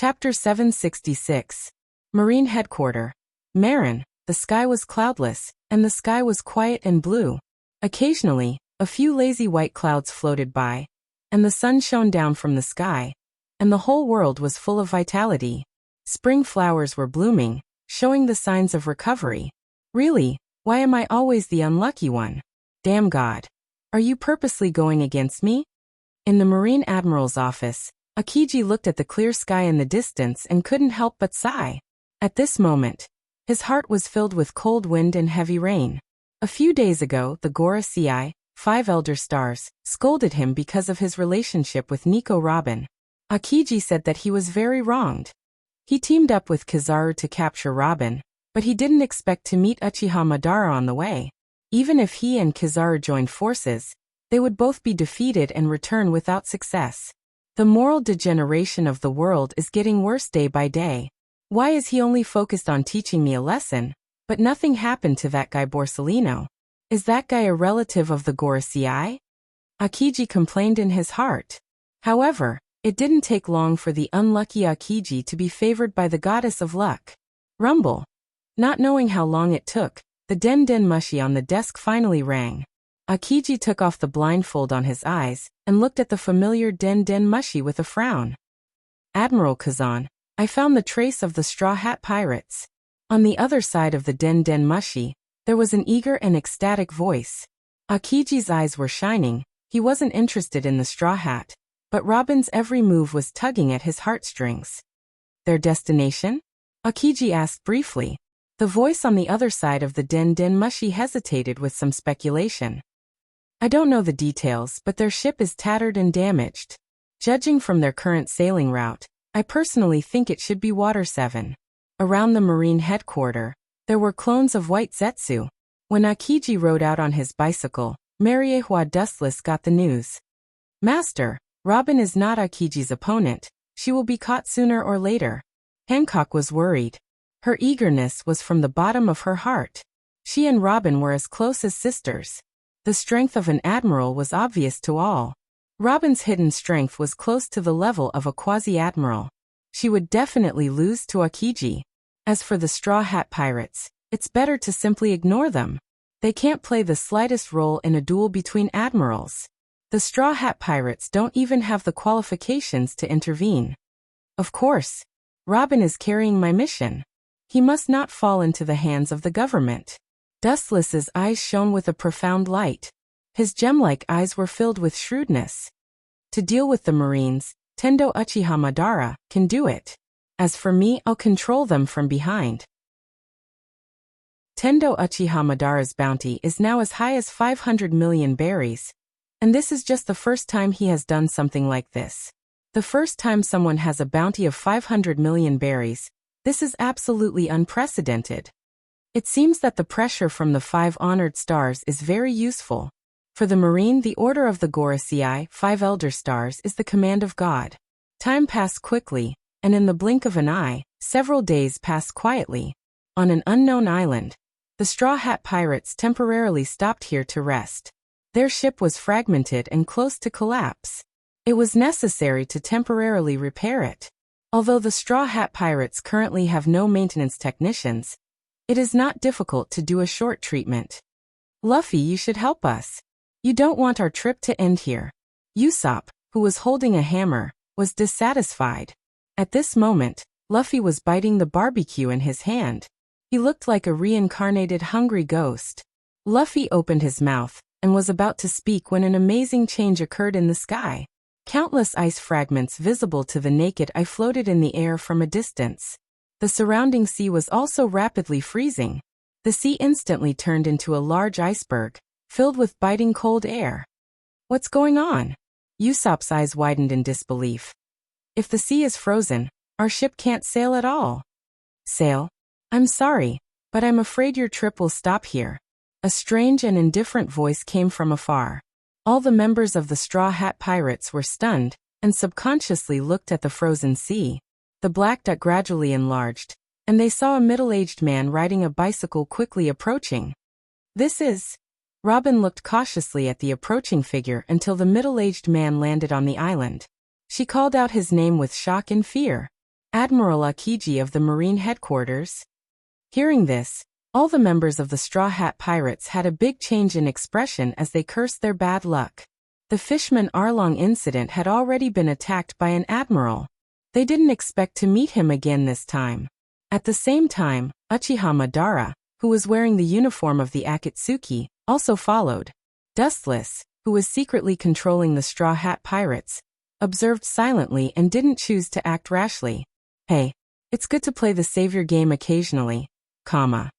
Chapter 766. Marine Headquarter. Marin, the sky was cloudless, and the sky was quiet and blue. Occasionally, a few lazy white clouds floated by, and the sun shone down from the sky, and the whole world was full of vitality. Spring flowers were blooming, showing the signs of recovery. Really, why am I always the unlucky one? Damn God. Are you purposely going against me? In the Marine Admiral's office, Akiji looked at the clear sky in the distance and couldn't help but sigh. At this moment, his heart was filled with cold wind and heavy rain. A few days ago, the Gorosei, 5 elder stars, scolded him because of his relationship with Nico Robin. Akiji said that he was very wronged. He teamed up with Kizaru to capture Robin, but he didn't expect to meet Uchiha Madara on the way. Even if he and Kizaru joined forces, they would both be defeated and return without success. The moral degeneration of the world is getting worse day by day. Why is he only focused on teaching me a lesson, but nothing happened to that guy Borsellino? Is that guy a relative of the Gorosei? Akiji complained in his heart. However, it didn't take long for the unlucky Akiji to be favored by the goddess of luck. Rumble. Not knowing how long it took, the den mushi on the desk finally rang. Akiji took off the blindfold on his eyes and looked at the familiar den mushi with a frown. Admiral Kazan, I found the trace of the Straw Hat Pirates. On the other side of the den mushi, there was an eager and ecstatic voice. Akiji's eyes were shining. He wasn't interested in the Straw Hat, but Robin's every move was tugging at his heartstrings. Their destination? Akiji asked briefly. The voice on the other side of the den mushi hesitated with some speculation. I don't know the details, but their ship is tattered and damaged. Judging from their current sailing route, I personally think it should be Water 7. Around the marine headquarter, there were clones of white Zetsu. When Akiji rode out on his bicycle, Mariehua Dustless got the news. Master, Robin is not Akiji's opponent. She will be caught sooner or later. Hancock was worried. Her eagerness was from the bottom of her heart. She and Robin were as close as sisters. The strength of an admiral was obvious to all. Robin's hidden strength was close to the level of a quasi-admiral. She would definitely lose to Akiji. As for the Straw Hat Pirates, it's better to simply ignore them. They can't play the slightest role in a duel between admirals. The Straw Hat Pirates don't even have the qualifications to intervene. Of course, Robin is carrying my mission. He must not fall into the hands of the government. Dustless's eyes shone with a profound light. His gem-like eyes were filled with shrewdness. To deal with the Marines, Tendo Uchiha Madara can do it. As for me, I'll control them from behind. Tendo Uchiha Madara's bounty is now as high as 500 million berries. And this is just the first time he has done something like this. The first time someone has a bounty of 500 million berries, this is absolutely unprecedented. It seems that the pressure from the 5 honored stars is very useful. For the Marine, the Order of the Gorosei, 5 elder stars, is the command of God. Time passed quickly, and in the blink of an eye, several days passed quietly. On an unknown island, the Straw Hat Pirates temporarily stopped here to rest. Their ship was fragmented and close to collapse. It was necessary to temporarily repair it. Although the Straw Hat Pirates currently have no maintenance technicians, it is not difficult to do a short treatment. Luffy, you should help us. You don't want our trip to end here. Usopp, who was holding a hammer, was dissatisfied. At this moment, Luffy was biting the barbecue in his hand. He looked like a reincarnated hungry ghost. Luffy opened his mouth and was about to speak when an amazing change occurred in the sky. Countless ice fragments visible to the naked eye floated in the air from a distance. The surrounding sea was also rapidly freezing. The sea instantly turned into a large iceberg, filled with biting cold air. What's going on? Usopp's eyes widened in disbelief. If the sea is frozen, our ship can't sail at all. Sail? I'm sorry, but I'm afraid your trip will stop here. A strange and indifferent voice came from afar. All the members of the Straw Hat Pirates were stunned and subconsciously looked at the frozen sea. The black dot gradually enlarged, and they saw a middle-aged man riding a bicycle quickly approaching. This is... Robin looked cautiously at the approaching figure until the middle-aged man landed on the island. She called out his name with shock and fear. Admiral Akiji of the Marine Headquarters. Hearing this, all the members of the Straw Hat Pirates had a big change in expression as they cursed their bad luck. The Fishman Arlong incident had already been attacked by an admiral. They didn't expect to meet him again this time. At the same time, Uchiha Madara, who was wearing the uniform of the Akatsuki, also followed. Dustless, who was secretly controlling the Straw Hat Pirates, observed silently and didn't choose to act rashly. Hey, it's good to play the savior game occasionally, comma.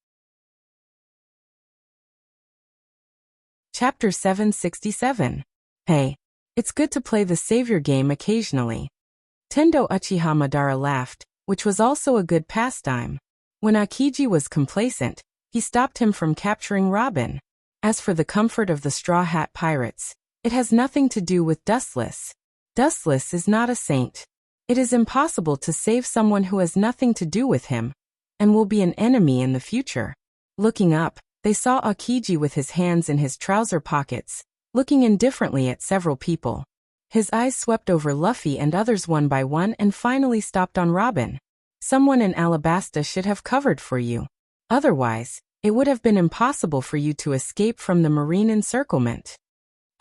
Chapter 767. Hey, it's good to play the savior game occasionally. Tendo Uchiha Madara laughed, which was also a good pastime. When Akiji was complacent, he stopped him from capturing Robin. As for the comfort of the Straw Hat Pirates, it has nothing to do with Dustless. Dustless is not a saint. It is impossible to save someone who has nothing to do with him, and will be an enemy in the future. Looking up, they saw Akiji with his hands in his trouser pockets, looking indifferently at several people. His eyes swept over Luffy and others one by one and finally stopped on Robin. Someone in Alabasta should have covered for you. Otherwise, it would have been impossible for you to escape from the marine encirclement.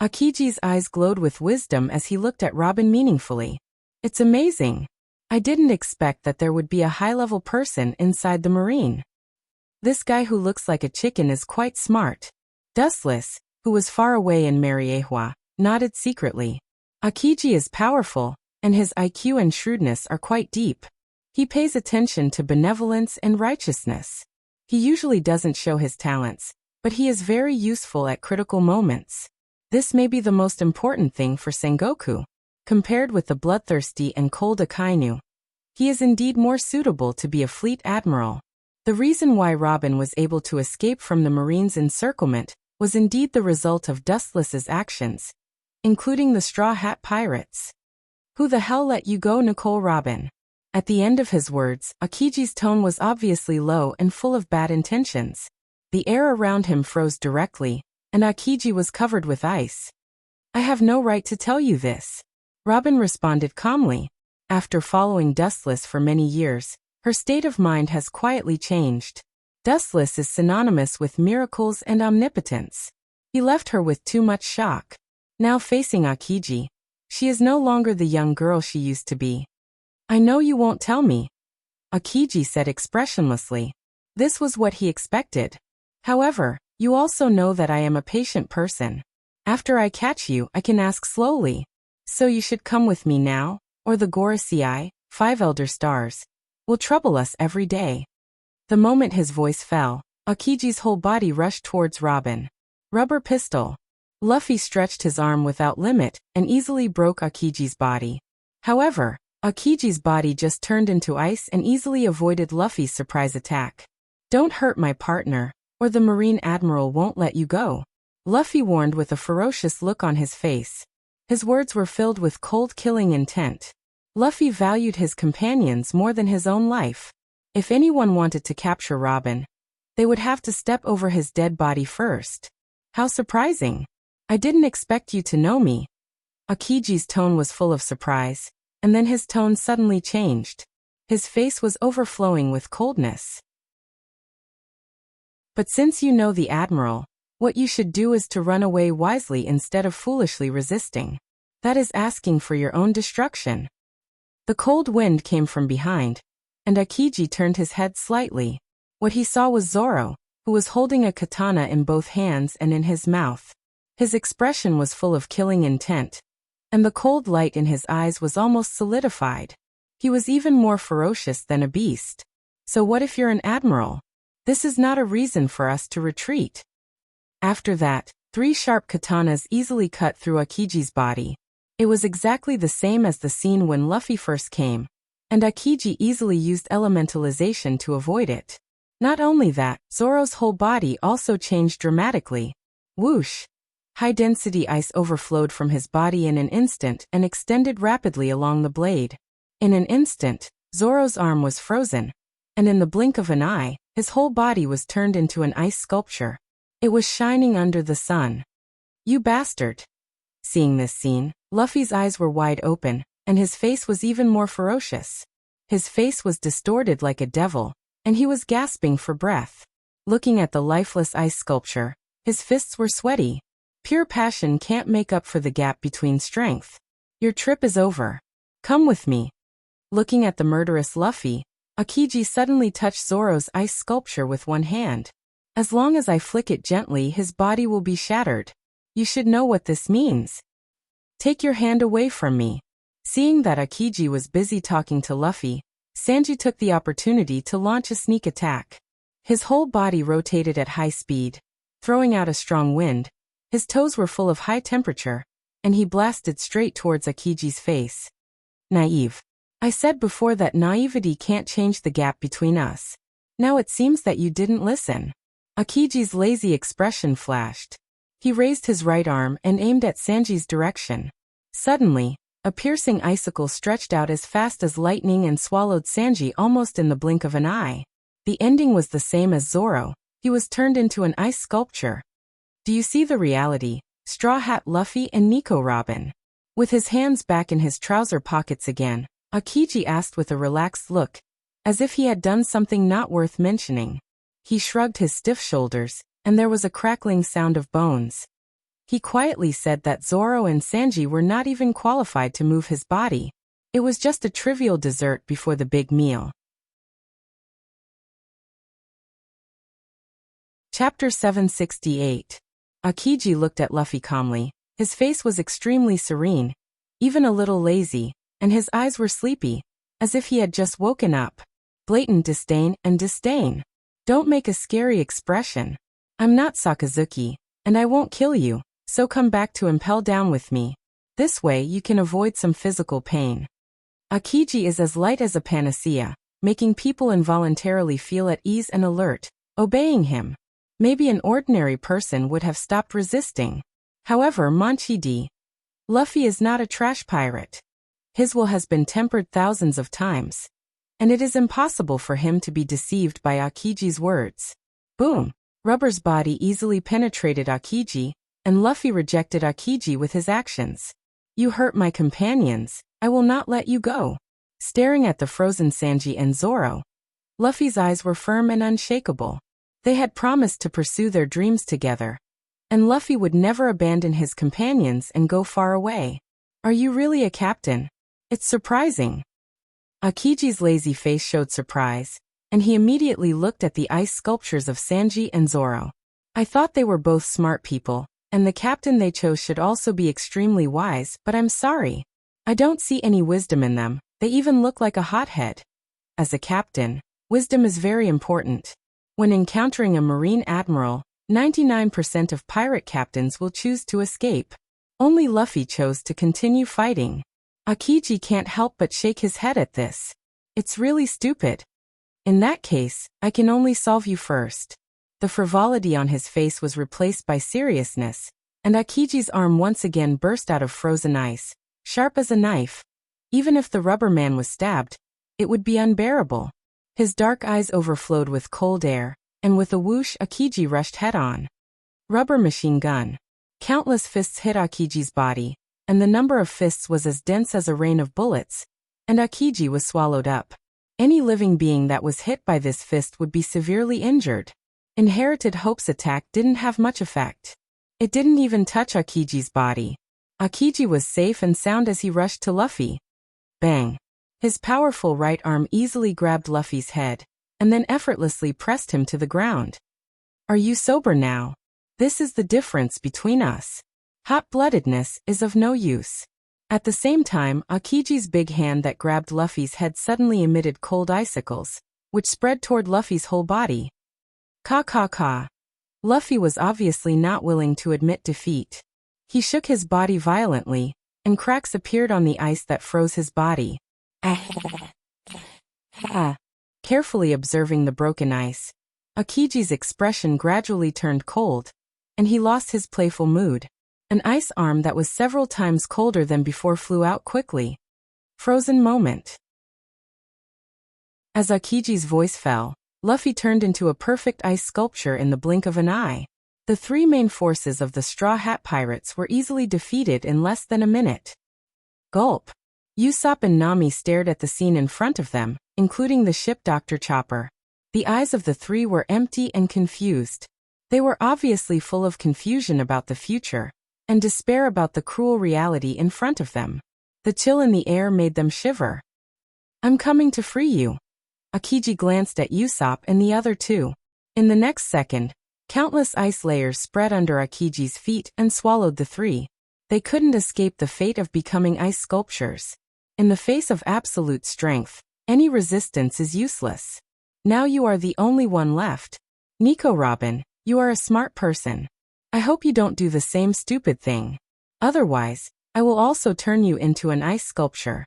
Akiji's eyes glowed with wisdom as he looked at Robin meaningfully. It's amazing. I didn't expect that there would be a high-level person inside the marine. This guy who looks like a chicken is quite smart. Dustless, who was far away in Mariehua, nodded secretly. Akiji is powerful, and his IQ and shrewdness are quite deep. He pays attention to benevolence and righteousness. He usually doesn't show his talents, but he is very useful at critical moments. This may be the most important thing for Sengoku. Compared with the bloodthirsty and cold Akainu, he is indeed more suitable to be a fleet admiral. The reason why Robin was able to escape from the marine's encirclement was indeed the result of Dustless's actions, including the Straw Hat Pirates. Who the hell let you go, Nicole Robin? At the end of his words, Akiji's tone was obviously low and full of bad intentions. The air around him froze directly, and Akiji was covered with ice. I have no right to tell you this. Robin responded calmly. After following Dustless for many years, her state of mind has quietly changed. Dustless is synonymous with miracles and omnipotence. He left her with too much shock. Now facing Akiji, she is no longer the young girl she used to be. I know you won't tell me, Akiji said expressionlessly. This was what he expected. However, you also know that I am a patient person. After I catch you, I can ask slowly. So you should come with me now, or the Gorosei, 5 Elder Stars, will trouble us every day. The moment his voice fell, Akiji's whole body rushed towards Robin. Rubber pistol. Luffy stretched his arm without limit and easily broke Akiji's body. However, Akiji's body just turned into ice and easily avoided Luffy's surprise attack. Don't hurt my partner, or the Marine Admiral won't let you go, Luffy warned with a ferocious look on his face. His words were filled with cold killing intent. Luffy valued his companions more than his own life. If anyone wanted to capture Robin, they would have to step over his dead body first. How surprising. I didn't expect you to know me. Akiji's tone was full of surprise, and then his tone suddenly changed. His face was overflowing with coldness. But since you know the Admiral, what you should do is to run away wisely instead of foolishly resisting. That is asking for your own destruction. The cold wind came from behind, and Akiji turned his head slightly. What he saw was Zoro, who was holding a katana in both hands and in his mouth. His expression was full of killing intent, and the cold light in his eyes was almost solidified. He was even more ferocious than a beast. So what if you're an admiral? This is not a reason for us to retreat. After that, 3 sharp katanas easily cut through Akiji's body. It was exactly the same as the scene when Luffy first came, and Akiji easily used elementalization to avoid it. Not only that, Zoro's whole body also changed dramatically. Whoosh! High-density ice overflowed from his body in an instant and extended rapidly along the blade. In an instant, Zoro's arm was frozen, and in the blink of an eye, his whole body was turned into an ice sculpture. It was shining under the sun. You bastard! Seeing this scene, Luffy's eyes were wide open, and his face was even more ferocious. His face was distorted like a devil, and he was gasping for breath. Looking at the lifeless ice sculpture, his fists were sweaty. Pure passion can't make up for the gap between strength. Your trip is over. Come with me. Looking at the murderous Luffy, Akiji suddenly touched Zoro's ice sculpture with one hand. As long as I flick it gently, his body will be shattered. You should know what this means. Take your hand away from me. Seeing that Akiji was busy talking to Luffy, Sanji took the opportunity to launch a sneak attack. His whole body rotated at high speed, throwing out a strong wind. His toes were full of high temperature, and he blasted straight towards Akiji's face. Naive. I said before that naivety can't change the gap between us. Now it seems that you didn't listen. Akiji's lazy expression flashed. He raised his right arm and aimed at Sanji's direction. Suddenly, a piercing icicle stretched out as fast as lightning and swallowed Sanji almost in the blink of an eye. The ending was the same as Zoro. He was turned into an ice sculpture. Do you see the reality? Straw Hat Luffy and Nico Robin. With his hands back in his trouser pockets again, Akiji asked with a relaxed look, as if he had done something not worth mentioning. He shrugged his stiff shoulders, and there was a crackling sound of bones. He quietly said that Zoro and Sanji were not even qualified to move his body. It was just a trivial dessert before the big meal. Chapter 768. Akiji looked at Luffy calmly. His face was extremely serene, even a little lazy, and his eyes were sleepy, as if he had just woken up. Blatant disdain and disdain. Don't make a scary expression. I'm not Sakazuki, and I won't kill you, so come back to Impel Down with me. This way you can avoid some physical pain. Akiji is as light as a panacea, making people involuntarily feel at ease and alert, obeying him. Maybe an ordinary person would have stopped resisting. However, Monchi Luffy is not a trash pirate. His will has been tempered thousands of times, and it is impossible for him to be deceived by Akiji's words. Boom! Rubber's body easily penetrated Akiji, and Luffy rejected Akiji with his actions. You hurt my companions, I will not let you go. Staring at the frozen Sanji and Zoro, Luffy's eyes were firm and unshakable. They had promised to pursue their dreams together, and Luffy would never abandon his companions and go far away. Are you really a captain? It's surprising. Akiji's lazy face showed surprise, and he immediately looked at the ice sculptures of Sanji and Zoro. I thought they were both smart people, and the captain they chose should also be extremely wise, but I'm sorry. I don't see any wisdom in them. They even look like a hothead. As a captain, wisdom is very important. When encountering a marine admiral, 99% of pirate captains will choose to escape. Only Luffy chose to continue fighting. Akiji can't help but shake his head at this. It's really stupid. In that case, I can only solve you first. The frivolity on his face was replaced by seriousness, and Akiji's arm once again burst out of frozen ice, sharp as a knife. Even if the rubber man was stabbed, it would be unbearable. His dark eyes overflowed with cold air, and with a whoosh Akiji rushed head-on. Rubber machine gun. Countless fists hit Akiji's body, and the number of fists was as dense as a rain of bullets, and Akiji was swallowed up. Any living being that was hit by this fist would be severely injured. Inherited Hope's attack didn't have much effect. It didn't even touch Akiji's body. Akiji was safe and sound as he rushed to Luffy. Bang! His powerful right arm easily grabbed Luffy's head, and then effortlessly pressed him to the ground. Are you sober now? This is the difference between us. Hot-bloodedness is of no use. At the same time, Akiji's big hand that grabbed Luffy's head suddenly emitted cold icicles, which spread toward Luffy's whole body. Ka. Luffy was obviously not willing to admit defeat. He shook his body violently, and cracks appeared on the ice that froze his body. Carefully observing the broken ice, Akiji's expression gradually turned cold, and he lost his playful mood. An ice arm that was several times colder than before flew out quickly. Frozen moment. As Akiji's voice fell, Luffy turned into a perfect ice sculpture in the blink of an eye. The three main forces of the Straw Hat Pirates were easily defeated in less than a minute. Gulp. Usopp and Nami stared at the scene in front of them, including the ship Dr. Chopper. The eyes of the three were empty and confused. They were obviously full of confusion about the future, and despair about the cruel reality in front of them. The chill in the air made them shiver. "I'm coming to free you." Akiji glanced at Usopp and the other two. In the next second, countless ice layers spread under Akiji's feet and swallowed the three. They couldn't escape the fate of becoming ice sculptures. In the face of absolute strength, any resistance is useless. Now you are the only one left. Nico Robin, you are a smart person. I hope you don't do the same stupid thing. Otherwise, I will also turn you into an ice sculpture.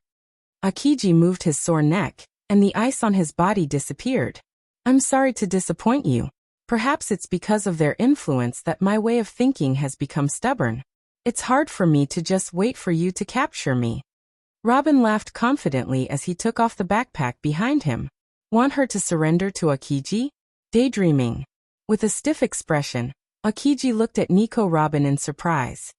Akiji moved his sore neck, and the ice on his body disappeared. I'm sorry to disappoint you. Perhaps it's because of their influence that my way of thinking has become stubborn. It's hard for me to just wait for you to capture me. Robin laughed confidently as he took off the backpack behind him. Want her to surrender to Akiji? Daydreaming. With a stiff expression, Akiji looked at Nico Robin in surprise.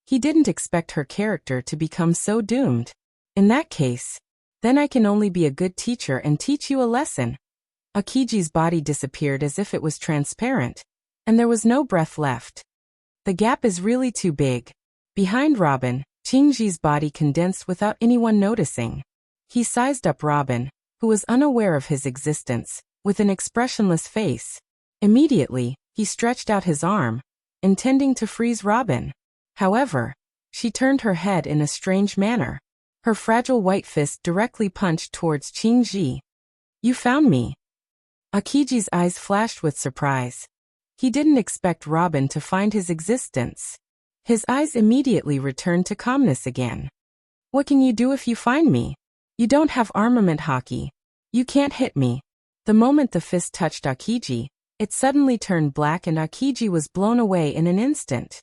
He didn't expect her character to become so doomed. In that case, then I can only be a good teacher and teach you a lesson. Akiji's body disappeared as if it was transparent, and there was no breath left. The gap is really too big. Behind Robin, Shinji's body condensed without anyone noticing. He sized up Robin, who was unaware of his existence, with an expressionless face. Immediately, he stretched out his arm, intending to freeze Robin. However, she turned her head in a strange manner. Her fragile white fist directly punched towards Shinji. You found me. Akiji's eyes flashed with surprise. He didn't expect Robin to find his existence. His eyes immediately returned to calmness again. What can you do if you find me? You don't have armament haki. You can't hit me. The moment the fist touched Akiji, it suddenly turned black and Akiji was blown away in an instant.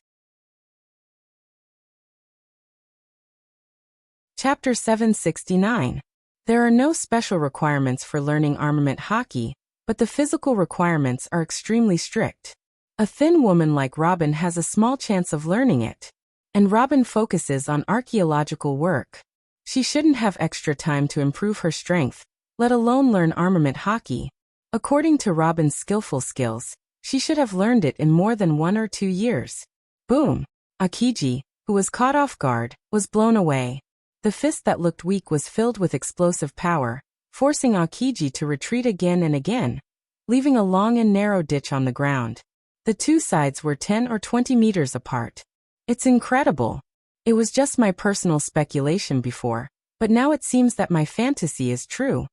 Chapter 769. There are no special requirements for learning armament haki, but the physical requirements are extremely strict. A thin woman like Robin has a small chance of learning it. And Robin focuses on archaeological work. She shouldn't have extra time to improve her strength, let alone learn armament haki. According to Robin's skillful skills, she should have learned it in more than 1 or 2 years. Boom! Akiji, who was caught off guard, was blown away. The fist that looked weak was filled with explosive power, forcing Akiji to retreat again and again, leaving a long and narrow ditch on the ground. The two sides were 10 or 20 meters apart. It's incredible. It was just my personal speculation before, but now it seems that my fantasy is true.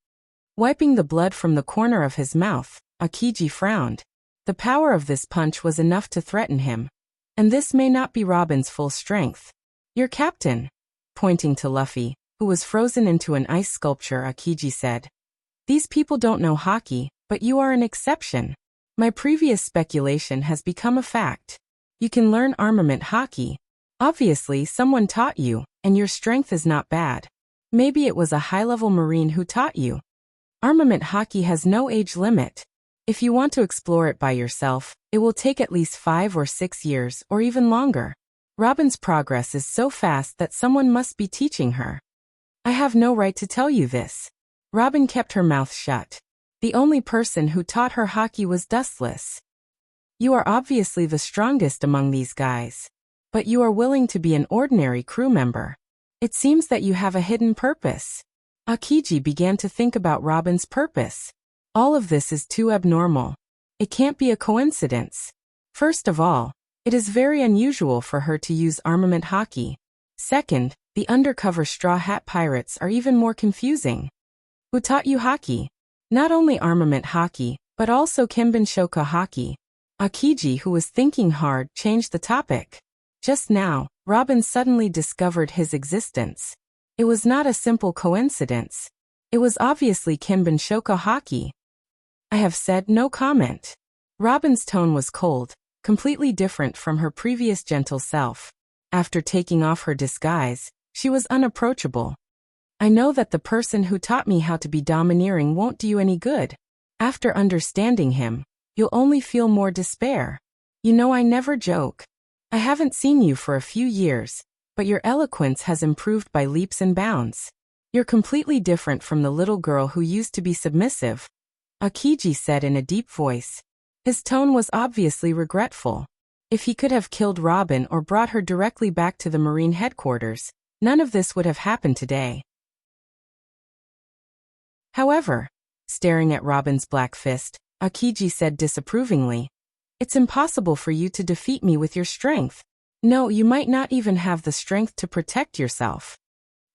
Wiping the blood from the corner of his mouth, Akiji frowned. The power of this punch was enough to threaten him. And this may not be Robin's full strength. Your captain, pointing to Luffy, who was frozen into an ice sculpture, Akiji said. These people don't know haki, but you are an exception. My previous speculation has become a fact. You can learn armament haki. Obviously someone taught you, and your strength is not bad. Maybe it was a high-level marine who taught you. Armament haki has no age limit. If you want to explore it by yourself, it will take at least 5 or 6 years or even longer. Robin's progress is so fast that someone must be teaching her. I have no right to tell you this. Robin kept her mouth shut. The only person who taught her haki was Dustless. You are obviously the strongest among these guys. But you are willing to be an ordinary crew member. It seems that you have a hidden purpose. Akiji began to think about Robin's purpose. All of this is too abnormal. It can't be a coincidence. First of all, it is very unusual for her to use armament haki. Second, the undercover Straw Hat Pirates are even more confusing. Who taught you haki? Not only armament haki, but also Kenbenshoka haki. Akiji, who was thinking hard, changed the topic. Just now, Robin suddenly discovered his existence. It was not a simple coincidence. It was obviously Kenbenshoka haki. I have said no comment. Robin's tone was cold, completely different from her previous gentle self. After taking off her disguise, she was unapproachable. I know that the person who taught me how to be domineering won't do you any good. After understanding him, you'll only feel more despair. You know I never joke. I haven't seen you for a few years, but your eloquence has improved by leaps and bounds. You're completely different from the little girl who used to be submissive, Akiji said in a deep voice. His tone was obviously regretful. If he could have killed Robin or brought her directly back to the Marine headquarters, none of this would have happened today. However, staring at Robin's black fist, Akiji said disapprovingly, "It's impossible for you to defeat me with your strength. No, you might not even have the strength to protect yourself."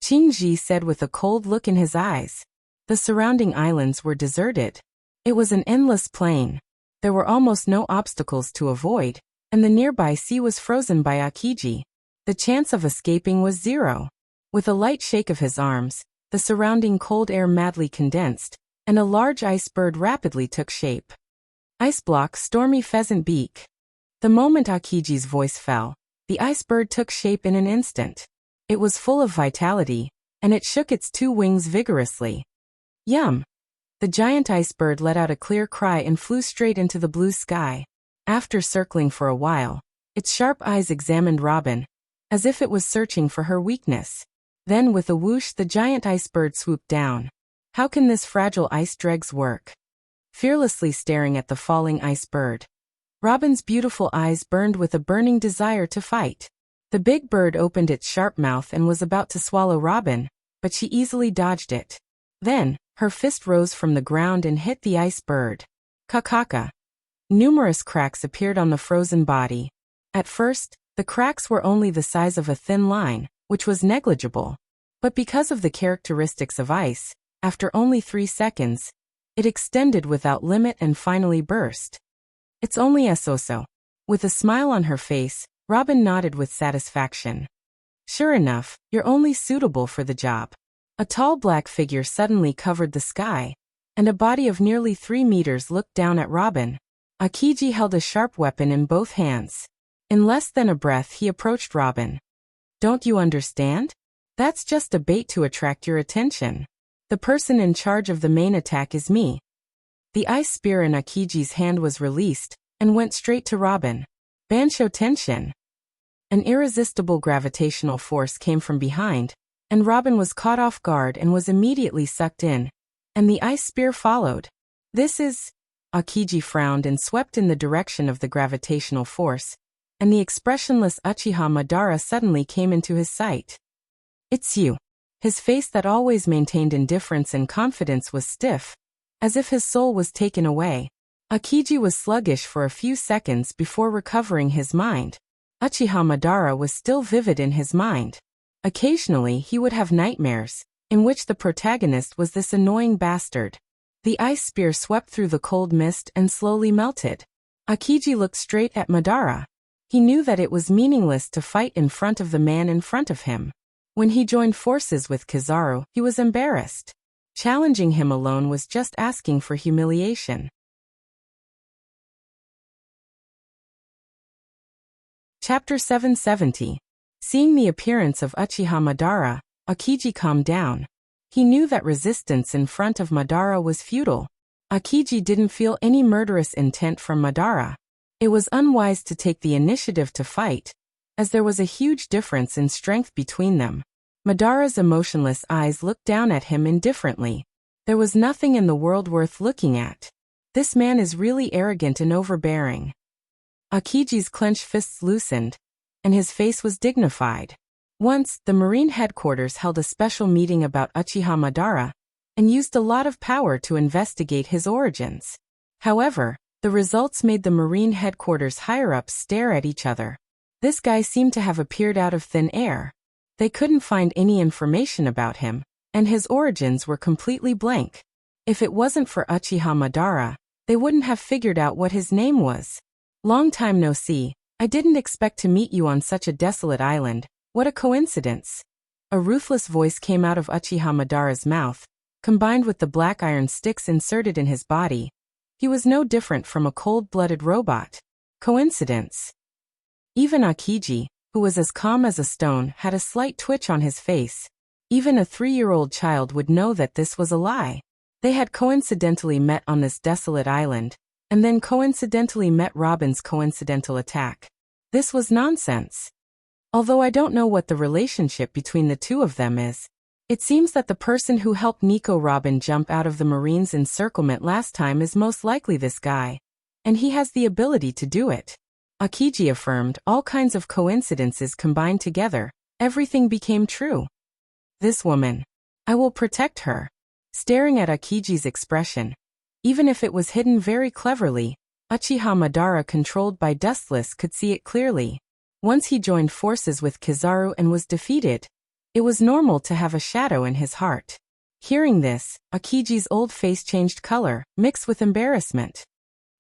Qingji said with a cold look in his eyes. The surrounding islands were deserted. It was an endless plain. There were almost no obstacles to avoid, and the nearby sea was frozen by Akiji. The chance of escaping was zero. With a light shake of his arms, the surrounding cold air madly condensed, and a large ice bird rapidly took shape. Ice block, stormy pheasant beak. The moment Akiji's voice fell, the ice bird took shape in an instant. It was full of vitality, and it shook its two wings vigorously. Yum! The giant ice bird let out a clear cry and flew straight into the blue sky. After circling for a while, its sharp eyes examined Robin, as if it was searching for her weakness. Then with a whoosh the giant ice bird swooped down. How can this fragile ice dregs work? Fearlessly staring at the falling ice bird, Robin's beautiful eyes burned with a burning desire to fight. The big bird opened its sharp mouth and was about to swallow Robin, but she easily dodged it. Then, her fist rose from the ground and hit the ice bird. Kakaka. Numerous cracks appeared on the frozen body. At first, the cracks were only the size of a thin line, which was negligible. But because of the characteristics of ice, after only 3 seconds, it extended without limit and finally burst. It's only a so-so. With a smile on her face, Robin nodded with satisfaction. Sure enough, you're only suitable for the job. A tall black figure suddenly covered the sky, and a body of nearly 3 meters looked down at Robin. Akiji held a sharp weapon in both hands. In less than a breath he approached Robin. Don't you understand? That's just a bait to attract your attention. The person in charge of the main attack is me. The ice spear in Akiji's hand was released, and went straight to Robin. Bansho Tenshin. An irresistible gravitational force came from behind, and Robin was caught off guard and was immediately sucked in, and the ice spear followed. This is... Akiji frowned and swept in the direction of the gravitational force, and the expressionless Uchiha Madara suddenly came into his sight. It's you. His face that always maintained indifference and confidence was stiff, as if his soul was taken away. Akiji was sluggish for a few seconds before recovering his mind. Uchiha Madara was still vivid in his mind. Occasionally he would have nightmares, in which the protagonist was this annoying bastard. The ice spear swept through the cold mist and slowly melted. Akiji looked straight at Madara. He knew that it was meaningless to fight in front of the man in front of him. When he joined forces with Kizaru, he was embarrassed. Challenging him alone was just asking for humiliation. Chapter 770. Seeing the appearance of Uchiha Madara, Akiji calmed down. He knew that resistance in front of Madara was futile. Akiji didn't feel any murderous intent from Madara. It was unwise to take the initiative to fight, as there was a huge difference in strength between them. Madara's emotionless eyes looked down at him indifferently. There was nothing in the world worth looking at. This man is really arrogant and overbearing. Akiji's clenched fists loosened, and his face was dignified. Once, the Marine headquarters held a special meeting about Uchiha Madara, and used a lot of power to investigate his origins. However, the results made the Marine headquarters higher-ups stare at each other. This guy seemed to have appeared out of thin air. They couldn't find any information about him, and his origins were completely blank. If it wasn't for Uchiha Madara, they wouldn't have figured out what his name was. Long time no see. I didn't expect to meet you on such a desolate island. What a coincidence. A ruthless voice came out of Uchiha Madara's mouth, combined with the black iron sticks inserted in his body. He was no different from a cold-blooded robot. Coincidence? Even Akiji, who was as calm as a stone, had a slight twitch on his face. Even a 3-year-old child would know that this was a lie. They had coincidentally met on this desolate island, and then coincidentally met Robin's coincidental attack. This was nonsense. Although I don't know what the relationship between the two of them is, It seems that the person who helped Nico Robin jump out of the Marine's encirclement last time is most likely this guy. And he has the ability to do it. Akiji affirmed. All kinds of coincidences combined together. Everything became true. This woman. I will protect her. Staring at Akiji's expression. Even if it was hidden very cleverly, Uchiha Madara, controlled by Dustless, could see it clearly. Once he joined forces with Kizaru and was defeated, it was normal to have a shadow in his heart. Hearing this, Akiji's old face changed color, mixed with embarrassment.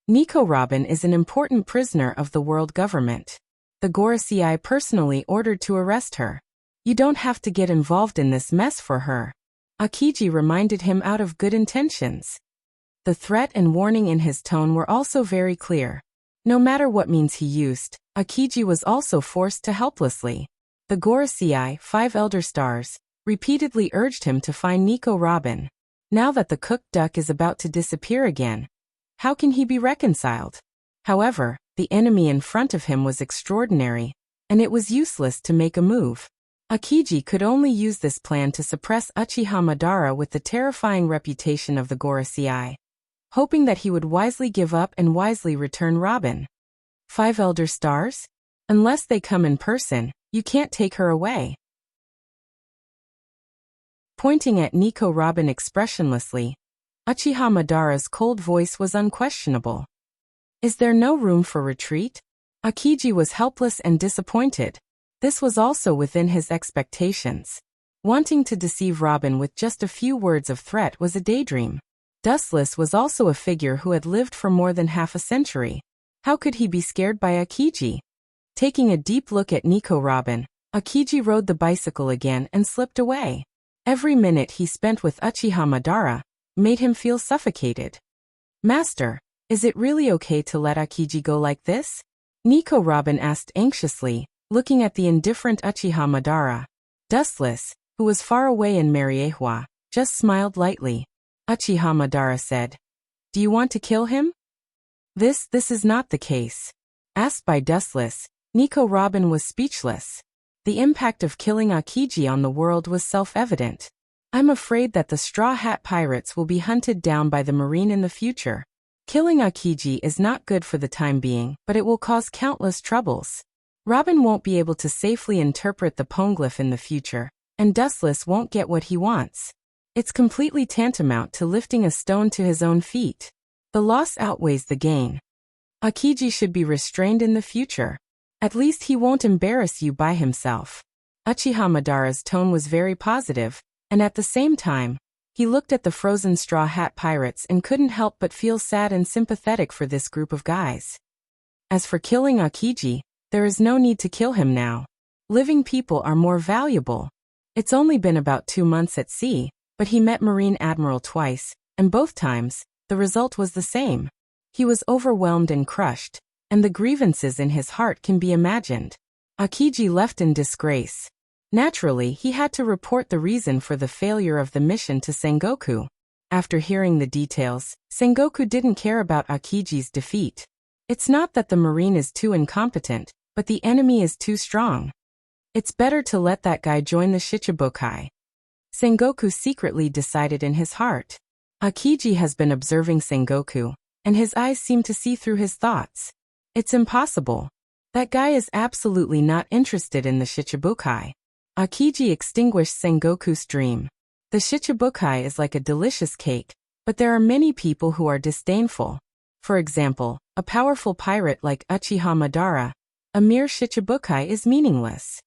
Nico Robin is an important prisoner of the world government. The Gorosei personally ordered to arrest her. You don't have to get involved in this mess for her. Akiji reminded him out of good intentions. The threat and warning in his tone were also very clear. No matter what means he used, Akiji was also forced to helplessly. The Gorosei, 5 Elder Stars, repeatedly urged him to find Nico Robin. Now that the cooked duck is about to disappear again, how can he be reconciled? However, the enemy in front of him was extraordinary, and it was useless to make a move. Akiji could only use this plan to suppress Uchiha Madara with the terrifying reputation of the Gorosei, hoping that he would wisely give up and wisely return Robin. 5 Elder Stars? Unless they come in person, you can't take her away. Pointing at Nico Robin expressionlessly, Uchiha Madara's cold voice was unquestionable. Is there no room for retreat? Akiji was helpless and disappointed. This was also within his expectations. Wanting to deceive Robin with just a few words of threat was a daydream. Dustless was also a figure who had lived for more than half a century. How could he be scared by Akiji? Taking a deep look at Nico Robin, Akiji rode the bicycle again and slipped away. Every minute he spent with Uchiha Madara made him feel suffocated. Master, is it really okay to let Akiji go like this? Nico Robin asked anxiously, looking at the indifferent Uchiha Madara. Dustless, who was far away in Mariehua, just smiled lightly. Uchiha Madara said, "Do you want to kill him?" This is not the case. Asked by Dustless, Nico Robin was speechless. The impact of killing Akiji on the world was self-evident. I'm afraid that the Straw Hat Pirates will be hunted down by the Marine in the future. Killing Akiji is not good for the time being, but it will cause countless troubles. Robin won't be able to safely interpret the Poneglyph in the future, and Dustless won't get what he wants. It's completely tantamount to lifting a stone to his own feet. The loss outweighs the gain. Akiji should be restrained in the future. At least he won't embarrass you by himself. Uchiha Madara's tone was very positive, and at the same time, he looked at the frozen Straw Hat Pirates and couldn't help but feel sad and sympathetic for this group of guys. As for killing Akiji, there is no need to kill him now. Living people are more valuable. It's only been about 2 months at sea, but he met Marine Admiral twice, and both times, the result was the same. He was overwhelmed and crushed, and the grievances in his heart can be imagined. Akiji left in disgrace. Naturally, he had to report the reason for the failure of the mission to Sengoku. After hearing the details, Sengoku didn't care about Akiji's defeat. It's not that the Marine is too incompetent, but the enemy is too strong. It's better to let that guy join the Shichibukai. Sengoku secretly decided in his heart. Akiji has been observing Sengoku, and his eyes seem to see through his thoughts. It's impossible. That guy is absolutely not interested in the Shichibukai. Akiji extinguished Sengoku's dream. The Shichibukai is like a delicious cake, but there are many people who are disdainful. For example, a powerful pirate like Uchiha Madara. A mere Shichibukai is meaningless.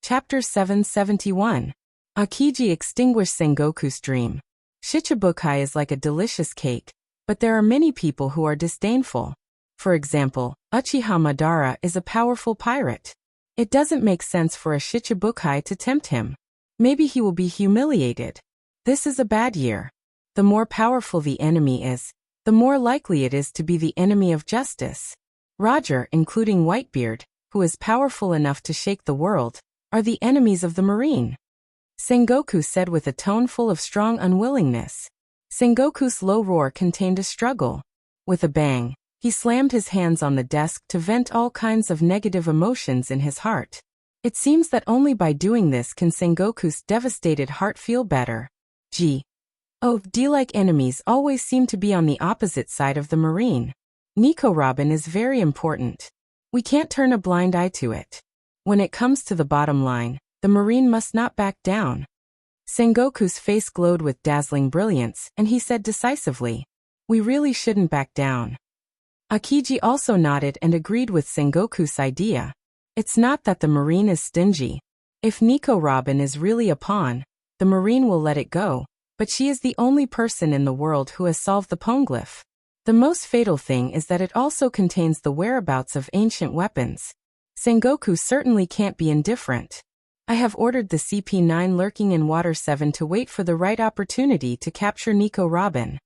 Chapter 771. Akiji extinguished Sengoku's dream. Shichibukai is like a delicious cake, but there are many people who are disdainful. For example, Uchiha Madara is a powerful pirate. It doesn't make sense for a Shichibukai to tempt him. Maybe he will be humiliated. This is a bad year. The more powerful the enemy is, the more likely it is to be the enemy of justice. Roger, including Whitebeard, who is powerful enough to shake the world, are the enemies of the Marine. Sengoku said with a tone full of strong unwillingness. Sengoku's low roar contained a struggle. With a bang, He slammed his hands on the desk to vent all kinds of negative emotions in his heart. It seems that only by doing this can Sengoku's devastated heart feel better. D-like enemies always seem to be on the opposite side of the Marine. Nico Robin is very important. We can't turn a blind eye to it. When it comes to the bottom line, the Marine must not back down. Sengoku's face glowed with dazzling brilliance, and he said decisively, "We really shouldn't back down." Akiji also nodded and agreed with Sengoku's idea. It's not that the Marine is stingy. If Nico Robin is really a pawn, the Marine will let it go, but she is the only person in the world who has solved the poneglyph. The most fatal thing is that it also contains the whereabouts of ancient weapons. Sengoku certainly can't be indifferent. I have ordered the CP9 lurking in Water 7 to wait for the right opportunity to capture Nico Robin.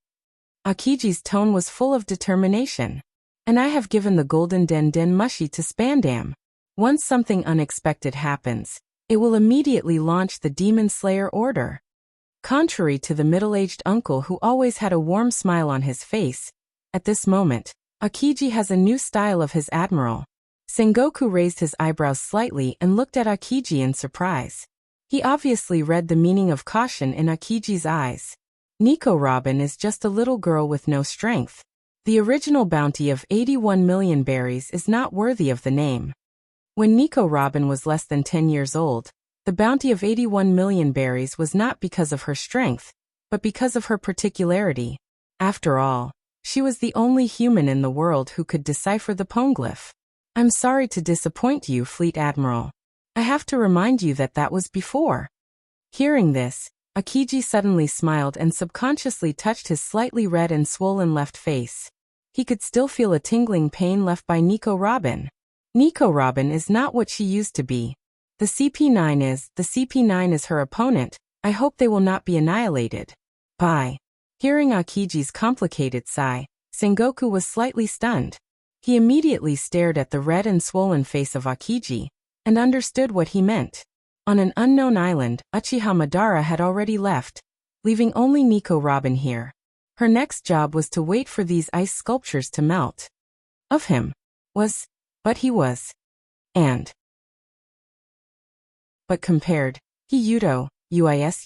Akiji's tone was full of determination. And I have given the golden den mushi to Spandam. Once something unexpected happens, it will immediately launch the Demon Slayer order. Contrary to the middle-aged uncle who always had a warm smile on his face, at this moment, Akiji has a new style of his admiral. Sengoku raised his eyebrows slightly and looked at Akiji in surprise. He obviously read the meaning of caution in Akiji's eyes. Nico Robin is just a little girl with no strength. The original bounty of 81 million berries is not worthy of the name. When Nico Robin was less than 10 years old, the bounty of 81 million berries was not because of her strength, but because of her particularity. After all, she was the only human in the world who could decipher the poneglyph. I'm sorry to disappoint you, Fleet Admiral. I have to remind you that that was before. Hearing this, Akiji suddenly smiled and subconsciously touched his slightly red and swollen left face. He could still feel a tingling pain left by Nico Robin. Nico Robin is not what she used to be. The CP9 is her opponent. I hope they will not be annihilated. Bye. Hearing Akiji's complicated sigh, Sengoku was slightly stunned. He immediately stared at the red and swollen face of Akiji, and understood what he meant. On an unknown island, Uchiha Madara had already left, leaving only Nico Robin here. Her next job was to wait for these ice sculptures to melt. Of him. But compared, Yudo, UIS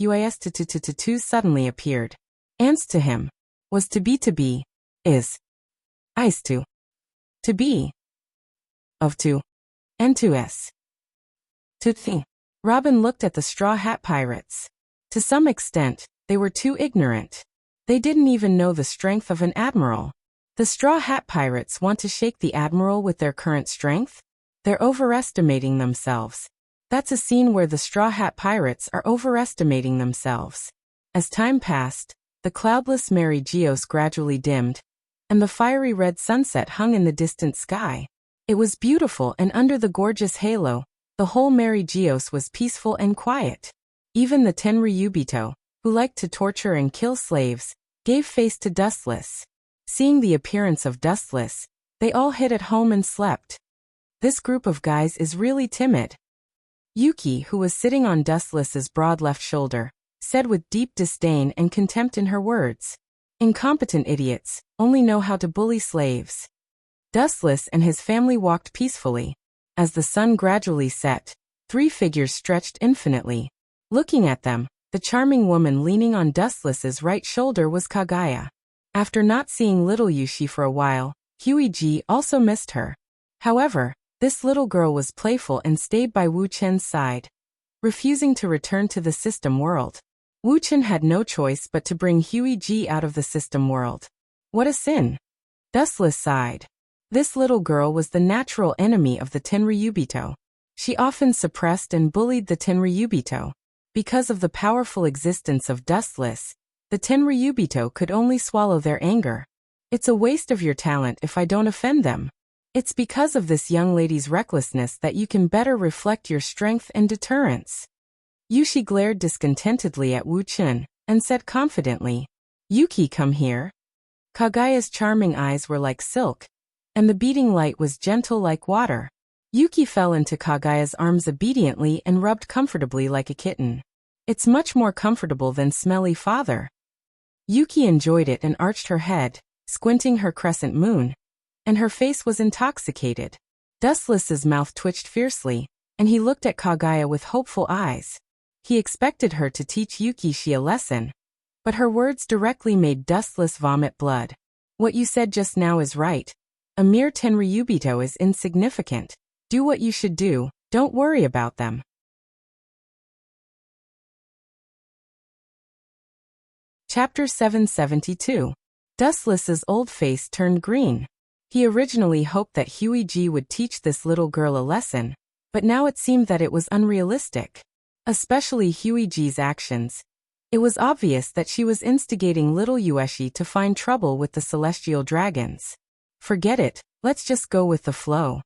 suddenly appeared. Ants to him. Was to be, is. Ice to be. Of to. And to s. To thi. Robin looked at the Straw Hat Pirates. To some extent, they were too ignorant. They didn't even know the strength of an admiral. The Straw Hat Pirates want to shake the admiral with their current strength? They're overestimating themselves. That's a scene where the Straw Hat Pirates are overestimating themselves. As time passed, the cloudless Mary Geos gradually dimmed, and the fiery red sunset hung in the distant sky. It was beautiful, and under the gorgeous halo, the whole Mary Geos was peaceful and quiet. Even the Tenryubito, who liked to torture and kill slaves, gave face to Dustless. Seeing the appearance of Dustless, they all hid at home and slept. This group of guys is really timid. Yuki, who was sitting on Dustless's broad left shoulder, said with deep disdain and contempt in her words, "Incompetent idiots, only know how to bully slaves." Dustless and his family walked peacefully. As the sun gradually set, three figures stretched infinitely. Looking at them, the charming woman leaning on Dustless's right shoulder was Kagaya. After not seeing little Yushi for a while, Huiji also missed her. However, this little girl was playful and stayed by Wu Chen's side, refusing to return to the system world. Wu Chen had no choice but to bring Huiji out of the system world. What a sin! Dustless sighed. This little girl was the natural enemy of the Tenryubito. She often suppressed and bullied the Tenryubito. Because of the powerful existence of Dustless, the Tenryubito could only swallow their anger. It's a waste of your talent if I don't offend them. It's because of this young lady's recklessness that you can better reflect your strength and deterrence. Yushi glared discontentedly at Wu Chen, and said confidently, "Yuki, come here." Kagaya's charming eyes were like silk, and the beating light was gentle like water. Yuki fell into Kagaya's arms obediently and rubbed comfortably like a kitten. It's much more comfortable than smelly father. Yuki enjoyed it and arched her head, squinting her crescent moon. and her face was intoxicated. Dustless's mouth twitched fiercely, and he looked at Kaguya with hopeful eyes. He expected her to teach Yukishi a lesson, but her words directly made Dustless vomit blood. What you said just now is right. A mere Tenryubito is insignificant. Do what you should do, don't worry about them. Chapter 772. Dustless's old face turned green. He originally hoped that Huiji would teach this little girl a lesson, but now it seemed that it was unrealistic. Especially Huiji's actions. It was obvious that she was instigating little Yueshi to find trouble with the celestial dragons. Forget it, let's just go with the flow.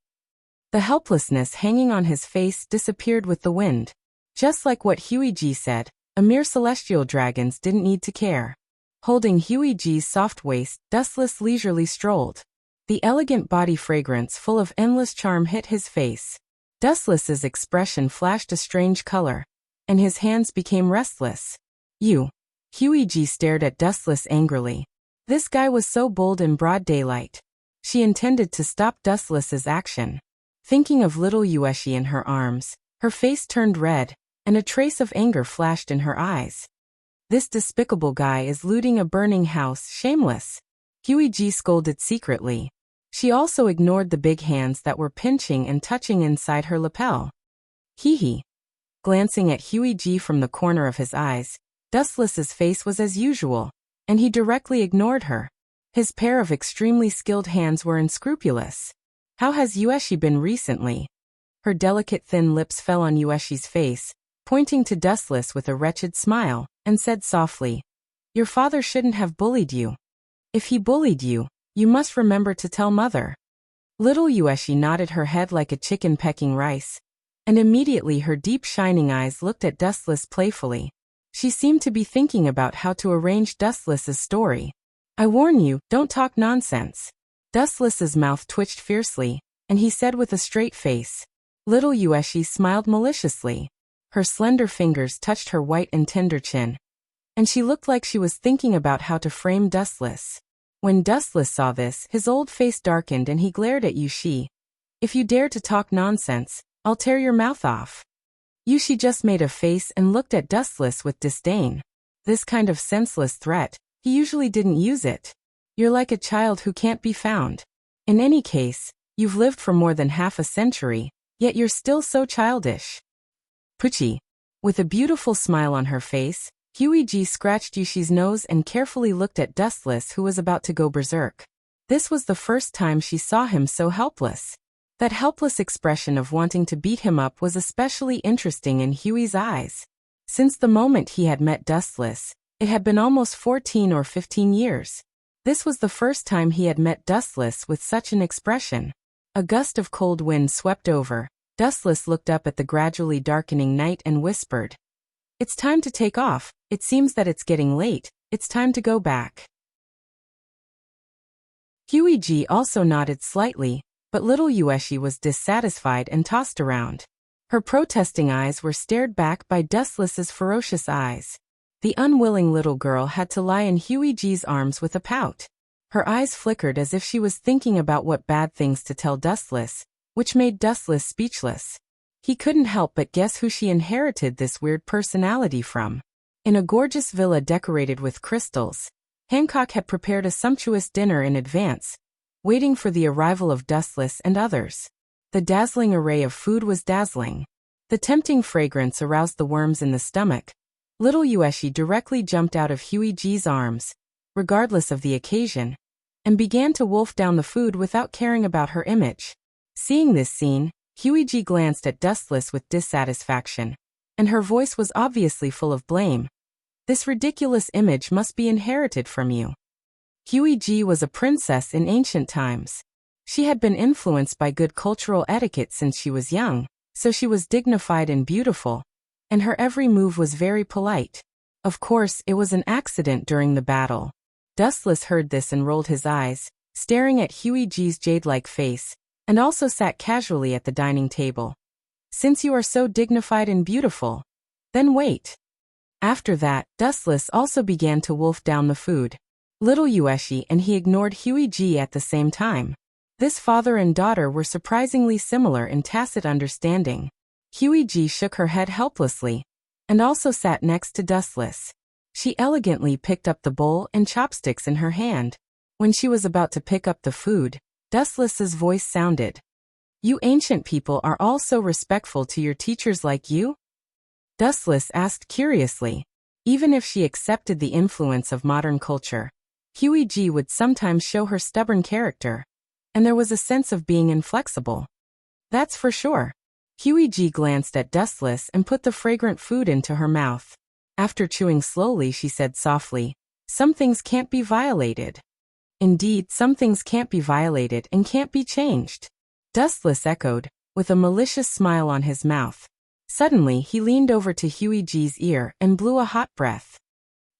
The helplessness hanging on his face disappeared with the wind. Just like what Huiji said, a mere celestial dragons didn't need to care. Holding Huiji's soft waist, Dustless leisurely strolled. The elegant body fragrance full of endless charm hit his face. Dustless's expression flashed a strange color, and his hands became restless. You. Huiji stared at Dustless angrily. This guy was so bold in broad daylight. She intended to stop Dustless's action. Thinking of little Yueshi in her arms, her face turned red, and a trace of anger flashed in her eyes. This despicable guy is looting a burning house, shameless. Huiji scolded secretly. She also ignored the big hands that were pinching and touching inside her lapel. Hee. Glancing at Huiji from the corner of his eyes, Dustless's face was as usual, and he directly ignored her. His pair of extremely skilled hands were unscrupulous. How has Yueshi been recently? Her delicate thin lips fell on Yueshi's face, pointing to Dustless with a wretched smile, and said softly, "Your father shouldn't have bullied you. If he bullied you, you must remember to tell mother." Little Yueshi nodded her head like a chicken pecking rice, and immediately her deep shining eyes looked at Dustless playfully. She seemed to be thinking about how to arrange Dustless's story. "I warn you, don't talk nonsense." Dustless's mouth twitched fiercely, and he said with a straight face. Little Yueshi smiled maliciously. Her slender fingers touched her white and tender chin, and she looked like she was thinking about how to frame Dustless. When Dustless saw this, his old face darkened and he glared at Yushi. "If you dare to talk nonsense, I'll tear your mouth off." Yushi just made a face and looked at Dustless with disdain. This kind of senseless threat, he usually didn't use it. You're like a child who can't be found. In any case, you've lived for more than half a century, yet you're still so childish. Puchi. With a beautiful smile on her face, Huiji scratched Yushi's nose and carefully looked at Dustless, who was about to go berserk. This was the first time she saw him so helpless. That helpless expression of wanting to beat him up was especially interesting in Hui's eyes. Since the moment he had met Dustless, it had been almost 14 or 15 years. This was the first time he had met Dustless with such an expression. A gust of cold wind swept over. Dustless looked up at the gradually darkening night and whispered, "It's time to take off. It seems that it's getting late. It's time to go back." Huiji also nodded slightly, but little Yueshi was dissatisfied and tossed around. Her protesting eyes were stared back by Dustless's ferocious eyes. The unwilling little girl had to lie in Huiji's arms with a pout. Her eyes flickered as if she was thinking about what bad things to tell Dustless, which made Dustless speechless. He couldn't help but guess who she inherited this weird personality from. In a gorgeous villa decorated with crystals, Hancock had prepared a sumptuous dinner in advance, waiting for the arrival of Dustless and others. The dazzling array of food was dazzling. The tempting fragrance aroused the worms in the stomach. Little Yueshi directly jumped out of Huiji's arms, regardless of the occasion, and began to wolf down the food without caring about her image. Seeing this scene, Huiji glanced at Dustless with dissatisfaction, and her voice was obviously full of blame. "This ridiculous image must be inherited from you." Huiji was a princess in ancient times. She had been influenced by good cultural etiquette since she was young, so she was dignified and beautiful, and her every move was very polite. Of course, it was an accident during the battle. Dustless heard this and rolled his eyes, staring at Huiji's jade-like face, and also sat casually at the dining table. "Since you are so dignified and beautiful, then wait." After that, Dustless also began to wolf down the food. Little Yueshi and he ignored Huiji at the same time. This father and daughter were surprisingly similar in tacit understanding. Huey shook her head helplessly, and also sat next to Dustless. She elegantly picked up the bowl and chopsticks in her hand. When she was about to pick up the food, Dustless's voice sounded. "You ancient people are all so respectful to your teachers like you?" Dustless asked curiously. Even if she accepted the influence of modern culture, Huey would sometimes show her stubborn character, and there was a sense of being inflexible. "That's for sure." Huey glanced at Dustless and put the fragrant food into her mouth. After chewing slowly, she said softly, "Some things can't be violated." "Indeed, some things can't be violated and can't be changed," Dustless echoed, with a malicious smile on his mouth. Suddenly, he leaned over to Huey's ear and blew a hot breath.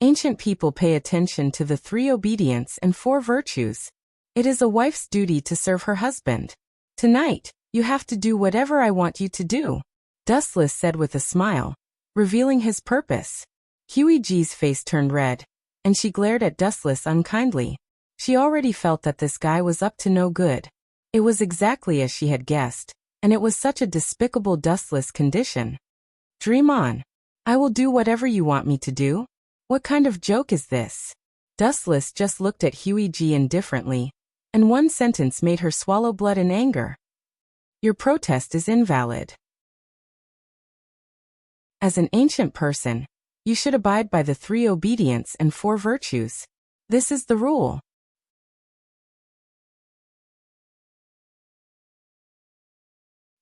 "Ancient people pay attention to the 3 obedience and 4 virtues. It is a wife's duty to serve her husband. Tonight, you have to do whatever I want you to do," Dustless said with a smile, revealing his purpose. Huey's face turned red, and she glared at Dustless unkindly. She already felt that this guy was up to no good. It was exactly as she had guessed, and it was such a despicable Dustless condition. "Dream on. I will do whatever you want me to do. What kind of joke is this?" Dustless just looked at Huey indifferently, and one sentence made her swallow blood in anger. "Your protest is invalid. As an ancient person, you should abide by the 3 obedience and 4 virtues. This is the rule."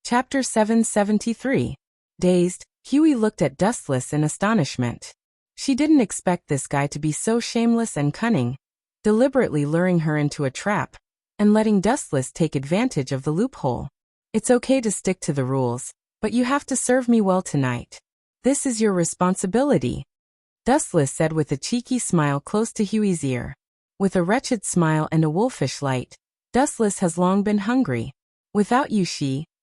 Chapter 773. Dazed, Huey looked at Dustless in astonishment. She didn't expect this guy to be so shameless and cunning, deliberately luring her into a trap, and letting Dustless take advantage of the loophole. "It's okay to stick to the rules, but you have to serve me well tonight. This is your responsibility," Dustless said with a cheeky smile close to Huey's ear. With a wretched smile and a wolfish light, Dustless has long been hungry. Without you,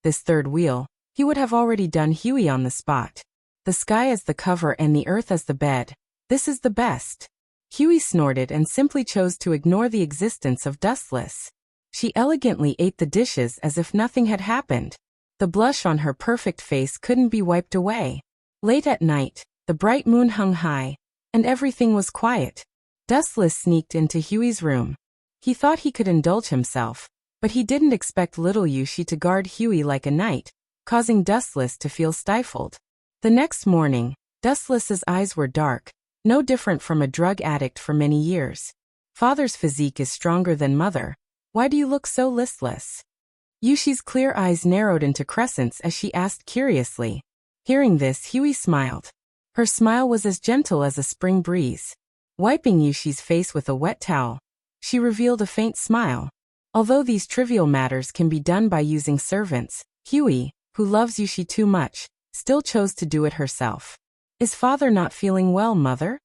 this third wheel, he would have already done Huey on the spot. The sky as the cover and the earth as the bed. This is the best. Huey snorted and simply chose to ignore the existence of Dustless. She elegantly ate the dishes as if nothing had happened. The blush on her perfect face couldn't be wiped away. Late at night, the bright moon hung high, and everything was quiet. Dustless sneaked into Huey's room. He thought he could indulge himself, but he didn't expect little Yushi to guard Huey like a knight, causing Dustless to feel stifled. The next morning, Dustless's eyes were dark, no different from a drug addict for many years. "Father's physique is stronger than mother. Why do you look so listless?" Yushi's clear eyes narrowed into crescents as she asked curiously. Hearing this, Huey smiled. Her smile was as gentle as a spring breeze. Wiping Yushi's face with a wet towel, she revealed a faint smile. Although these trivial matters can be done by using servants, Huey, who loves Yushi too much, still chose to do it herself. "Is father not feeling well, mother?"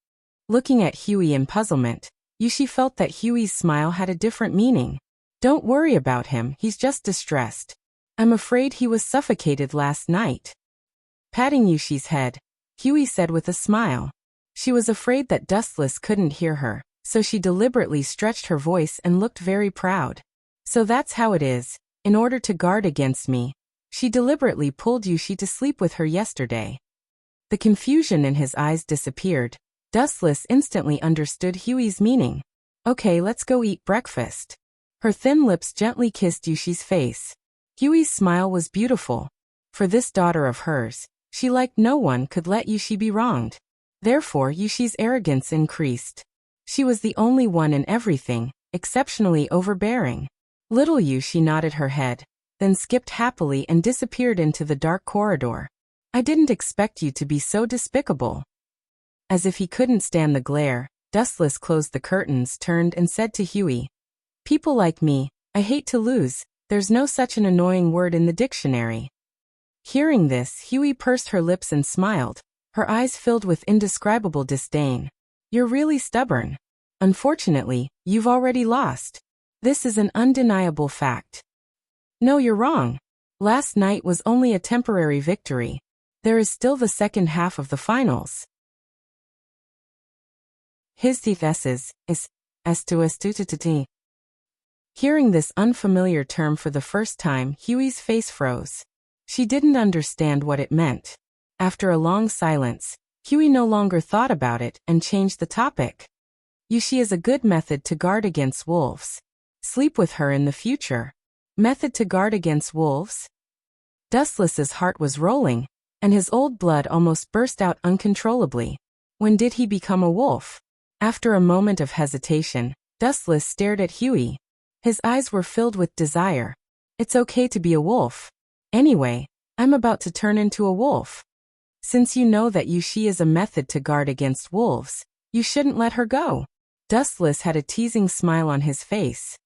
Looking at Huey in puzzlement, Yushi felt that Huey's smile had a different meaning. "Don't worry about him, he's just distressed. I'm afraid he was suffocated last night." Patting Yushi's head, Huey said with a smile. She was afraid that Dustless couldn't hear her, so she deliberately stretched her voice and looked very proud. "So that's how it is. In order to guard against me, she deliberately pulled Yushi to sleep with her yesterday." The confusion in his eyes disappeared. Dustless instantly understood Huey's meaning. "Okay, let's go eat breakfast." Her thin lips gently kissed Yushi's face. Huey's smile was beautiful. For this daughter of hers, she like no one could let Yushi be wronged. Therefore, Yushi's arrogance increased. She was the only one in everything, exceptionally overbearing. Little Yushi nodded her head, then skipped happily and disappeared into the dark corridor. "I didn't expect you to be so despicable." As if he couldn't stand the glare, Dustless closed the curtains, turned and said to Huey, "People like me, I hate to lose, there's no such an annoying word in the dictionary." Hearing this, Huey pursed her lips and smiled, her eyes filled with indescribable disdain. "You're really stubborn. Unfortunately, you've already lost. This is an undeniable fact." "No, you're wrong. Last night was only a temporary victory. There is still the second half of the finals." His thesis is, Hearing this unfamiliar term for the first time, Huey's face froze. She didn't understand what it meant. After a long silence, Huey no longer thought about it and changed the topic. Yushi is a good method to guard against wolves. Sleep with her in the future. Method to guard against wolves? Dustless's heart was rolling, and his old blood almost burst out uncontrollably. When did he become a wolf? After a moment of hesitation, Dustless stared at Huey. His eyes were filled with desire. It's okay to be a wolf. Anyway, I'm about to turn into a wolf. Since you know that Yushi is a method to guard against wolves, you shouldn't let her go. Dustless had a teasing smile on his face.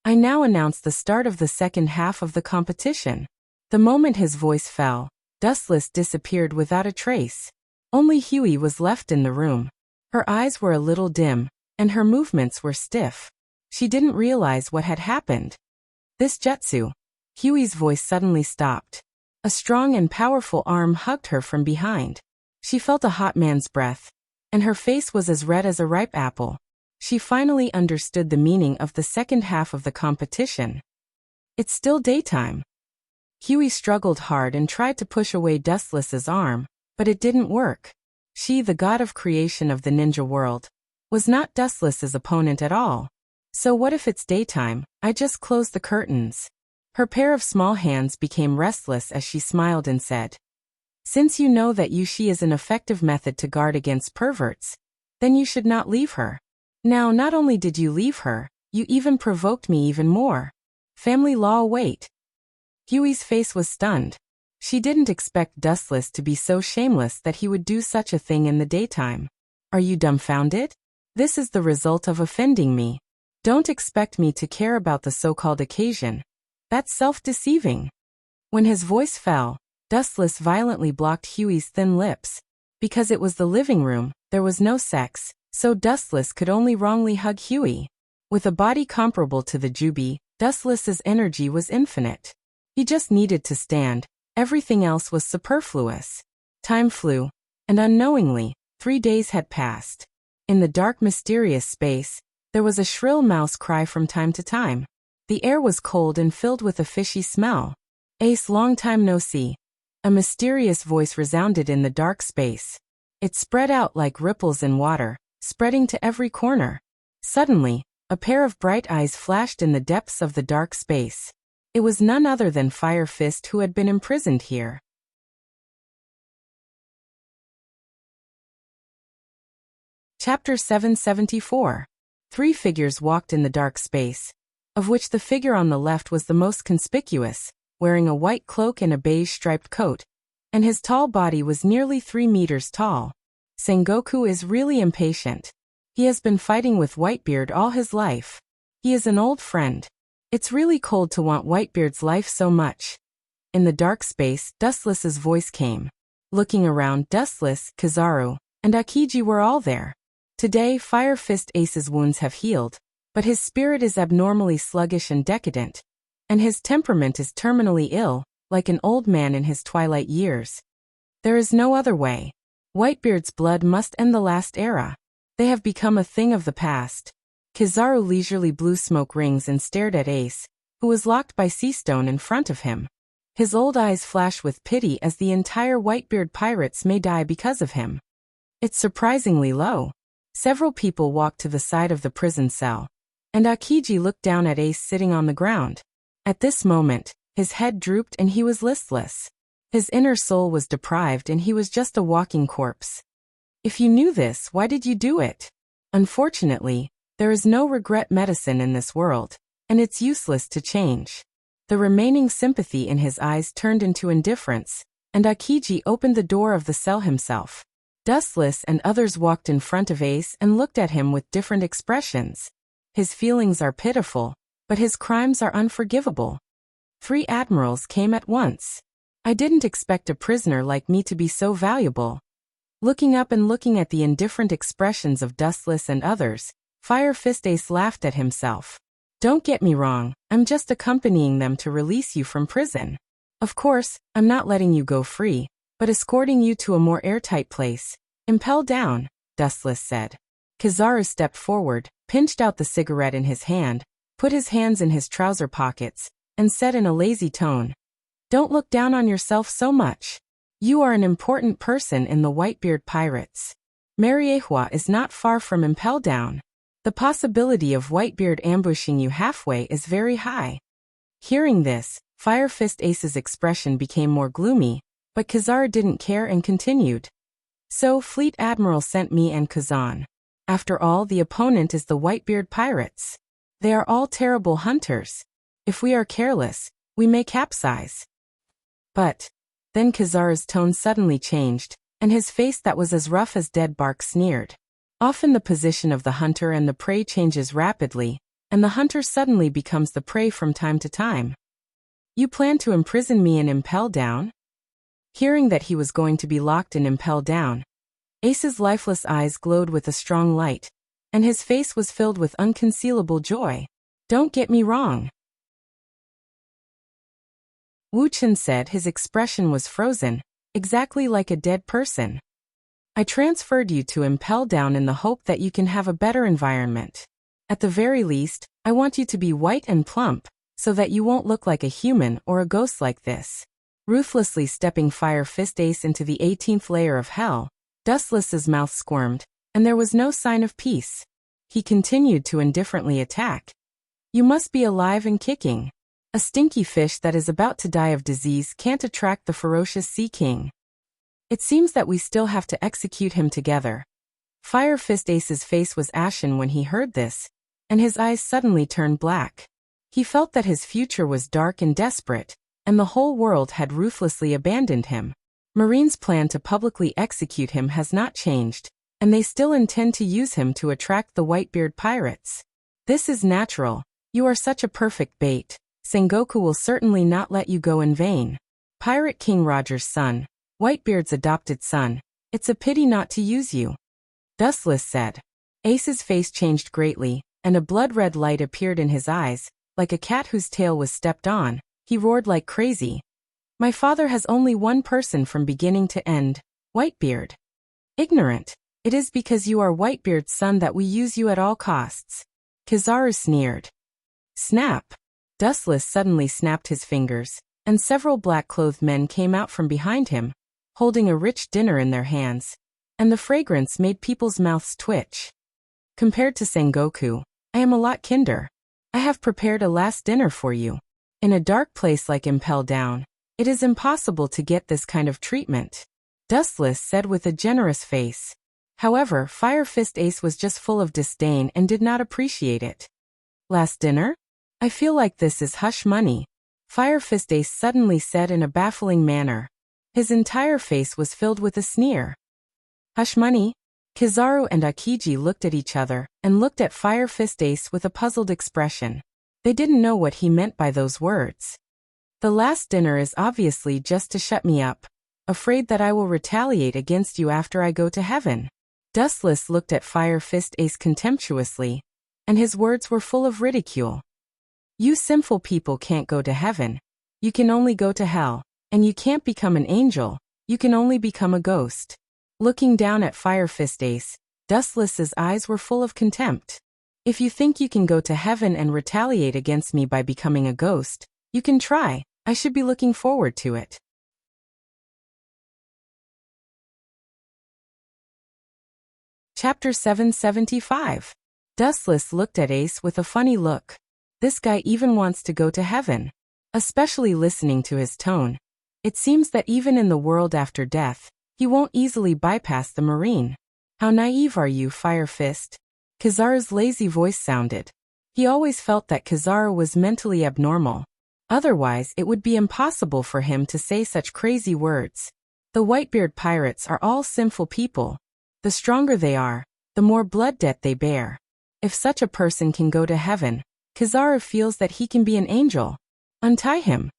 I now announce the start of the second half of the competition. The moment his voice fell, Dustless disappeared without a trace. Only Huey was left in the room. Her eyes were a little dim, and her movements were stiff. She didn't realize what had happened. This jutsu. Huey's voice suddenly stopped. A strong and powerful arm hugged her from behind. She felt a hot man's breath, and her face was as red as a ripe apple. She finally understood the meaning of the second half of the competition. It's still daytime. Huey struggled hard and tried to push away Dustless's arm, but it didn't work. She, the god of creation of the ninja world, was not Dustless's opponent at all. So what if it's daytime? I just closed the curtains. Her pair of small hands became restless as she smiled and said, Since you know that Yushi is an effective method to guard against perverts, then you should not leave her. Now not only did you leave her, you even provoked me even more. Family law await. Huey's face was stunned. She didn't expect Dustless to be so shameless that he would do such a thing in the daytime. Are you dumbfounded? This is the result of offending me. Don't expect me to care about the so-called occasion. That's self-deceiving. When his voice fell, Dustless violently blocked Huey's thin lips. Because it was the living room, there was no sex, so Dustless could only wrongly hug Huey. With a body comparable to the Jubi, Dustless's energy was infinite. He just needed to stand. Everything else was superfluous. Time flew, and unknowingly, 3 days had passed. In the dark, mysterious space, there was a shrill mouse cry from time to time. The air was cold and filled with a fishy smell. Ace, long time no see. A mysterious voice resounded in the dark space. It spread out like ripples in water, spreading to every corner. Suddenly, a pair of bright eyes flashed in the depths of the dark space. It was none other than Fire Fist, who had been imprisoned here. Chapter 774. 3 figures walked in the dark space, of which the figure on the left was the most conspicuous, wearing a white cloak and a beige striped coat, and his tall body was nearly 3 meters tall. Sengoku is really impatient. He has been fighting with Whitebeard all his life. He is an old friend. It's really cold to want Whitebeard's life so much. In the dark space, Dustless's voice came. Looking around, Dustless, Kizaru, and Akiji were all there. Today, Fire Fist Ace's wounds have healed, but his spirit is abnormally sluggish and decadent, and his temperament is terminally ill, like an old man in his twilight years. There is no other way. Whitebeard's blood must end the last era. They have become a thing of the past. Kizaru leisurely blew smoke rings and stared at Ace, who was locked by Seastone in front of him. His old eyes flashed with pity as the entire Whitebeard pirates may die because of him. It's surprisingly low. Several people walked to the side of the prison cell, and Akiji looked down at Ace sitting on the ground. At this moment, his head drooped and he was listless. His inner soul was deprived and he was just a walking corpse. If you knew this, why did you do it? Unfortunately, there is no regret medicine in this world, and it's useless to change. The remaining sympathy in his eyes turned into indifference, and Akiji opened the door of the cell himself. Dustless and others walked in front of Ace and looked at him with different expressions. His feelings are pitiful, but his crimes are unforgivable. 3 admirals came at once. I didn't expect a prisoner like me to be so valuable. Looking up and looking at the indifferent expressions of Dustless and others, Fire Fist Ace laughed at himself. Don't get me wrong, I'm just accompanying them to release you from prison. Of course, I'm not letting you go free, but escorting you to a more airtight place. Impel down, Dustless said. Kizaru stepped forward, pinched out the cigarette in his hand, put his hands in his trouser pockets, and said in a lazy tone, "Don't look down on yourself so much. You are an important person in the Whitebeard Pirates. Mariehua is not far from Impel Down. The possibility of Whitebeard ambushing you halfway is very high." Hearing this, Fire Fist Ace's expression became more gloomy, but Kizaru didn't care and continued. "So Fleet Admiral sent me and Kazan. After all, the opponent is the Whitebeard Pirates. They are all terrible hunters. If we are careless, we may capsize." But then Kizaru's tone suddenly changed, and his face that was as rough as dead bark sneered. Often the position of the hunter and the prey changes rapidly, and the hunter suddenly becomes the prey from time to time. "You plan to imprison me in Impel Down?" Hearing that he was going to be locked in Impel Down, Ace's lifeless eyes glowed with a strong light, and his face was filled with unconcealable joy. "Don't get me wrong," Wu Chen said. His expression was frozen, exactly like a dead person. "I transferred you to Impel Down in the hope that you can have a better environment. At the very least, I want you to be white and plump, so that you won't look like a human or a ghost like this." Ruthlessly stepping Fire Fist Ace into the 18th layer of hell, Dustless's mouth squirmed, and there was no sign of peace. He continued to indifferently attack. "You must be alive and kicking. A stinky fish that is about to die of disease can't attract the ferocious Sea King. It seems that we still have to execute him together." Fire Fist Ace's face was ashen when he heard this, and his eyes suddenly turned black. He felt that his future was dark and desperate, and the whole world had ruthlessly abandoned him. Marine's plan to publicly execute him has not changed, and they still intend to use him to attract the Whitebeard Pirates. "This is natural. You are such a perfect bait. Sengoku will certainly not let you go in vain. Pirate King Roger's son, Whitebeard's adopted son. It's a pity not to use you," Dustless said. Ace's face changed greatly, and a blood-red light appeared in his eyes. Like a cat whose tail was stepped on, he roared like crazy. "My father has only one person from beginning to end, Whitebeard. Ignorant. It is because you are Whitebeard's son that we use you at all costs." Kizaru sneered. Snap! Dustless suddenly snapped his fingers, and several black-clothed men came out from behind him, holding a rich dinner in their hands, and the fragrance made people's mouths twitch. "Compared to Sengoku, I am a lot kinder. I have prepared a last dinner for you. In a dark place like Impel Down, it is impossible to get this kind of treatment," Dustless said with a generous face. However, Fire Fist Ace was just full of disdain and did not appreciate it. "Last dinner? I feel like this is hush money," Fire Fist Ace suddenly said in a baffling manner. His entire face was filled with a sneer. "Hush money?" Kizaru and Akiji looked at each other, and looked at Fire Fist Ace with a puzzled expression. They didn't know what he meant by those words. "The last dinner is obviously just to shut me up, afraid that I will retaliate against you after I go to heaven." Dustless looked at Fire Fist Ace contemptuously, and his words were full of ridicule. "You sinful people can't go to heaven. You can only go to hell, and you can't become an angel, you can only become a ghost." Looking down at Fire Fist Ace, Dustless's eyes were full of contempt. "If you think you can go to heaven and retaliate against me by becoming a ghost, you can try. I should be looking forward to it." Chapter 775. Dustless looked at Ace with a funny look. This guy even wants to go to heaven. Especially listening to his tone. It seems that even in the world after death, he won't easily bypass the Marine. "How naive are you, Fire Fist?" Kizaru's lazy voice sounded. He always felt that Kizaru was mentally abnormal. Otherwise, it would be impossible for him to say such crazy words. The Whitebeard Pirates are all sinful people. The stronger they are, the more blood debt they bear. If such a person can go to heaven, Kizaru feels that he can be an angel. "Untie him,"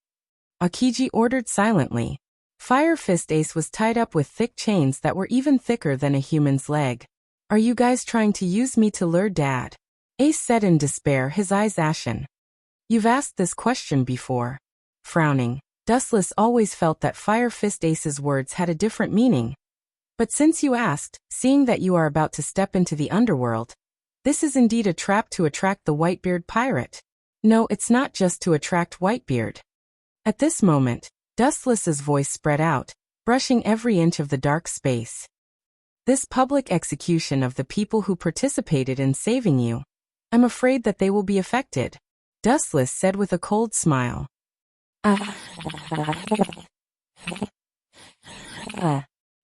Akiji ordered silently. Fire Fist Ace was tied up with thick chains that were even thicker than a human's leg. "Are you guys trying to use me to lure Dad?" Ace said in despair, his eyes ashen. "You've asked this question before." Frowning, Dustless always felt that Fire Fist Ace's words had a different meaning. "But since you asked, seeing that you are about to step into the underworld, this is indeed a trap to attract the Whitebeard Pirate. No, it's not just to attract Whitebeard. At this moment, Dustless's voice spread out, brushing every inch of the dark space. This public execution of the people who participated in saving you. I'm afraid that they will be affected, Dustless said with a cold smile.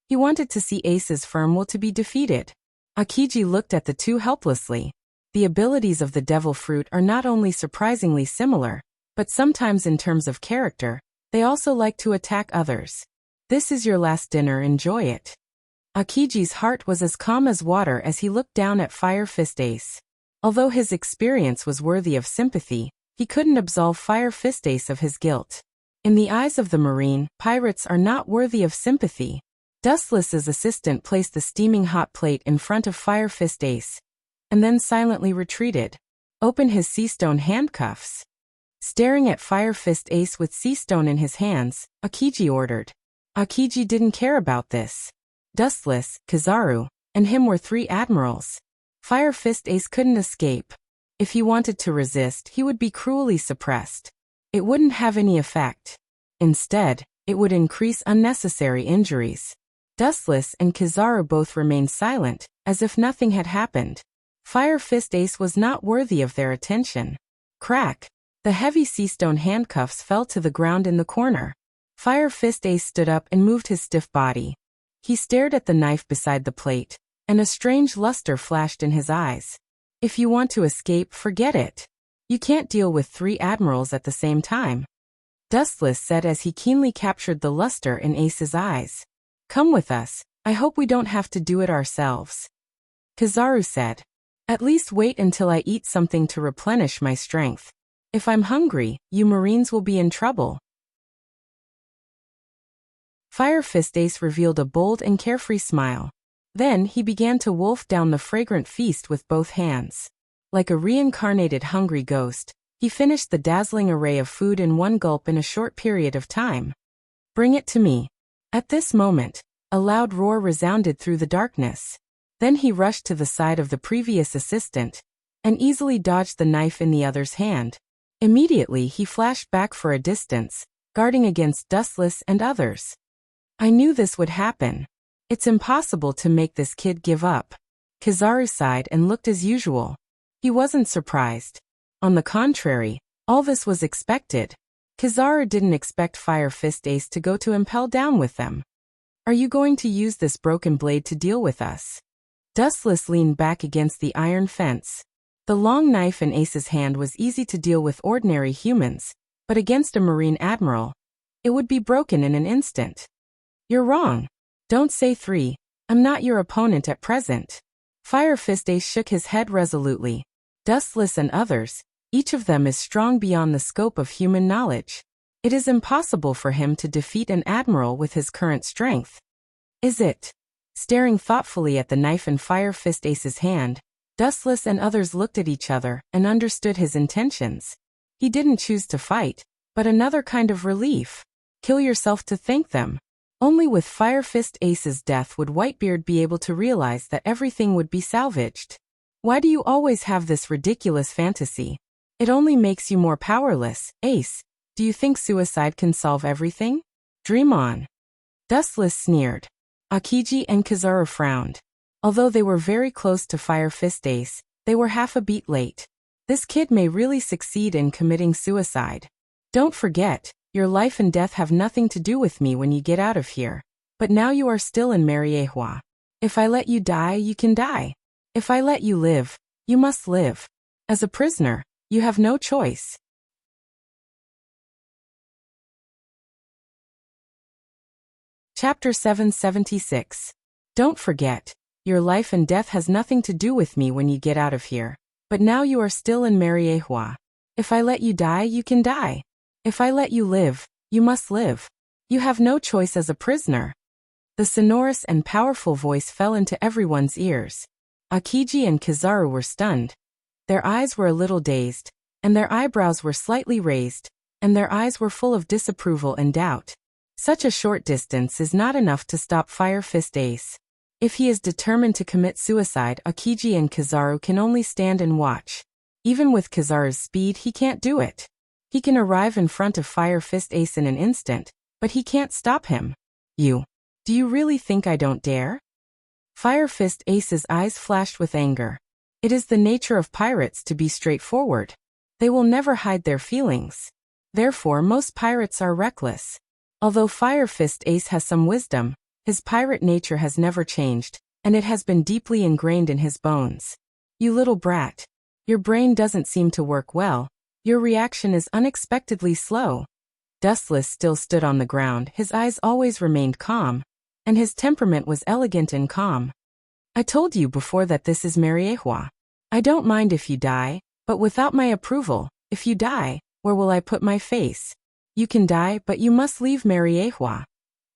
He wanted to see Ace's firm will to be defeated. Akiji looked at the two helplessly. The abilities of the devil fruit are not only surprisingly similar, but sometimes in terms of character, they also like to attack others. This is your last dinner, enjoy it. Akiji's heart was as calm as water as he looked down at Fire Fist Ace. Although his experience was worthy of sympathy, he couldn't absolve Fire Fist Ace of his guilt. In the eyes of the Marine, pirates are not worthy of sympathy. Dustless's assistant placed the steaming hot plate in front of Fire Fist Ace, and then silently retreated. Open his sea-stone handcuffs. Staring at Fire Fist Ace with sea-stone in his hands, Akiji ordered. Akiji didn't care about this. Dustless, Kizaru, and him were three admirals. Fire Fist Ace couldn't escape. If he wanted to resist, he would be cruelly suppressed. It wouldn't have any effect. Instead, it would increase unnecessary injuries. Dustless and Kizaru both remained silent, as if nothing had happened. Fire Fist Ace was not worthy of their attention. Crack! The heavy sea-stone handcuffs fell to the ground in the corner. Fire Fist Ace stood up and moved his stiff body. He stared at the knife beside the plate, and a strange luster flashed in his eyes. If you want to escape, forget it. You can't deal with three admirals at the same time. Dustless said as he keenly captured the luster in Ace's eyes. Come with us, I hope we don't have to do it ourselves. Kizaru said. At least wait until I eat something to replenish my strength. If I'm hungry, you Marines will be in trouble. Fire Fist Ace revealed a bold and carefree smile. Then he began to wolf down the fragrant feast with both hands. Like a reincarnated hungry ghost, he finished the dazzling array of food in one gulp in a short period of time. Bring it to me. At this moment, a loud roar resounded through the darkness. Then he rushed to the side of the previous assistant, and easily dodged the knife in the other's hand. Immediately he flashed back for a distance, guarding against Dustless and others. I knew this would happen. It's impossible to make this kid give up. Kizaru sighed and looked as usual. He wasn't surprised. On the contrary, all this was expected. Kizaru didn't expect Fire Fist Ace to go to impel down with them. Are you going to use this broken blade to deal with us? Dustless leaned back against the iron fence. The long knife in Ace's hand was easy to deal with ordinary humans, but against a Marine admiral, it would be broken in an instant. You're wrong. Don't say three. I'm not your opponent at present. Fire Fist Ace shook his head resolutely. Dustless and others, each of them is strong beyond the scope of human knowledge. It is impossible for him to defeat an admiral with his current strength. Is it? Staring thoughtfully at the knife in Fire Fist Ace's hand, Dustless and others looked at each other and understood his intentions. He didn't choose to fight, but another kind of relief. Kill yourself to thank them. Only with Fire Fist Ace's death would Whitebeard be able to realize that everything would be salvaged. Why do you always have this ridiculous fantasy? It only makes you more powerless, Ace. Do you think suicide can solve everything? Dream on. Dustless sneered. Akiji and Kizaru frowned. Although they were very close to Fire Fist Ace, they were half a beat late. This kid may really succeed in committing suicide. Don't forget, your life and death have nothing to do with me when you get out of here. But now you are still in Mariehua. If I let you die, you can die. If I let you live, you must live. As a prisoner, you have no choice. Chapter 776. Don't forget, your life and death has nothing to do with me when you get out of here. But now you are still in Mariehua. If I let you die, you can die. If I let you live, you must live. You have no choice as a prisoner. The sonorous and powerful voice fell into everyone's ears. Akiji and Kizaru were stunned. Their eyes were a little dazed, and their eyebrows were slightly raised, and their eyes were full of disapproval and doubt. Such a short distance is not enough to stop Fire Fist Ace. If he is determined to commit suicide, Akiji and Kizaru can only stand and watch. Even with Kizaru's speed, he can't do it. He can arrive in front of Fire Fist Ace in an instant, but he can't stop him. Do you really think I don't dare? Fire Fist Ace's eyes flashed with anger. It is the nature of pirates to be straightforward. They will never hide their feelings. Therefore, most pirates are reckless. Although Fire Fist Ace has some wisdom, his pirate nature has never changed, and it has been deeply ingrained in his bones. You little brat. Your brain doesn't seem to work well. Your reaction is unexpectedly slow. Dustless still stood on the ground. His eyes always remained calm, and his temperament was elegant and calm. I told you before that this is Mariehua. I don't mind if you die, but without my approval. If you die, where will I put my face? You can die, but you must leave Mariehua.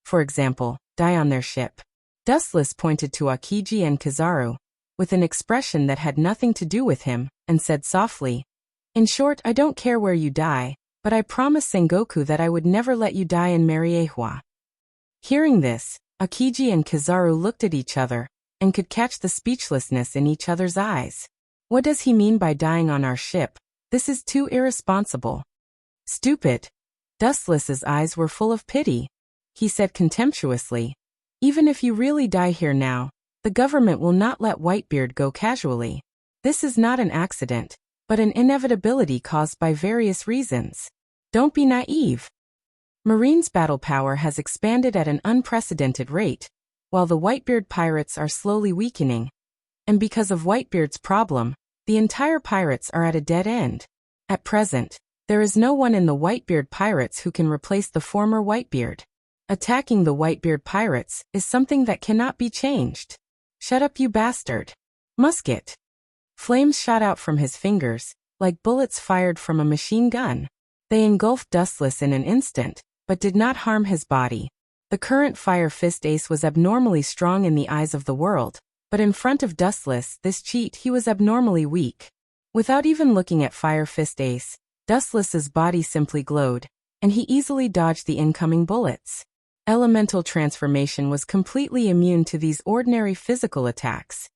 For example, die on their ship. Dustless pointed to Akiji and Kizaru, with an expression that had nothing to do with him, and said softly, "In short, I don't care where you die, but I promised Sengoku that I would never let you die in Mariehua." Hearing this, Akiji and Kizaru looked at each other, and could catch the speechlessness in each other's eyes. What does he mean by dying on our ship? This is too irresponsible. Stupid. Dustless's eyes were full of pity. He said contemptuously, "Even if you really die here now, the government will not let Whitebeard go casually. This is not an accident, but an inevitability caused by various reasons. Don't be naive. Marine's battle power has expanded at an unprecedented rate, while the Whitebeard pirates are slowly weakening. And because of Whitebeard's problem, the entire pirates are at a dead end. At present, there is no one in the Whitebeard pirates who can replace the former Whitebeard. Attacking the Whitebeard pirates is something that cannot be changed." "Shut up, you bastard." Musket. Flames shot out from his fingers, like bullets fired from a machine gun. They engulfed Dustless in an instant, but did not harm his body. The current Fire Fist Ace was abnormally strong in the eyes of the world, but in front of Dustless, this cheat, he was abnormally weak. Without even looking at Fire Fist Ace, Dustless's body simply glowed, and he easily dodged the incoming bullets. Elemental transformation was completely immune to these ordinary physical attacks.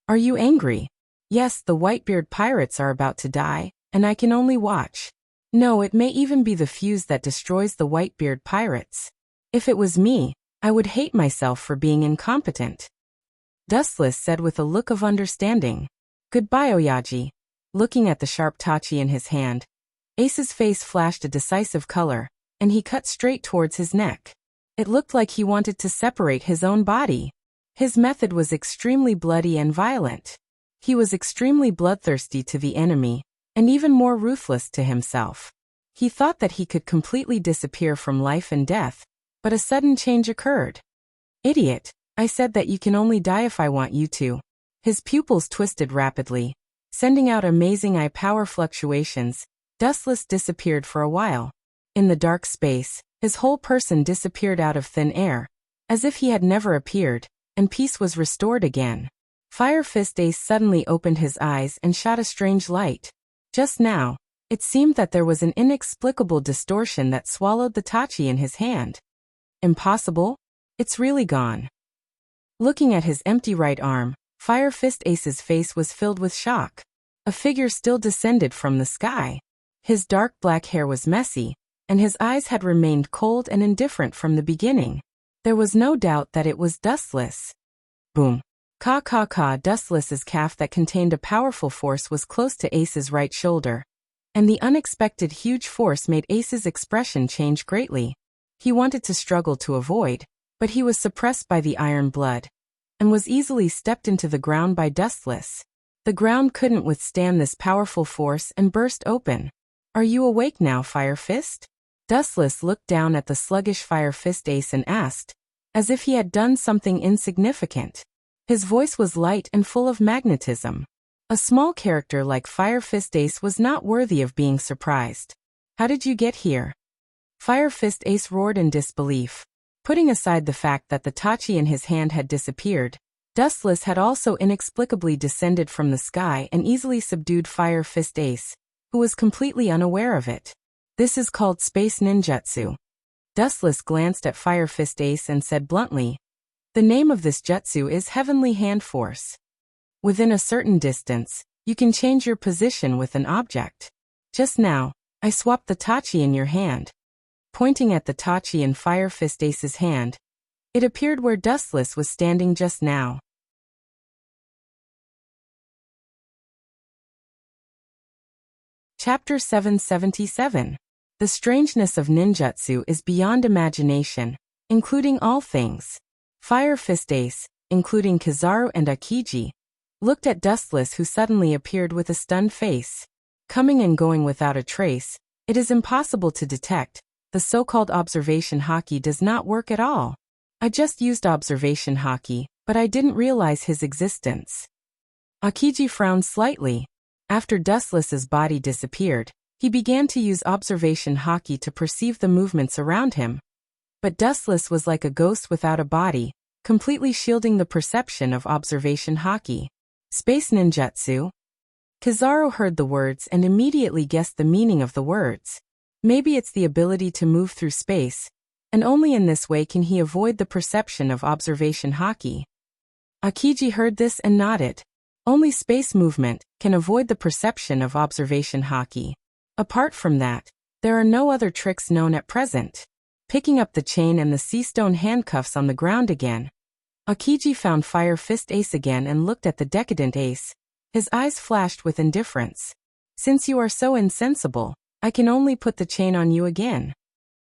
"Are you angry?" "Yes, the Whitebeard pirates are about to die, and I can only watch. No, it may even be the fuse that destroys the Whitebeard pirates. If it was me, I would hate myself for being incompetent." Dustless said with a look of understanding. "Goodbye, Oyaji." Looking at the sharp tachi in his hand, Ace's face flashed a decisive color, and he cut straight towards his neck. It looked like he wanted to separate his own body. His method was extremely bloody and violent. He was extremely bloodthirsty to the enemy, and even more ruthless to himself. He thought that he could completely disappear from life and death, but a sudden change occurred. "Idiot, I said that you can only die if I want you to." His pupils twisted rapidly, sending out amazing eye power fluctuations. Dustless disappeared for a while. In the dark space, his whole person disappeared out of thin air, as if he had never appeared, and peace was restored again. Fire Fist Ace suddenly opened his eyes and shot a strange light. Just now, it seemed that there was an inexplicable distortion that swallowed the tachi in his hand. Impossible? It's really gone. Looking at his empty right arm, Fire Fist Ace's face was filled with shock. A figure still descended from the sky. His dark black hair was messy, and his eyes had remained cold and indifferent from the beginning. There was no doubt that it was Dustless. Boom. Ka. Dustless's calf that contained a powerful force was close to Ace's right shoulder, and the unexpected huge force made Ace's expression change greatly. He wanted to struggle to avoid, but he was suppressed by the iron blood, and was easily stepped into the ground by Dustless. The ground couldn't withstand this powerful force and burst open. "Are you awake now, Fire Fist?" Dustless looked down at the sluggish Fire Fist Ace and asked, as if he had done something insignificant. His voice was light and full of magnetism. A small character like Fire Fist Ace was not worthy of being surprised. "How did you get here?" Fire Fist Ace roared in disbelief. Putting aside the fact that the tachi in his hand had disappeared, Dustless had also inexplicably descended from the sky and easily subdued Fire Fist Ace, who was completely unaware of it. "This is called space ninjutsu." Dustless glanced at Fire Fist Ace and said bluntly, "The name of this jutsu is Heavenly Hand Force." Within a certain distance, you can change your position with an object. Just now, I swapped the tachi in your hand. Pointing at the tachi in Fire Fist Ace's hand, it appeared where Dustless was standing just now. Chapter 777. The strangeness of ninjutsu is beyond imagination, including all things. Fire Fist Ace, including Kizaru and Akiji, looked at Dustless, who suddenly appeared with a stunned face. Coming and going without a trace, it is impossible to detect. The so-called observation haki does not work at all. I just used observation haki, but I didn't realize his existence. Akiji frowned slightly. After Dustless's body disappeared, he began to use observation haki to perceive the movements around him. But Dustless was like a ghost without a body, completely shielding the perception of observation haki. Space ninjutsu? Kizaru heard the words and immediately guessed the meaning of the words. Maybe it's the ability to move through space, and only in this way can he avoid the perception of observation haki. Akiji heard this and nodded. Only space movement can avoid the perception of observation haki. Apart from that, there are no other tricks known at present. Picking up the chain and the sea stone handcuffs on the ground again, Akiji found Fire Fist Ace again and looked at the decadent ace. His eyes flashed with indifference. Since you are so insensible, I can only put the chain on you again.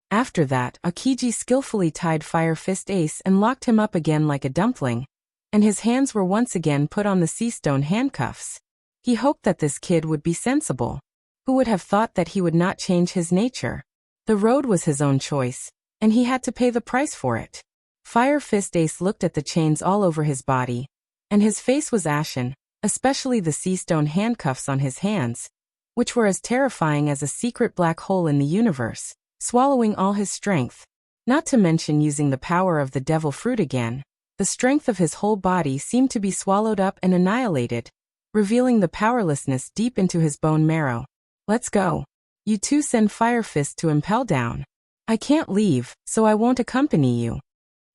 After that, Akiji skillfully tied Fire Fist Ace and locked him up again like a dumpling, and his hands were once again put on the sea stone handcuffs. He hoped that this kid would be sensible. Who would have thought that he would not change his nature? The road was his own choice, and he had to pay the price for it. Fire Fist Ace looked at the chains all over his body, and his face was ashen, especially the sea stone handcuffs on his hands, which were as terrifying as a secret black hole in the universe, swallowing all his strength. Not to mention using the power of the devil fruit again, the strength of his whole body seemed to be swallowed up and annihilated, revealing the powerlessness deep into his bone marrow. Let's go. You two send Fire Fist to impel down. I can't leave, so I won't accompany you.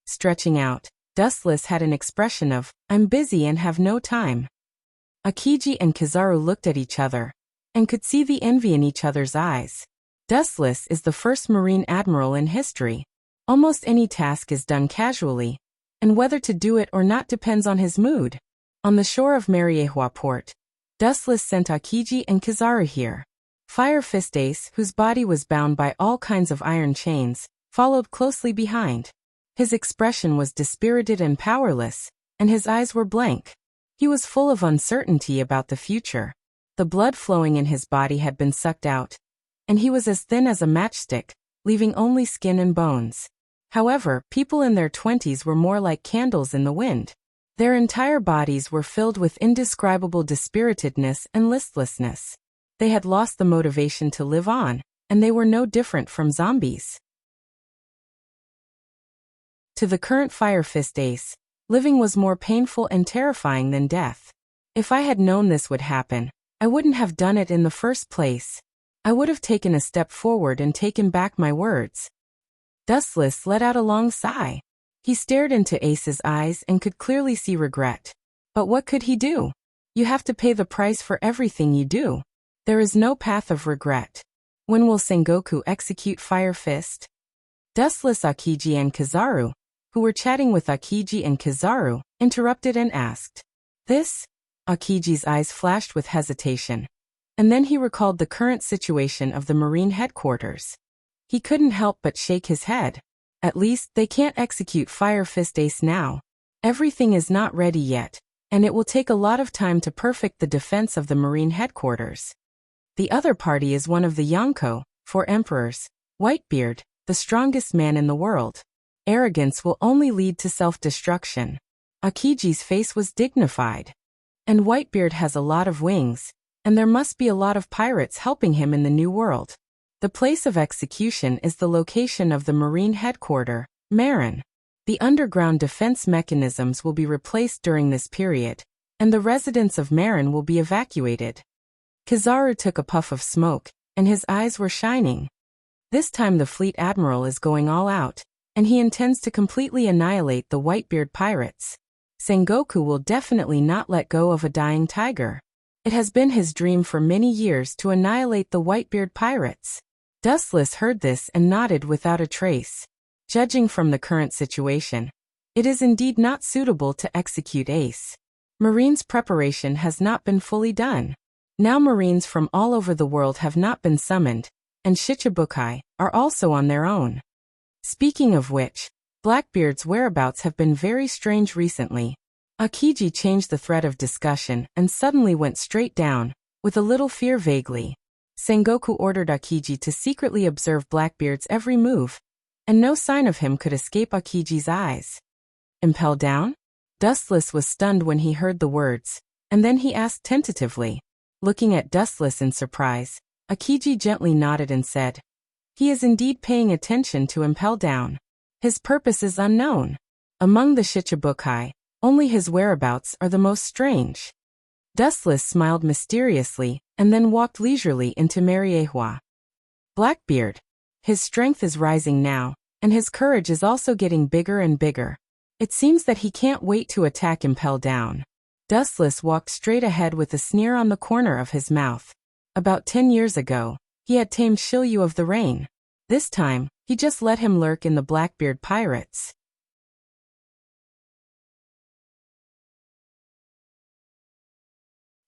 Stretching out, Dustless had an expression of, I'm busy and have no time. Akiji and Kizaru looked at each other, and could see the envy in each other's eyes. Dustless is the first Marine Admiral in history. Almost any task is done casually, and whether to do it or not depends on his mood. On the shore of Mariehua Port, Dustless sent Akiji and Kizaru here. Fire Fist Ace, whose body was bound by all kinds of iron chains, followed closely behind. His expression was dispirited and powerless, and his eyes were blank. He was full of uncertainty about the future. The blood flowing in his body had been sucked out, and he was as thin as a matchstick, leaving only skin and bones. However, people in their 20s were more like candles in the wind. Their entire bodies were filled with indescribable dispiritedness and listlessness. They had lost the motivation to live on, and they were no different from zombies. To the current Fire Fist Ace, living was more painful and terrifying than death. If I had known this would happen, I wouldn't have done it in the first place. I would have taken a step forward and taken back my words. Dustless let out a long sigh. He stared into Ace's eyes and could clearly see regret. But what could he do? You have to pay the price for everything you do. There is no path of regret. When will Sengoku execute Fire Fist? Dustless, Akiji and Kizaru, who were chatting with Akiji and Kizaru, interrupted and asked. This? Akiji's eyes flashed with hesitation. And then he recalled the current situation of the Marine headquarters. He couldn't help but shake his head. At least, they can't execute Fire Fist Ace now. Everything is not ready yet, and it will take a lot of time to perfect the defense of the Marine headquarters. The other party is one of the Yonko, 4 emperors. Whitebeard, the strongest man in the world. Arrogance will only lead to self-destruction. Akiji's face was dignified. And Whitebeard has a lot of wings, and there must be a lot of pirates helping him in the new world. The place of execution is the location of the Marine headquarters, Marin. The underground defense mechanisms will be replaced during this period, and the residents of Marin will be evacuated. Kizaru took a puff of smoke, and his eyes were shining. This time the fleet admiral is going all out, and he intends to completely annihilate the Whitebeard pirates. Sengoku will definitely not let go of a dying tiger. It has been his dream for many years to annihilate the Whitebeard pirates. Dustless heard this and nodded without a trace. Judging from the current situation, it is indeed not suitable to execute Ace. Marine's preparation has not been fully done. Now Marines from all over the world have not been summoned, and Shichibukai are also on their own. Speaking of which, Blackbeard's whereabouts have been very strange recently. Akiji changed the thread of discussion and suddenly went straight down, with a little fear vaguely. Sengoku ordered Akiji to secretly observe Blackbeard's every move, and no sign of him could escape Akiji's eyes. Impel down? Dustless was stunned when he heard the words, and then he asked tentatively. Looking at Dustless in surprise, Akiji gently nodded and said, "He is indeed paying attention to impel down. His purpose is unknown. Among the Shichibukai, only his whereabouts are the most strange." Dustless smiled mysteriously, and then walked leisurely into Mariehua. Blackbeard. His strength is rising now, and his courage is also getting bigger and bigger. It seems that he can't wait to attack Impel Down. Dustless walked straight ahead with a sneer on the corner of his mouth. About 10 years ago, he had tamed Shilyu of the Rain. This time, he just let him lurk in the Blackbeard pirates.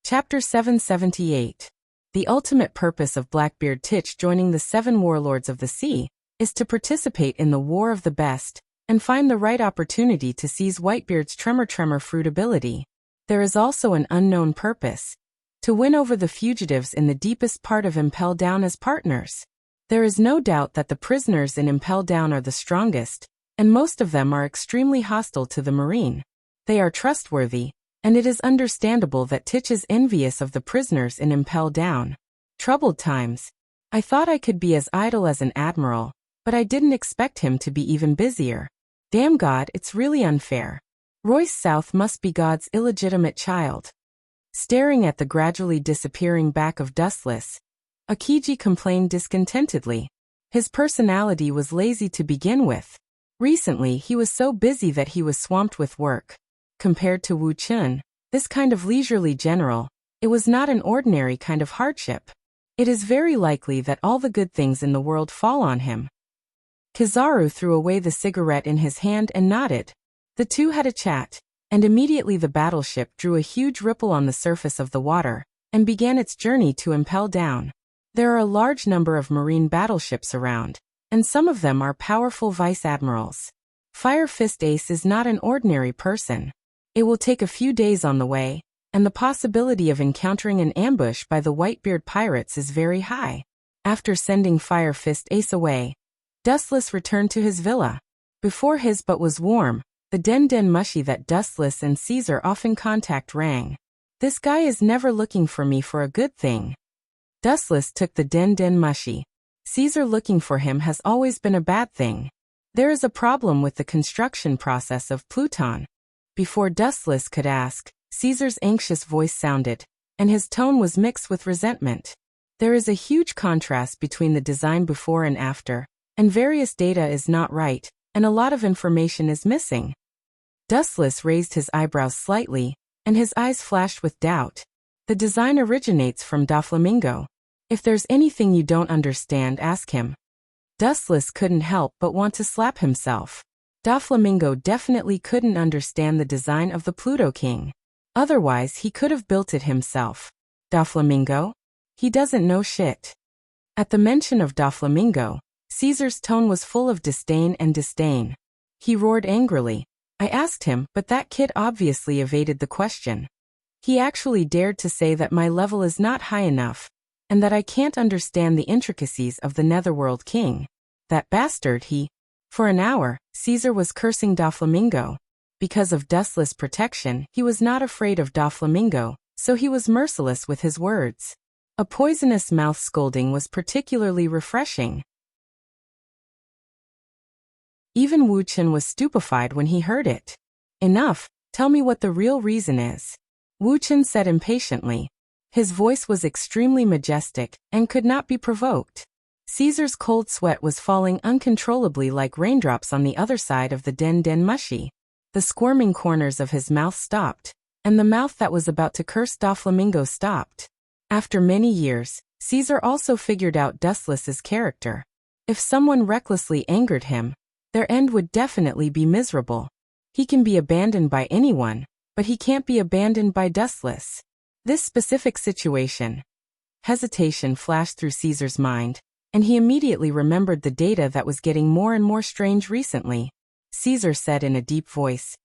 Chapter 778. The ultimate purpose of Blackbeard Titch joining the 7 warlords of the sea is to participate in the War of the Best and find the right opportunity to seize Whitebeard's Tremor fruit ability. There is also an unknown purpose: to win over the fugitives in the deepest part of Impel Down as partners. There is no doubt that the prisoners in Impel Down are the strongest, and most of them are extremely hostile to the Marine. They are trustworthy, and it is understandable that Titch is envious of the prisoners in Impel Down. Troubled times. I thought I could be as idle as an admiral, but I didn't expect him to be even busier. Damn God, it's really unfair. Royce South must be God's illegitimate child. Staring at the gradually disappearing back of Dustless, Akiji complained discontentedly. His personality was lazy to begin with. Recently he was so busy that he was swamped with work. Compared to Wu Chun, this kind of leisurely general, it was not an ordinary kind of hardship. It is very likely that all the good things in the world fall on him. Kizaru threw away the cigarette in his hand and nodded. The two had a chat, and immediately the battleship drew a huge ripple on the surface of the water, and began its journey to Impel Down. There are a large number of marine battleships around, and some of them are powerful vice admirals. Fire Fist Ace is not an ordinary person. It will take a few days on the way, and the possibility of encountering an ambush by the Whitebeard pirates is very high. After sending Fire Fist Ace away, Dustless returned to his villa. Before his but was warm, the den mushy that Dustless and Caesar often contact rang. This guy is never looking for me for a good thing. Dustless took the den mushy. Caesar looking for him has always been a bad thing. There is a problem with the construction process of Pluton. Before Dustless could ask, Caesar's anxious voice sounded, and his tone was mixed with resentment. There is a huge contrast between the design before and after, and various data is not right, and a lot of information is missing. Dustless raised his eyebrows slightly, and his eyes flashed with doubt. The design originates from Doflamingo. If there's anything you don't understand, ask him. Dustless couldn't help but want to slap himself. Doflamingo definitely couldn't understand the design of the Pluto King. Otherwise he could have built it himself. Doflamingo? He doesn't know shit. At the mention of Doflamingo, Caesar's tone was full of disdain and disdain. He roared angrily. I asked him, but that kid obviously evaded the question. He actually dared to say that my level is not high enough, and that I can't understand the intricacies of the Netherworld King. That bastard, he... For an hour, Caesar was cursing Doflamingo. Because of Dustless' protection, he was not afraid of Doflamingo, so he was merciless with his words. A poisonous mouth scolding was particularly refreshing. Even Wu Chen was stupefied when he heard it. Enough, tell me what the real reason is. Wu Chen said impatiently. His voice was extremely majestic, and could not be provoked. Caesar's cold sweat was falling uncontrollably like raindrops on the other side of the den mushy. The The squirming corners of his mouth stopped, and the mouth that was about to curse Doflamingo stopped. After many years, Caesar also figured out Dustless's character. If someone recklessly angered him, their end would definitely be miserable. He can be abandoned by anyone, but he can't be abandoned by Dustless. This specific situation. Hesitation flashed through Caesar's mind, and he immediately remembered the data that was getting more and more strange recently. Caesar said in a deep voice,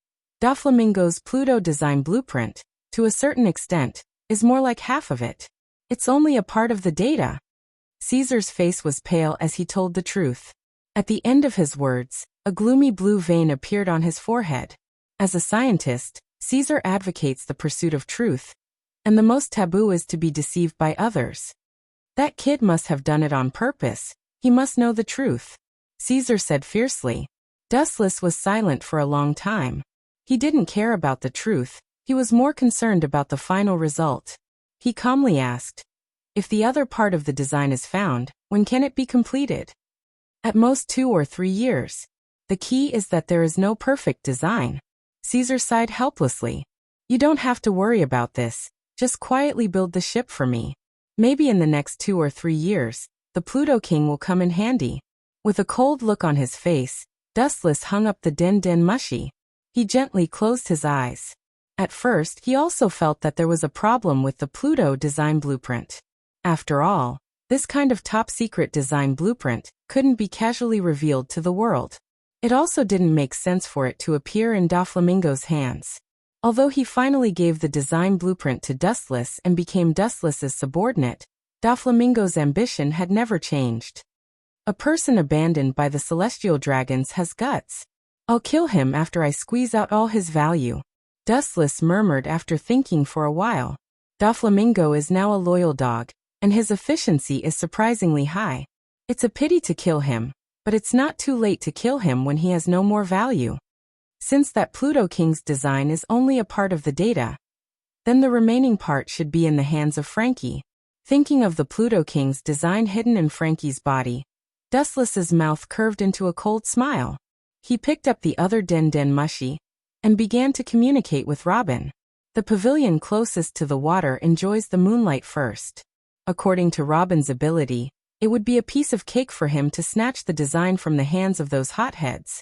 Doflamingo's Pluto design blueprint, to a certain extent, is more like half of it. It's only a part of the data. Caesar's face was pale as he told the truth. At the end of his words, a gloomy blue vein appeared on his forehead. As a scientist, Caesar advocates the pursuit of truth, and the most taboo is to be deceived by others. That kid must have done it on purpose. He must know the truth, Caesar said fiercely. Dustless was silent for a long time. He didn't care about the truth, he was more concerned about the final result. He calmly asked, if the other part of the design is found, when can it be completed? At most 2 or 3 years. The key is that there is no perfect design. Caesar sighed helplessly. You don't have to worry about this, just quietly build the ship for me. Maybe in the next 2 or 3 years, the Pluto King will come in handy. With a cold look on his face, Dustless hung up the Den Mushi. He gently closed his eyes. At first, he also felt that there was a problem with the Pluto design blueprint. After all, this kind of top-secret design blueprint couldn't be casually revealed to the world. It also didn't make sense for it to appear in Doflamingo's hands. Although he finally gave the design blueprint to Dustless and became Dustless's subordinate, Doflamingo's ambition had never changed. A person abandoned by the celestial dragons has guts. I'll kill him after I squeeze out all his value, Dustless murmured after thinking for a while. Doflamingo is now a loyal dog, and his efficiency is surprisingly high. It's a pity to kill him, but it's not too late to kill him when he has no more value. Since that Pluto King's design is only a part of the data, then the remaining part should be in the hands of Frankie. Thinking of the Pluto King's design hidden in Frankie's body, Dustless's mouth curved into a cold smile. He picked up the other Den Mushi and began to communicate with Robin. The pavilion closest to the water enjoys the moonlight first. According to Robin's ability, it would be a piece of cake for him to snatch the design from the hands of those hotheads.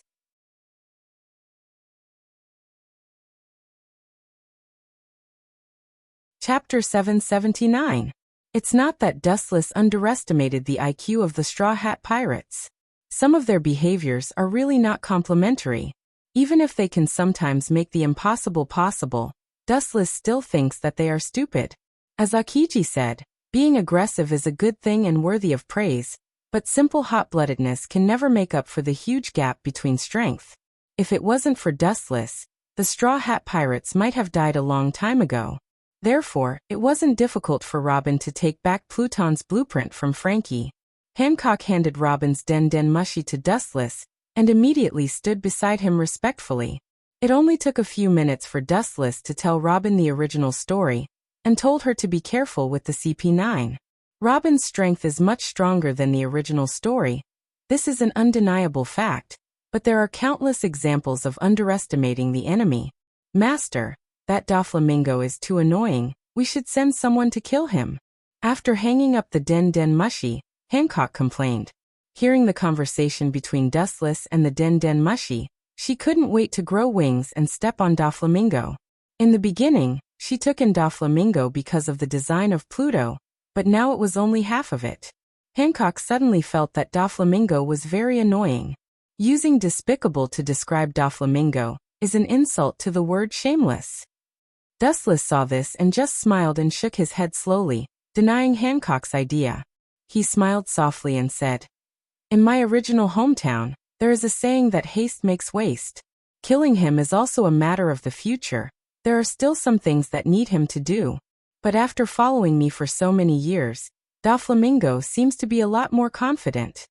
Chapter 779. It's not that Dustless underestimated the IQ of the Straw Hat Pirates. Some of their behaviors are really not complimentary. Even if they can sometimes make the impossible possible, Dustless still thinks that they are stupid. As Akiji said, being aggressive is a good thing and worthy of praise, but simple hot-bloodedness can never make up for the huge gap between strength. If it wasn't for Dustless, the Straw Hat Pirates might have died a long time ago. Therefore, it wasn't difficult for Robin to take back Pluton's blueprint from Frankie. Hancock handed Robin's Den Mushi to Dustless, and immediately stood beside him respectfully. It only took a few minutes for Dustless to tell Robin the original story, and told her to be careful with the CP9. Robin's strength is much stronger than the original story. This is an undeniable fact, but there are countless examples of underestimating the enemy. Master, that Doflamingo is too annoying, we should send someone to kill him. After hanging up the Den Mushi, Hancock complained. Hearing the conversation between Dustless and the Den Mushi, she couldn't wait to grow wings and step on Doflamingo. In the beginning, she took in Doflamingo because of the design of Pluto, but now it was only half of it. Hancock suddenly felt that Doflamingo was very annoying. Using despicable to describe Doflamingo is an insult to the word shameless. Dustless saw this and just smiled and shook his head slowly, denying Hancock's idea. He smiled softly and said, in my original hometown, there is a saying that haste makes waste. Killing him is also a matter of the future. There are still some things that need him to do. But after following me for so many years, Doflamingo seems to be a lot more confident.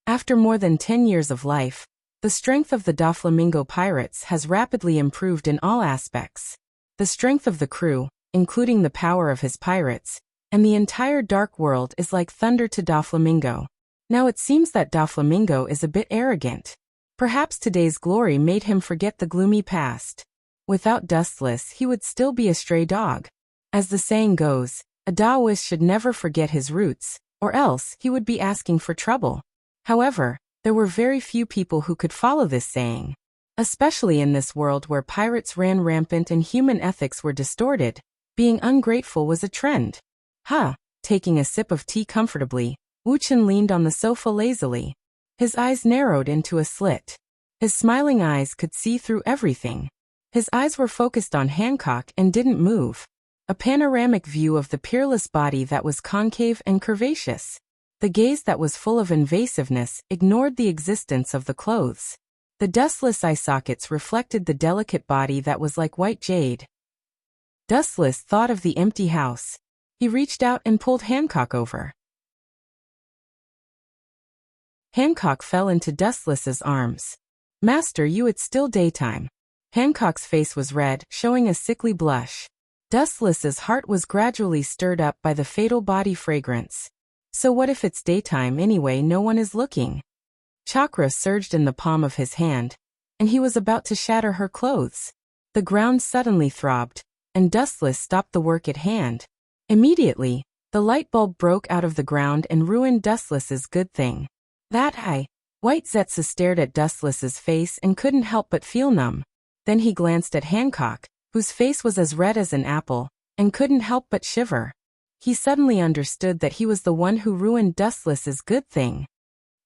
After more than 10 years of life, the strength of the Doflamingo pirates has rapidly improved in all aspects. The strength of the crew, including the power of his pirates, and the entire dark world is like thunder to Doflamingo. Now it seems that Doflamingo is a bit arrogant. Perhaps today's glory made him forget the gloomy past. Without Dustless, he would still be a stray dog. As the saying goes, a Taoist should never forget his roots, or else he would be asking for trouble. However, there were very few people who could follow this saying. Especially in this world where pirates ran rampant and human ethics were distorted, being ungrateful was a trend. Taking a sip of tea comfortably, Wu Chen leaned on the sofa lazily. His eyes narrowed into a slit. His smiling eyes could see through everything. His eyes were focused on Hancock and didn't move. A panoramic view of the peerless body that was concave and curvaceous. The gaze that was full of invasiveness ignored the existence of the clothes. The dustless eye sockets reflected the delicate body that was like white jade. Dustless thought of the empty house. He reached out and pulled Hancock over. Hancock fell into Dustless's arms. Master, it's still daytime. Hancock's face was red, showing a sickly blush. Dustless's heart was gradually stirred up by the fatal body fragrance. So what if it's daytime anyway, no one is looking? Chakra surged in the palm of his hand, and he was about to shatter her clothes. The ground suddenly throbbed, and Dustless stopped the work at hand. Immediately, the light bulb broke out of the ground and ruined Dustless's good thing. White Zetsu stared at Dustless's face and couldn't help but feel numb. Then he glanced at Hancock, whose face was as red as an apple, and couldn't help but shiver. He suddenly understood that he was the one who ruined Dustless's good thing.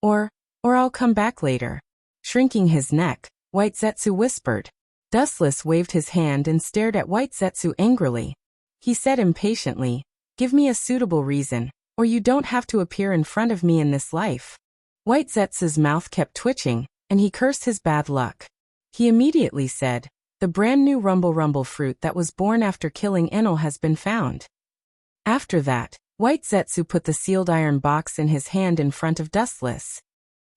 Or I'll come back later. Shrinking his neck, White Zetsu whispered. Dustless waved his hand and stared at White Zetsu angrily. He said impatiently, "Give me a suitable reason, or you don't have to appear in front of me in this life." White Zetsu's mouth kept twitching, and he cursed his bad luck. He immediately said, "The brand new Rumble fruit that was born after killing Enel has been found." After that, White Zetsu put the sealed iron box in his hand in front of Dustless.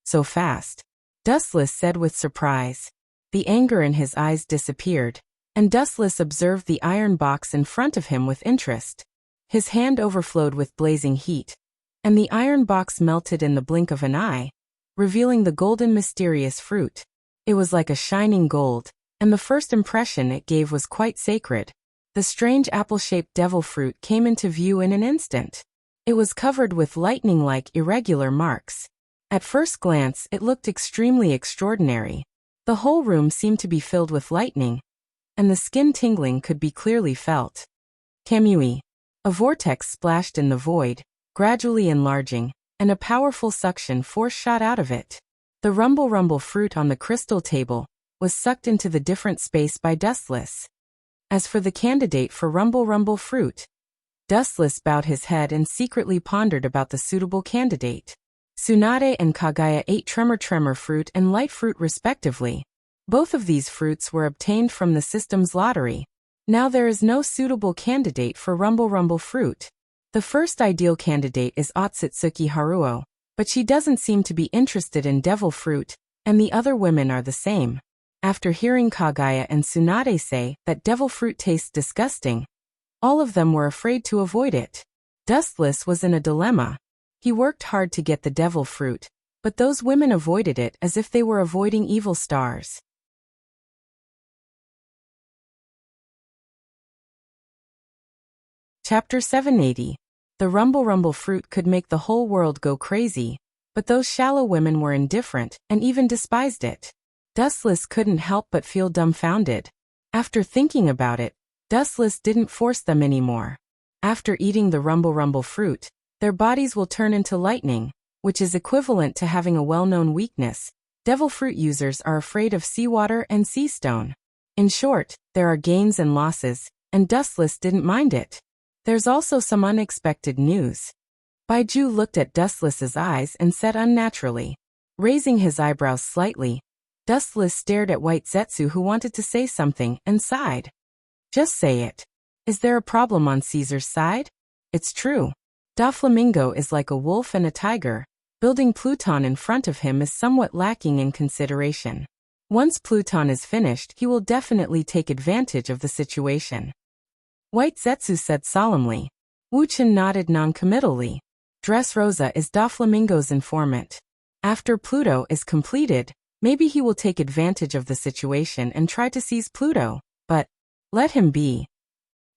"So fast," Dustless said with surprise. The anger in his eyes disappeared, and Dustless observed the iron box in front of him with interest. His hand overflowed with blazing heat, and the iron box melted in the blink of an eye, revealing the golden mysterious fruit. It was like a shining gold, and the first impression it gave was quite sacred. The strange apple-shaped devil fruit came into view in an instant. It was covered with lightning-like irregular marks. At first glance, it looked extremely extraordinary. The whole room seemed to be filled with lightning, and the skin tingling could be clearly felt. Kamui. A vortex splashed in the void, gradually enlarging, and a powerful suction force shot out of it. The rumble fruit on the crystal table was sucked into the different space by Dustless. As for the candidate for rumble fruit, Dustless bowed his head and secretly pondered about the suitable candidate. Tsunade and Kagaya ate tremor fruit and light fruit respectively. Both of these fruits were obtained from the system's lottery. Now there is no suitable candidate for rumble fruit. The first ideal candidate is Otsutsuki Haruo, but she doesn't seem to be interested in devil fruit, and the other women are the same. After hearing Kagaya and Tsunade say that devil fruit tastes disgusting, all of them were afraid to avoid it. Dustless was in a dilemma. He worked hard to get the devil fruit, but those women avoided it as if they were avoiding evil stars. Chapter 780. The rumble fruit could make the whole world go crazy, but those shallow women were indifferent and even despised it. Dustless couldn't help but feel dumbfounded. After thinking about it, Dustless didn't force them anymore. After eating the rumble fruit, their bodies will turn into lightning, which is equivalent to having a well-known weakness. Devil fruit users are afraid of seawater and sea stone. In short, there are gains and losses, and Dustless didn't mind it. There's also some unexpected news. Baiju looked at Dustless's eyes and said unnaturally. Raising his eyebrows slightly, Dustless stared at White Zetsu, who wanted to say something, and sighed. "Just say it. Is there a problem on Caesar's side? It's true. Doflamingo is like a wolf and a tiger. Building Pluton in front of him is somewhat lacking in consideration. Once Pluton is finished, he will definitely take advantage of the situation." White Zetsu said solemnly. Wu Chen nodded non-committally. Dressrosa is Doflamingo's informant. After Pluto is completed, Maybe he will take advantage of the situation and try to seize Pluto, but let him be.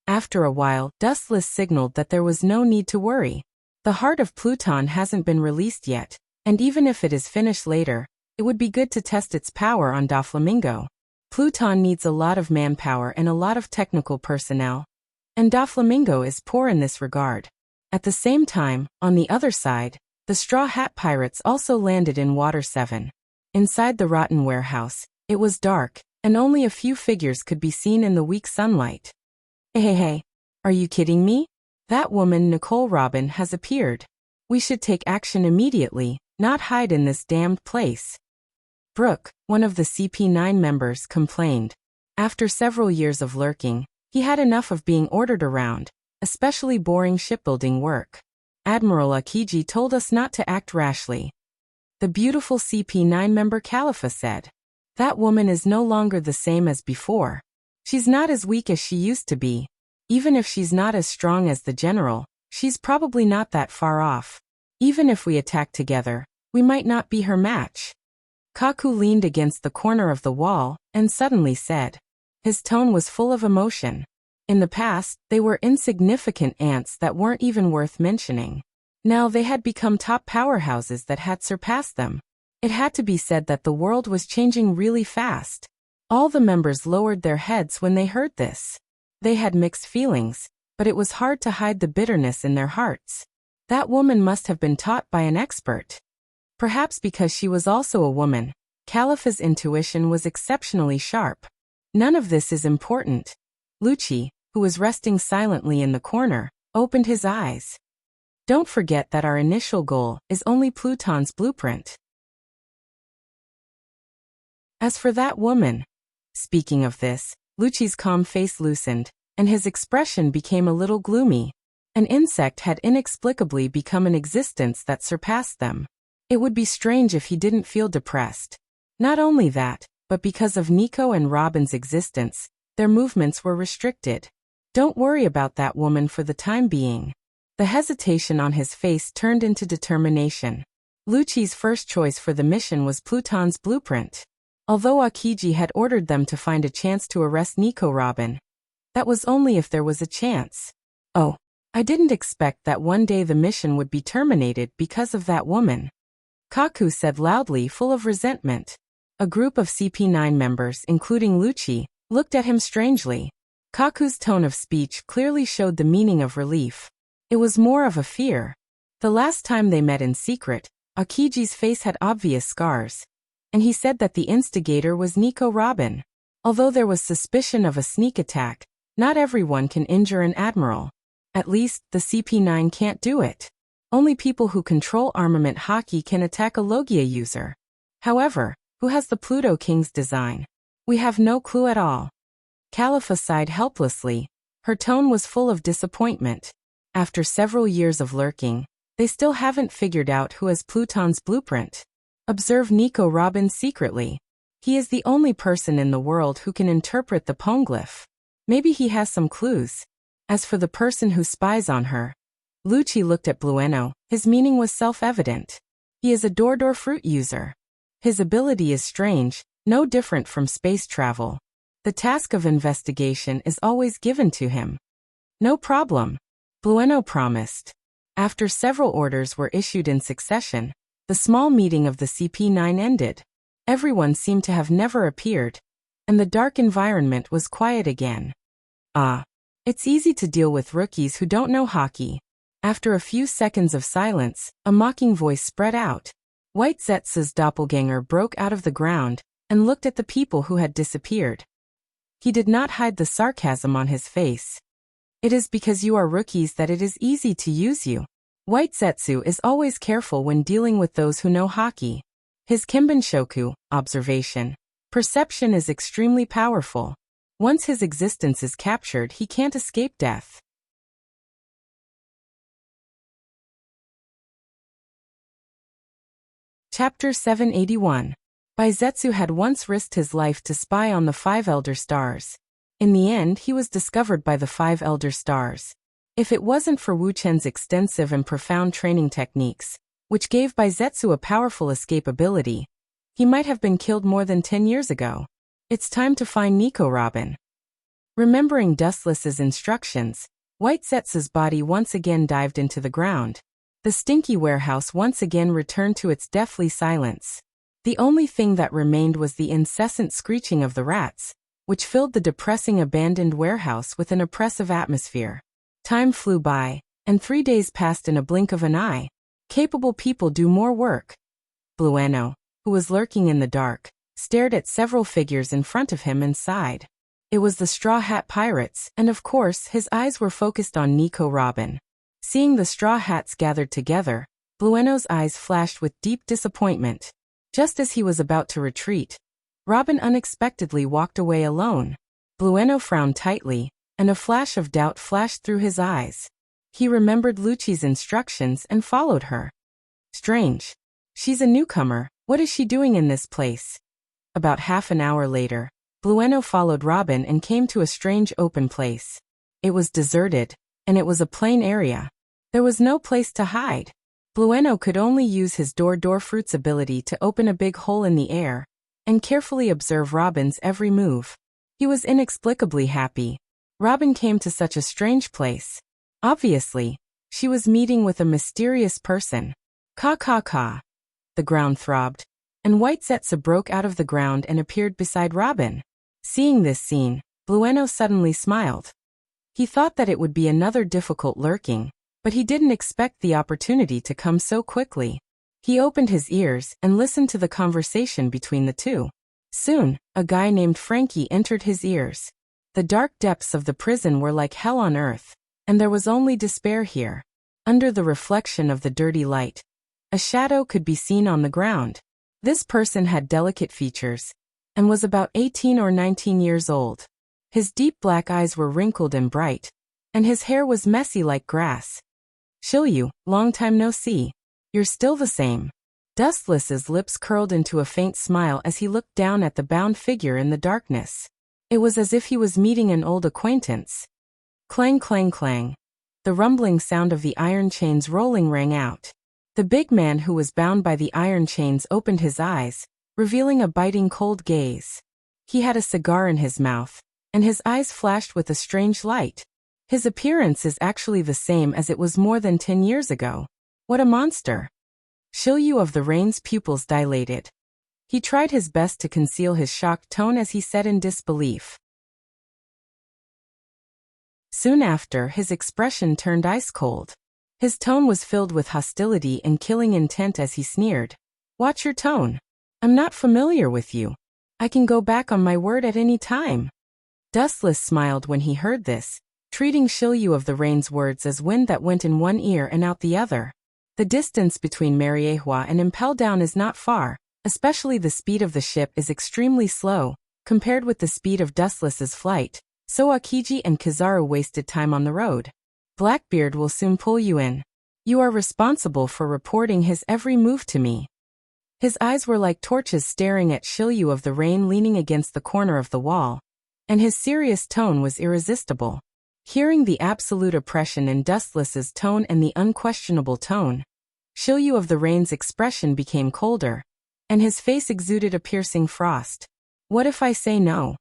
After a while, Dustless signaled that there was no need to worry. The heart of Pluton hasn't been released yet, and even if it is finished later, it would be good to test its power on Doflamingo. Pluton needs a lot of manpower and a lot of technical personnel, and Doflamingo is poor in this regard. At the same time, on the other side, the Straw Hat Pirates also landed in Water 7. Inside the rotten warehouse, it was dark, and only a few figures could be seen in the weak sunlight. Hey, are you kidding me? That woman Nicole Robin has appeared. We should take action immediately, not hide in this damned place. Brooke, one of the CP9 members, complained. After several years of lurking, he had enough of being ordered around, especially boring shipbuilding work. Admiral Akiji told us not to act rashly. The beautiful CP9 member Khalifa said. That woman is no longer the same as before. She's not as weak as she used to be. Even if she's not as strong as the general, she's probably not that far off. Even if we attack together, we might not be her match. Kaku leaned against the corner of the wall and suddenly said. His tone was full of emotion. In the past, they were insignificant ants that weren't even worth mentioning. Now they had become top powerhouses that had surpassed them. It had to be said that the world was changing really fast. All the members lowered their heads when they heard this. They had mixed feelings, but it was hard to hide the bitterness in their hearts. That woman must have been taught by an expert. Perhaps because she was also a woman, Khalifa's intuition was exceptionally sharp. None of this is important. Lucci, who was resting silently in the corner, opened his eyes. Don't forget that our initial goal is only Pluton's blueprint. As for that woman, speaking of this, Lucci's calm face loosened, and his expression became a little gloomy. An insect had inexplicably become an existence that surpassed them. It would be strange if he didn't feel depressed. Not only that, but because of Nico and Robin's existence, their movements were restricted. Don't worry about that woman for the time being. The hesitation on his face turned into determination. Lucci's first choice for the mission was Pluton's blueprint. Although Akiji had ordered them to find a chance to arrest Nico Robin, that was only if there was a chance. Oh, I didn't expect that one day the mission would be terminated because of that woman. Kaku said loudly, full of resentment. A group of CP9 members, including Lucci, looked at him strangely. Kaku's tone of speech clearly showed the meaning of relief. It was more of a fear. The last time they met in secret, Akiji's face had obvious scars, and he said that the instigator was Nico Robin. Although there was suspicion of a sneak attack, not everyone can injure an admiral. At least, the CP9 can't do it. Only people who control armament hockey can attack a Logia user. However, who has the Pluto King's design? We have no clue at all. Khalifa sighed helplessly. Her tone was full of disappointment. After several years of lurking, they still haven't figured out who has Pluton's blueprint. Observe Nico Robin secretly. He is the only person in the world who can interpret the poneglyph. Maybe he has some clues. As for the person who spies on her, Lucci looked at Blueno. His meaning was self-evident. He is a Dordor fruit user. His ability is strange, no different from space travel. The task of investigation is always given to him. No problem, Blueno promised. After several orders were issued in succession, the small meeting of the CP9 ended. Everyone seemed to have never appeared, and the dark environment was quiet again. It's easy to deal with rookies who don't know hockey. After a few seconds of silence, a mocking voice spread out. White Zetsu's doppelganger broke out of the ground and looked at the people who had disappeared. He did not hide the sarcasm on his face. It is because you are rookies that it is easy to use you. White Zetsu is always careful when dealing with those who know hockey. His Kimbenshoku, observation, perception is extremely powerful. Once his existence is captured, he can't escape death. Chapter 781. Baizetsu had once risked his life to spy on the 5 Elder Stars. In the end, he was discovered by the 5 Elder Stars. If it wasn't for Wu Chen's extensive and profound training techniques, which gave Baizetsu a powerful escape ability, He might have been killed more than 10 years ago. It's time to find Nico Robin. Remembering Dustless's instructions, Whitesetz's body once again dived into the ground. The stinky warehouse once again returned to its deathly silence. The only thing that remained was the incessant screeching of the rats, which filled the depressing abandoned warehouse with an oppressive atmosphere. Time flew by, and 3 days passed in a blink of an eye. Capable people do more work. Blueno, who was lurking in the dark, stared at several figures in front of him and sighed. It was the Straw Hat Pirates, and of course his eyes were focused on Nico Robin. Seeing the Straw Hats gathered together, Blueno's eyes flashed with deep disappointment. Just as he was about to retreat, Robin unexpectedly walked away alone. Blueno frowned tightly, and a flash of doubt flashed through his eyes. He remembered Lucci's instructions and followed her. Strange. She's a newcomer. What is she doing in this place? About half an hour later, Blueno followed Robin and came to a strange open place. It was deserted, and it was a plain area. There was no place to hide. Blueno could only use his door fruit's ability to open a big hole in the air and carefully observe Robin's every move. He was inexplicably happy. Robin came to such a strange place. Obviously, she was meeting with a mysterious person. Caw caw caw. The ground throbbed, and Whitesetza broke out of the ground and appeared beside Robin. Seeing this scene, Blueno suddenly smiled. He thought that it would be another difficult lurking, but he didn't expect the opportunity to come so quickly. He opened his ears and listened to the conversation between the two. Soon, a guy named Frankie entered his ears. The dark depths of the prison were like hell on earth, and there was only despair here. Under the reflection of the dirty light, a shadow could be seen on the ground. This person had delicate features, and was about 18 or 19 years old. His deep black eyes were wrinkled and bright, and his hair was messy like grass. Shilyu, long time no see. You're still the same. Dustless's lips curled into a faint smile as he looked down at the bound figure in the darkness. It was as if he was meeting an old acquaintance. Clang clang clang. The rumbling sound of the iron chains rolling rang out. The big man who was bound by the iron chains opened his eyes, revealing a biting cold gaze. He had a cigar in his mouth, and his eyes flashed with a strange light. His appearance is actually the same as it was more than 10 years ago. What a monster! Shilyu of the Rain's pupils dilated. He tried his best to conceal his shocked tone as he said in disbelief. Soon after, his expression turned ice-cold. His tone was filled with hostility and killing intent as he sneered. Watch your tone. I'm not familiar with you. I can go back on my word at any time. Dustless smiled when he heard this, treating Shilyu of the Rain's words as wind that went in one ear and out the other. The distance between Mariehua and Impel Down is not far, especially the speed of the ship is extremely slow, compared with the speed of Dustless's flight, so Akiji and Kizaru wasted time on the road. Blackbeard will soon pull you in. You are responsible for reporting his every move to me. His eyes were like torches staring at Shilyu of the Rain leaning against the corner of the wall, and his serious tone was irresistible. Hearing the absolute oppression in Dustless's tone and the unquestionable tone, Shilyu of the Rain's expression became colder, and his face exuded a piercing frost. What if I say no?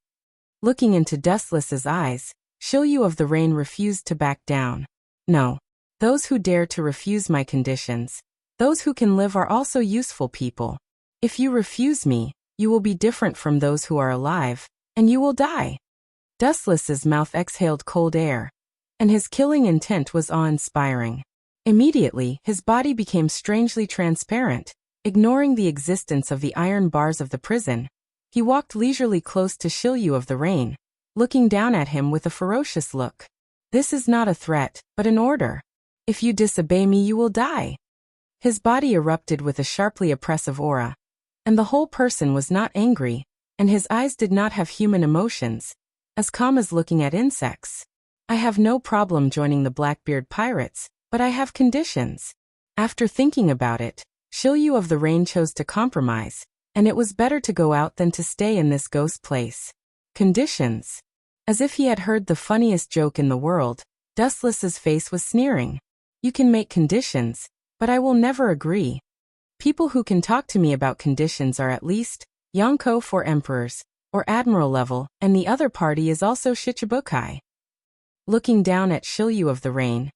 Looking into Dustless's eyes, Shilyu of the Rain refused to back down. No. Those who dare to refuse my conditions, those who can live are also useful people. If you refuse me, you will be different from those who are alive, and you will die. Dustless's mouth exhaled cold air, and his killing intent was awe-inspiring. Immediately, his body became strangely transparent, ignoring the existence of the iron bars of the prison. He walked leisurely close to Shilyu of the Rain, looking down at him with a ferocious look. This is not a threat, but an order. If you disobey me, you will die. His body erupted with a sharply oppressive aura, and the whole person was not angry, and his eyes did not have human emotions, as calm as looking at insects. I have no problem joining the Blackbeard pirates, but I have conditions. After thinking about it, Shilyu of the Rain chose to compromise, and it was better to go out than to stay in this ghost place. Conditions. As if he had heard the funniest joke in the world, Dustless's face was sneering. You can make conditions, but I will never agree. People who can talk to me about conditions are at least Yonko for emperors, or admiral level, and the other party is also Shichibukai. Looking down at Shilyu of the Rain,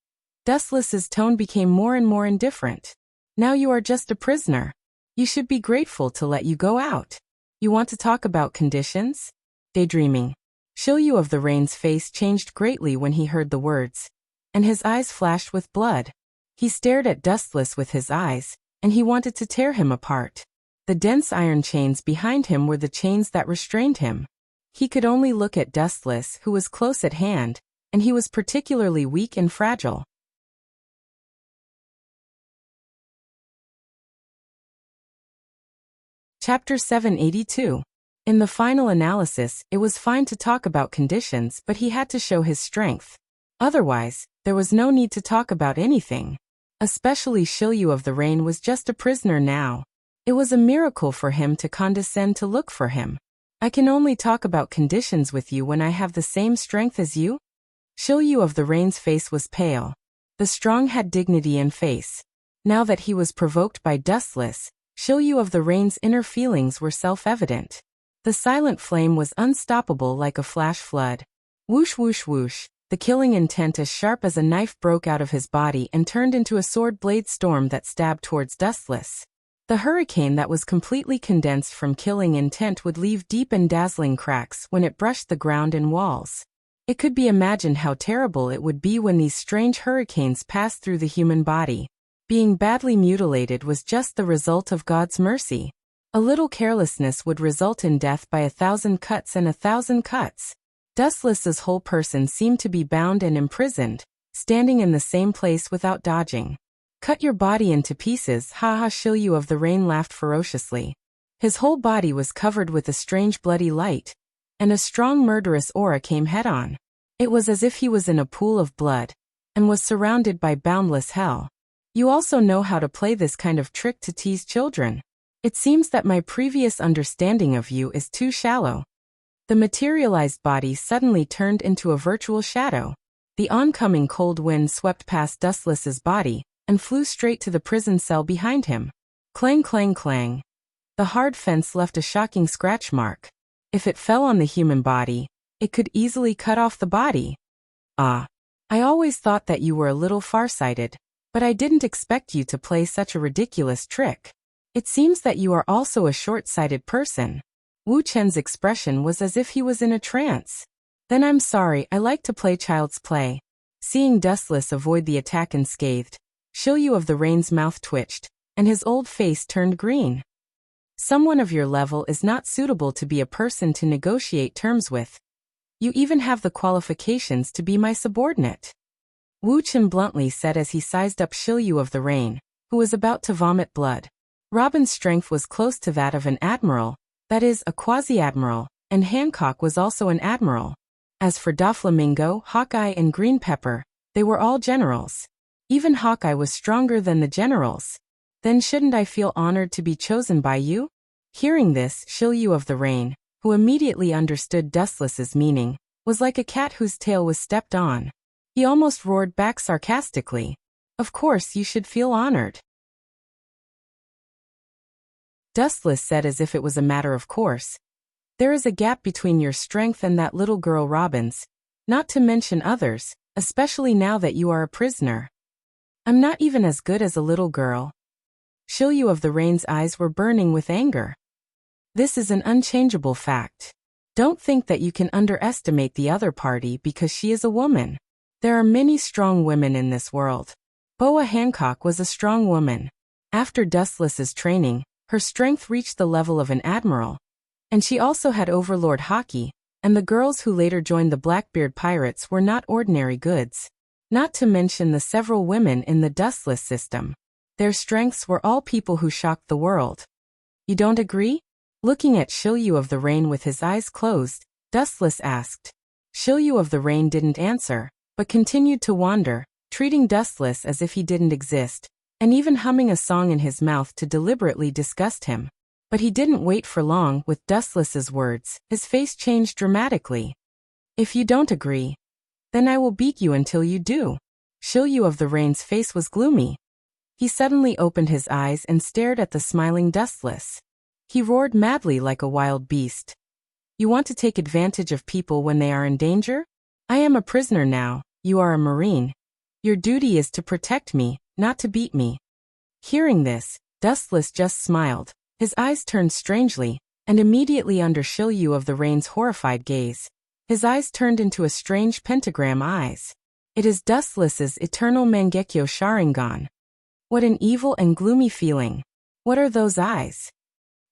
Dustless's tone became more and more indifferent. Now you are just a prisoner. You should be grateful to let you go out. You want to talk about conditions? Daydreaming. Shilyu of the Rain's face changed greatly when he heard the words, and his eyes flashed with blood. He stared at Dustless with his eyes, and he wanted to tear him apart. The dense iron chains behind him were the chains that restrained him. He could only look at Dustless, who was close at hand, and he was particularly weak and fragile. Chapter 782. In the final analysis, it was fine to talk about conditions, but he had to show his strength. Otherwise, there was no need to talk about anything. Especially Shilyu of the Rain was just a prisoner now. It was a miracle for him to condescend to look for him. I can only talk about conditions with you when I have the same strength as you? Shilyu of the Rain's face was pale. The strong had dignity in face. Now that he was provoked by Dustless, Shilyu of the Rain's inner feelings were self-evident. The silent flame was unstoppable like a flash flood. Whoosh whoosh whoosh, the killing intent as sharp as a knife broke out of his body and turned into a sword blade storm that stabbed towards Dustless. The hurricane that was completely condensed from killing intent would leave deep and dazzling cracks when it brushed the ground and walls. It could be imagined how terrible it would be when these strange hurricanes passed through the human body. Being badly mutilated was just the result of God's mercy. A little carelessness would result in death by 1,000 cuts and 1,000 cuts. Dustless's whole person seemed to be bound and imprisoned, standing in the same place without dodging. Cut your body into pieces, haha. Shilyu of the Rain laughed ferociously. His whole body was covered with a strange bloody light, and a strong murderous aura came head-on. It was as if he was in a pool of blood, and was surrounded by boundless hell. You also know how to play this kind of trick to tease children. It seems that my previous understanding of you is too shallow. The materialized body suddenly turned into a virtual shadow. The oncoming cold wind swept past Dustless's body, and flew straight to the prison cell behind him. Clang clang clang. The hard fence left a shocking scratch mark. If it fell on the human body, it could easily cut off the body. Ah. I always thought that you were a little farsighted, but I didn't expect you to play such a ridiculous trick. It seems that you are also a short-sighted person. Wu Chen's expression was as if he was in a trance. Then I'm sorry, I like to play child's play. Seeing Dustless avoid the attack unscathed, Shilyu of the Rain's mouth twitched, and his old face turned green. Someone of your level is not suitable to be a person to negotiate terms with. You even have the qualifications to be my subordinate. Wu Chen bluntly said as he sized up Shilyu of the Rain, who was about to vomit blood. Robin's strength was close to that of an admiral, that is, a quasi-admiral, and Hancock was also an admiral. As for Doflamingo, Hawkeye and Green Pepper, they were all generals. Even Hawkeye was stronger than the generals. Then shouldn't I feel honored to be chosen by you? Hearing this, Shilyu of the Rain, who immediately understood Dustless's meaning, was like a cat whose tail was stepped on. He almost roared back sarcastically. Of course you should feel honored. Dustless said as if it was a matter of course. There is a gap between your strength and that little girl Robin's, not to mention others, especially now that you are a prisoner. I'm not even as good as a little girl. Shilyu of the Rain's eyes were burning with anger. This is an unchangeable fact. Don't think that you can underestimate the other party because she is a woman. There are many strong women in this world. Boa Hancock was a strong woman. After Dustless's training, her strength reached the level of an admiral. And she also had Overlord Hockey, and the girls who later joined the Blackbeard Pirates were not ordinary goods. Not to mention the several women in the Dustless system. Their strengths were all people who shocked the world. You don't agree? Looking at Shilyu of the Rain with his eyes closed, Dustless asked. Shilyu of the Rain didn't answer, but continued to wander, treating Dustless as if he didn't exist, and even humming a song in his mouth to deliberately disgust him. But he didn't wait for long with Dustless's words. His face changed dramatically. If you don't agree, then I will beat you until you do. Shilyu of the Rain's face was gloomy. He suddenly opened his eyes and stared at the smiling Dustless. He roared madly like a wild beast. You want to take advantage of people when they are in danger? I am a prisoner now, you are a Marine. Your duty is to protect me, not to beat me. Hearing this, Dustless just smiled. His eyes turned strangely, and immediately under Shilyu of the Rain's horrified gaze, his eyes turned into a strange pentagram eyes. It is Dustless's eternal Mangekyo Sharingan. What an evil and gloomy feeling. What are those eyes?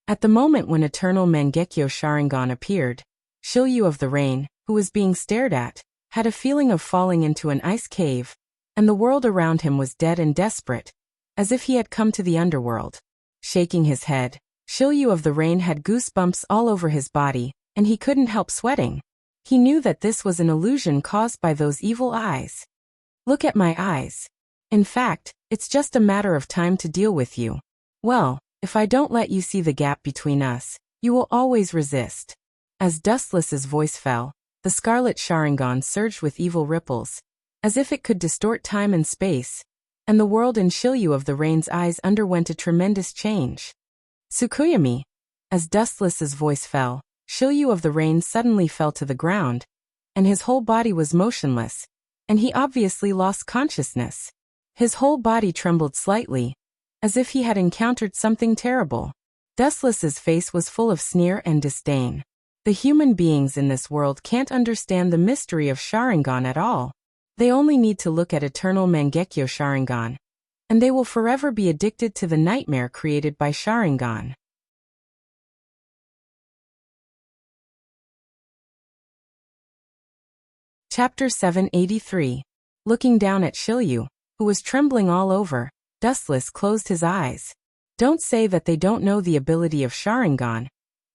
At the moment when eternal Mangekyo Sharingan appeared, Shilyu of the Rain, who was being stared at, had a feeling of falling into an ice cave, and the world around him was dead and desperate, as if he had come to the underworld. Shaking his head, Shilyu of the Rain had goosebumps all over his body, and he couldn't help sweating. He knew that this was an illusion caused by those evil eyes. Look at my eyes. In fact, it's just a matter of time to deal with you. Well, if I don't let you see the gap between us, you will always resist. As Dustless's voice fell, the scarlet Sharingan surged with evil ripples, as if it could distort time and space, and the world in Shilyu of the Rain's eyes underwent a tremendous change. Tsukuyami. As Dustless's voice fell, Shilyu of the Rain suddenly fell to the ground, and his whole body was motionless, and he obviously lost consciousness. His whole body trembled slightly, as if he had encountered something terrible. Dustless's face was full of sneer and disdain. The human beings in this world can't understand the mystery of Sharingan at all. They only need to look at eternal Mangekyo Sharingan, and they will forever be addicted to the nightmare created by Sharingan. Chapter 783. Looking down at Shilyu, who was trembling all over, Dustless closed his eyes. Don't say that they don't know the ability of Sharingan.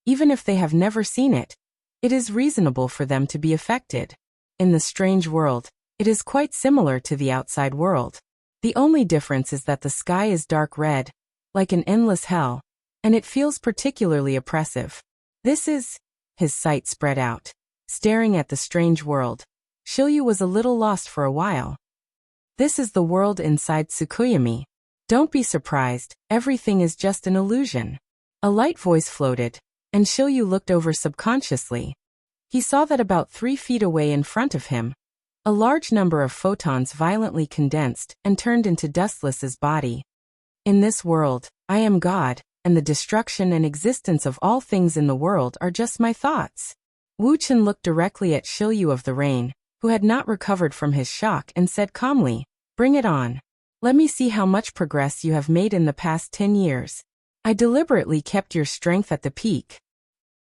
Even if they have never seen it, it is reasonable for them to be affected. In the strange world, it is quite similar to the outside world. The only difference is that the sky is dark red, like an endless hell, and it feels particularly oppressive. This is... His sight spread out. Staring at the strange world, Shilyu was a little lost for a while. This is the world inside Tsukuyami. Don't be surprised, everything is just an illusion. A light voice floated, and Shilyu looked over subconsciously. He saw that about 3 feet away in front of him, a large number of photons violently condensed and turned into Dustless's body. In this world, I am God, and the destruction and existence of all things in the world are just my thoughts. Wu Chen looked directly at Shilyu of the Rain, who had not recovered from his shock, and said calmly, "Bring it on. Let me see how much progress you have made in the past 10 years. I deliberately kept your strength at the peak."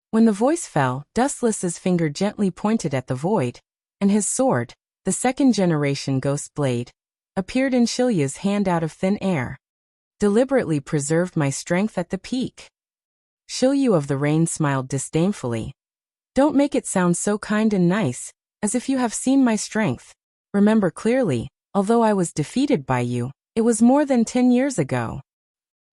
When the voice fell, Dustless's finger gently pointed at the void, and his sword, the second generation ghost blade, appeared in Shilyu's hand out of thin air. Deliberately preserved my strength at the peak. Shilyu of the Rain smiled disdainfully. Don't make it sound so kind and nice, as if you have seen my strength. Remember clearly, although I was defeated by you, it was more than 10 years ago.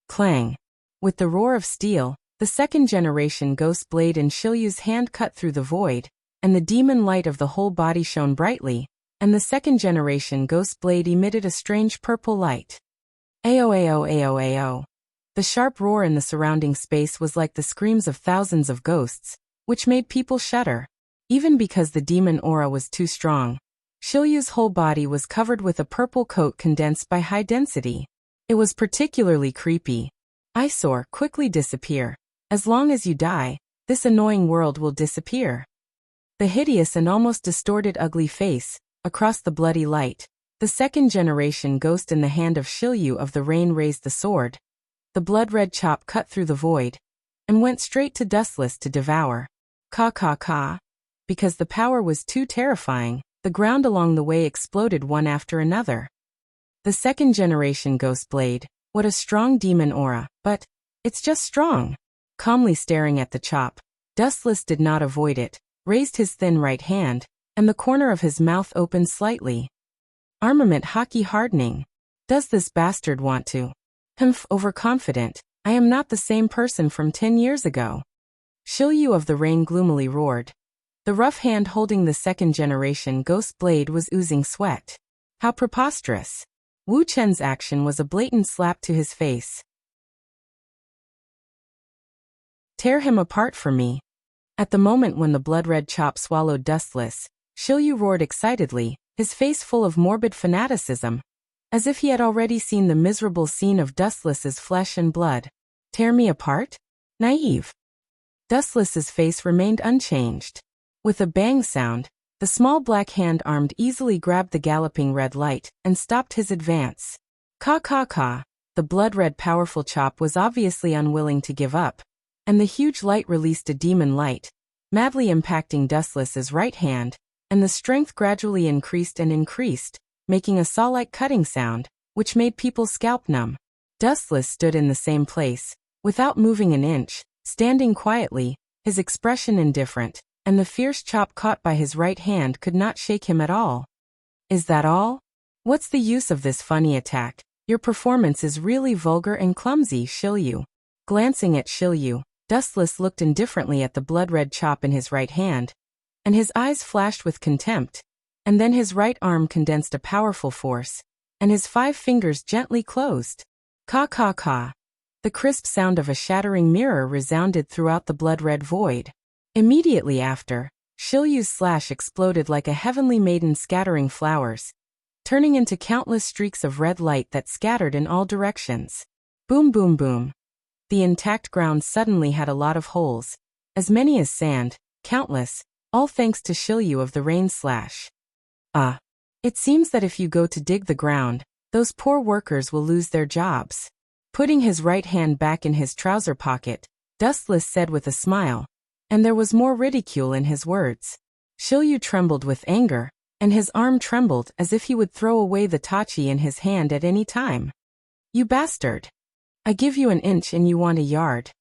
Clang. With the roar of steel, the second generation ghost blade in Shilyu's hand cut through the void, and the demon light of the whole body shone brightly, and the second generation ghost blade emitted a strange purple light. Ao ao ao ao. The sharp roar in the surrounding space was like the screams of thousands of ghosts, which made people shudder. Even because the demon aura was too strong, Shilyu's whole body was covered with a purple coat condensed by high density. It was particularly creepy. Eyesore, quickly disappear. As long as you die, this annoying world will disappear. The hideous and almost distorted ugly face, across the bloody light, the second generation ghost in the hand of Shilyu of the Rain raised the sword. The blood-red chop cut through the void, and went straight to Dustless to devour. Ka ka ka. Because the power was too terrifying, the ground along the way exploded one after another. The second generation ghost blade, what a strong demon aura, but it's just strong. Calmly staring at the chop, Dustless did not avoid it, raised his thin right hand, and the corner of his mouth opened slightly. Armament hockey hardening. Does this bastard want to? Overconfident. I am not the same person from 10 years ago. Shilyu of the Rain gloomily roared. The rough hand holding the second generation ghost blade was oozing sweat. How preposterous. Wu Chen's action was a blatant slap to his face. Tear him apart for me. At the moment when the blood-red chop swallowed Dustless, Shilyu roared excitedly, his face full of morbid fanaticism, as if he had already seen the miserable scene of Dustless's flesh and blood. Tear me apart? Naive. Dustless's face remained unchanged. With a bang sound, the small black hand armed easily grabbed the galloping red light and stopped his advance. Ka. The blood-red powerful chop was obviously unwilling to give up, and the huge light released a demon light, madly impacting Dustless's right hand, and the strength gradually increased and increased, making a saw-like cutting sound, which made people's scalp numb. Dustless stood in the same place, without moving an inch, standing quietly, his expression indifferent, and the fierce chop caught by his right hand could not shake him at all. Is that all? What's the use of this funny attack? Your performance is really vulgar and clumsy, Shilyu. Glancing at Shilyu, Dustless looked indifferently at the blood-red chop in his right hand, and his eyes flashed with contempt, and then his right arm condensed a powerful force, and his 5 fingers gently closed. Ka. The crisp sound of a shattering mirror resounded throughout the blood-red void. Immediately after, Shilyu's slash exploded like a heavenly maiden scattering flowers, turning into countless streaks of red light that scattered in all directions. Boom boom boom. The intact ground suddenly had a lot of holes, as many as sand, countless, all thanks to Shilyu of the rain slash. It seems that if you go to dig the ground, those poor workers will lose their jobs. Putting his right hand back in his trouser pocket, Dustless said with a smile, and there was more ridicule in his words. Shilyu trembled with anger, and his arm trembled as if he would throw away the tachi in his hand at any time. You bastard! I give you an inch and you want a yard.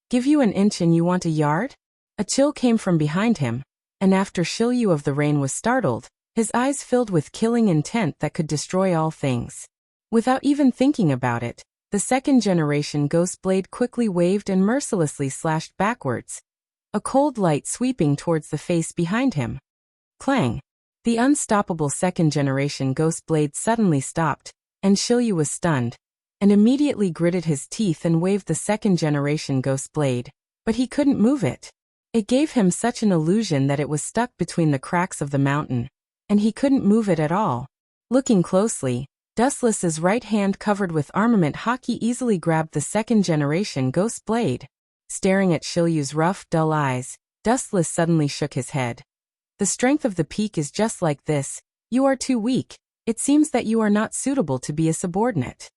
Give you an inch and you want a yard? A chill came from behind him, and after Shilyu of the Rain was startled, his eyes filled with killing intent that could destroy all things. Without even thinking about it, the second-generation ghost blade quickly waved and mercilessly slashed backwards, a cold light sweeping towards the face behind him. Clang! The unstoppable second-generation ghost blade suddenly stopped, and Shilyu was stunned, and immediately gritted his teeth and waved the second-generation ghost blade, but he couldn't move it. It gave him such an illusion that it was stuck between the cracks of the mountain, and he couldn't move it at all. Looking closely, Dustless's right hand covered with armament hockey easily grabbed the second-generation ghost blade. Staring at Shilyu's rough, dull eyes, Dustless suddenly shook his head. The strength of the peak is just like this. You are too weak. It seems that you are not suitable to be a subordinate.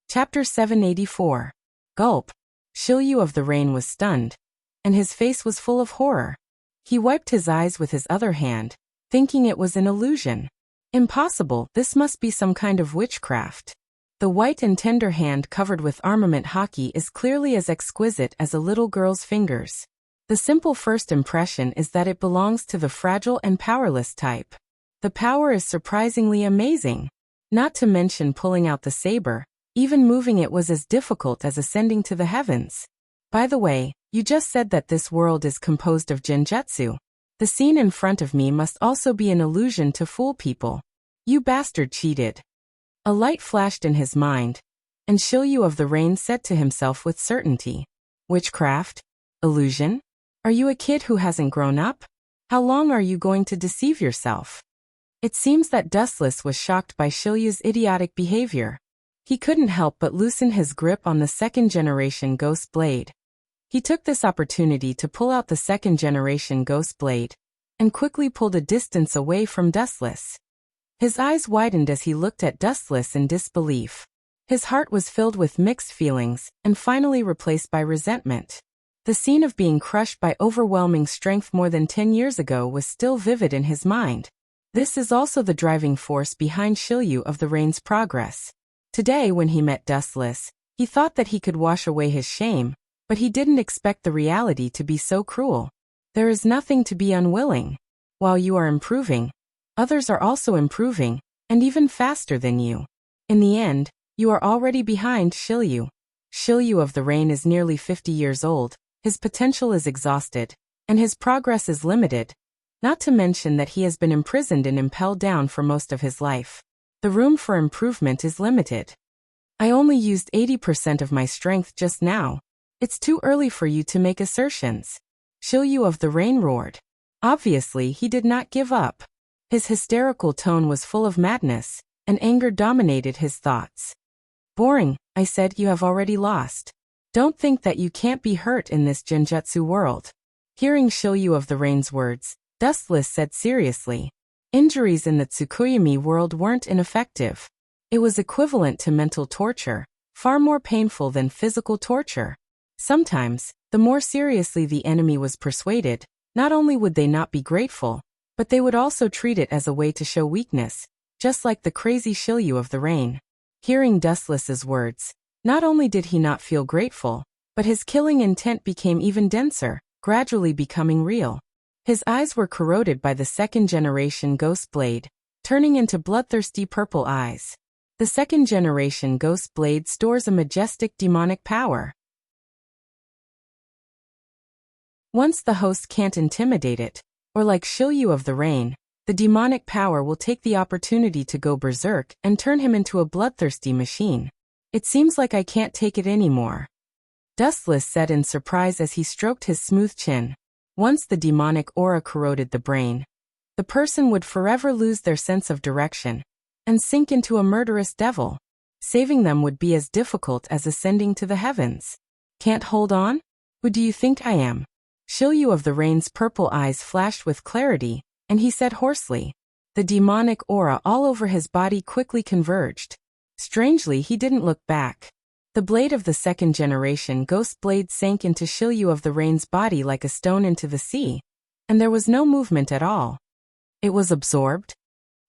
Chapter 784. Gulp. Shilyu of the Rain was stunned, and his face was full of horror. He wiped his eyes with his other hand, thinking it was an illusion. Impossible, this must be some kind of witchcraft. The white and tender hand covered with armament hockey is clearly as exquisite as a little girl's fingers. The simple first impression is that it belongs to the fragile and powerless type. The power is surprisingly amazing. Not to mention pulling out the saber, even moving it was as difficult as ascending to the heavens. By the way, you just said that this world is composed of genjutsu. The scene in front of me must also be an illusion to fool people. You bastard cheated. A light flashed in his mind, and Shilyu of the Rain said to himself with certainty. Witchcraft? Illusion? Are you a kid who hasn't grown up? How long are you going to deceive yourself? It seems that Dustless was shocked by Shilyu's idiotic behavior. He couldn't help but loosen his grip on the second-generation ghost blade. He took this opportunity to pull out the second-generation ghost blade, and quickly pulled a distance away from Dustless. His eyes widened as he looked at Dustless in disbelief. His heart was filled with mixed feelings, and finally replaced by resentment. The scene of being crushed by overwhelming strength more than 10 years ago was still vivid in his mind. This is also the driving force behind Shilyu of the Rain's progress. Today, when he met Dustless, he thought that he could wash away his shame, but he didn't expect the reality to be so cruel. There is nothing to be unwilling. While you are improving, others are also improving, and even faster than you. In the end, you are already behind Shilyu. Shilyu of the Rain is nearly 50 years old, his potential is exhausted, and his progress is limited, not to mention that he has been imprisoned and impelled down for most of his life. The room for improvement is limited. I only used 80% of my strength just now. It's too early for you to make assertions. Shilyu of the Rain roared. Obviously, he did not give up. His hysterical tone was full of madness, and anger dominated his thoughts. Boring, I said, you have already lost. Don't think that you can't be hurt in this genjutsu world. Hearing Shilyu of the Rain's words, Dustless said seriously. Injuries in the Tsukuyami world weren't ineffective. It was equivalent to mental torture, far more painful than physical torture. Sometimes, the more seriously the enemy was persuaded, not only would they not be grateful, but they would also treat it as a way to show weakness, just like the crazy Shilyu of the Rain. Hearing Dustless's words, not only did he not feel grateful, but his killing intent became even denser, gradually becoming real. His eyes were corroded by the second-generation Ghost Blade, turning into bloodthirsty purple eyes. The second-generation Ghost Blade stores a majestic demonic power. Once the host can't intimidate it, or like Shilyu of the Rain, the demonic power will take the opportunity to go berserk and turn him into a bloodthirsty machine. It seems like I can't take it anymore. Dustless said in surprise as he stroked his smooth chin. Once the demonic aura corroded the brain, the person would forever lose their sense of direction and sink into a murderous devil. Saving them would be as difficult as ascending to the heavens. Can't hold on? Who do you think I am? Shilyu of the Rain's purple eyes flashed with clarity, and he said hoarsely. The demonic aura all over his body quickly converged. Strangely, he didn't look back. The blade of the second-generation Ghost Blade sank into Shilyu of the Rain's body like a stone into the sea, and there was no movement at all. It was absorbed.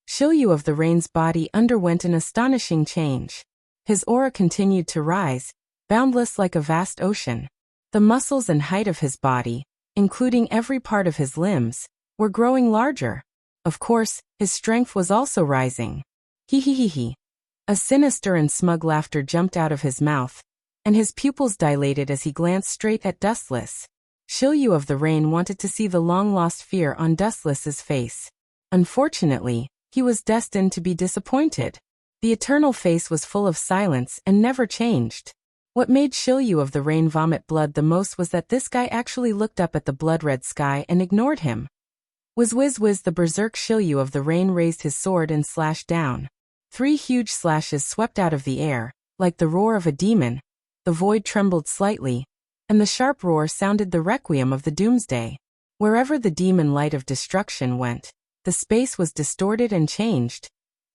Shilyu of the Rain's body underwent an astonishing change. His aura continued to rise, boundless like a vast ocean. The muscles and height of his body, including every part of his limbs, were growing larger. Of course, his strength was also rising. He. A sinister and smug laughter jumped out of his mouth, and his pupils dilated as he glanced straight at Dustless. Shilyu of the Rain wanted to see the long-lost fear on Dustless's face. Unfortunately, he was destined to be disappointed. The eternal face was full of silence and never changed. What made Shilyu of the Rain vomit blood the most was that this guy actually looked up at the blood-red sky and ignored him. Whiz, the berserk Shilyu of the Rain raised his sword and slashed down. 3 huge slashes swept out of the air, like the roar of a demon. The void trembled slightly, and the sharp roar sounded the requiem of the doomsday. Wherever the demon light of destruction went, the space was distorted and changed,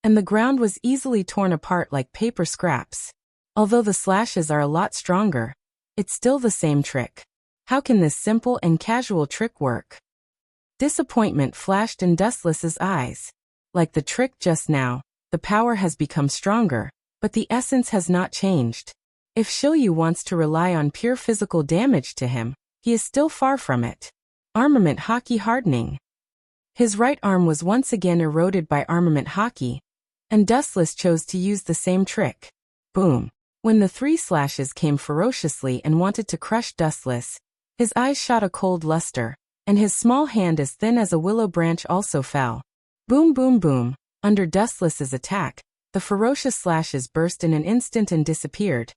and the ground was easily torn apart like paper scraps. Although the slashes are a lot stronger, it's still the same trick. How can this simple and casual trick work? Disappointment flashed in Dustless's eyes. Like the trick just now, the power has become stronger, but the essence has not changed. If Shilyu wants to rely on pure physical damage to him, he is still far from it. Armament Haki hardening. His right arm was once again eroded by armament Haki, and Dustless chose to use the same trick. Boom. When the 3 slashes came ferociously and wanted to crush Dustless, his eyes shot a cold luster, and his small hand as thin as a willow branch also fell. Boom. Under Dustless's attack, the ferocious slashes burst in an instant and disappeared,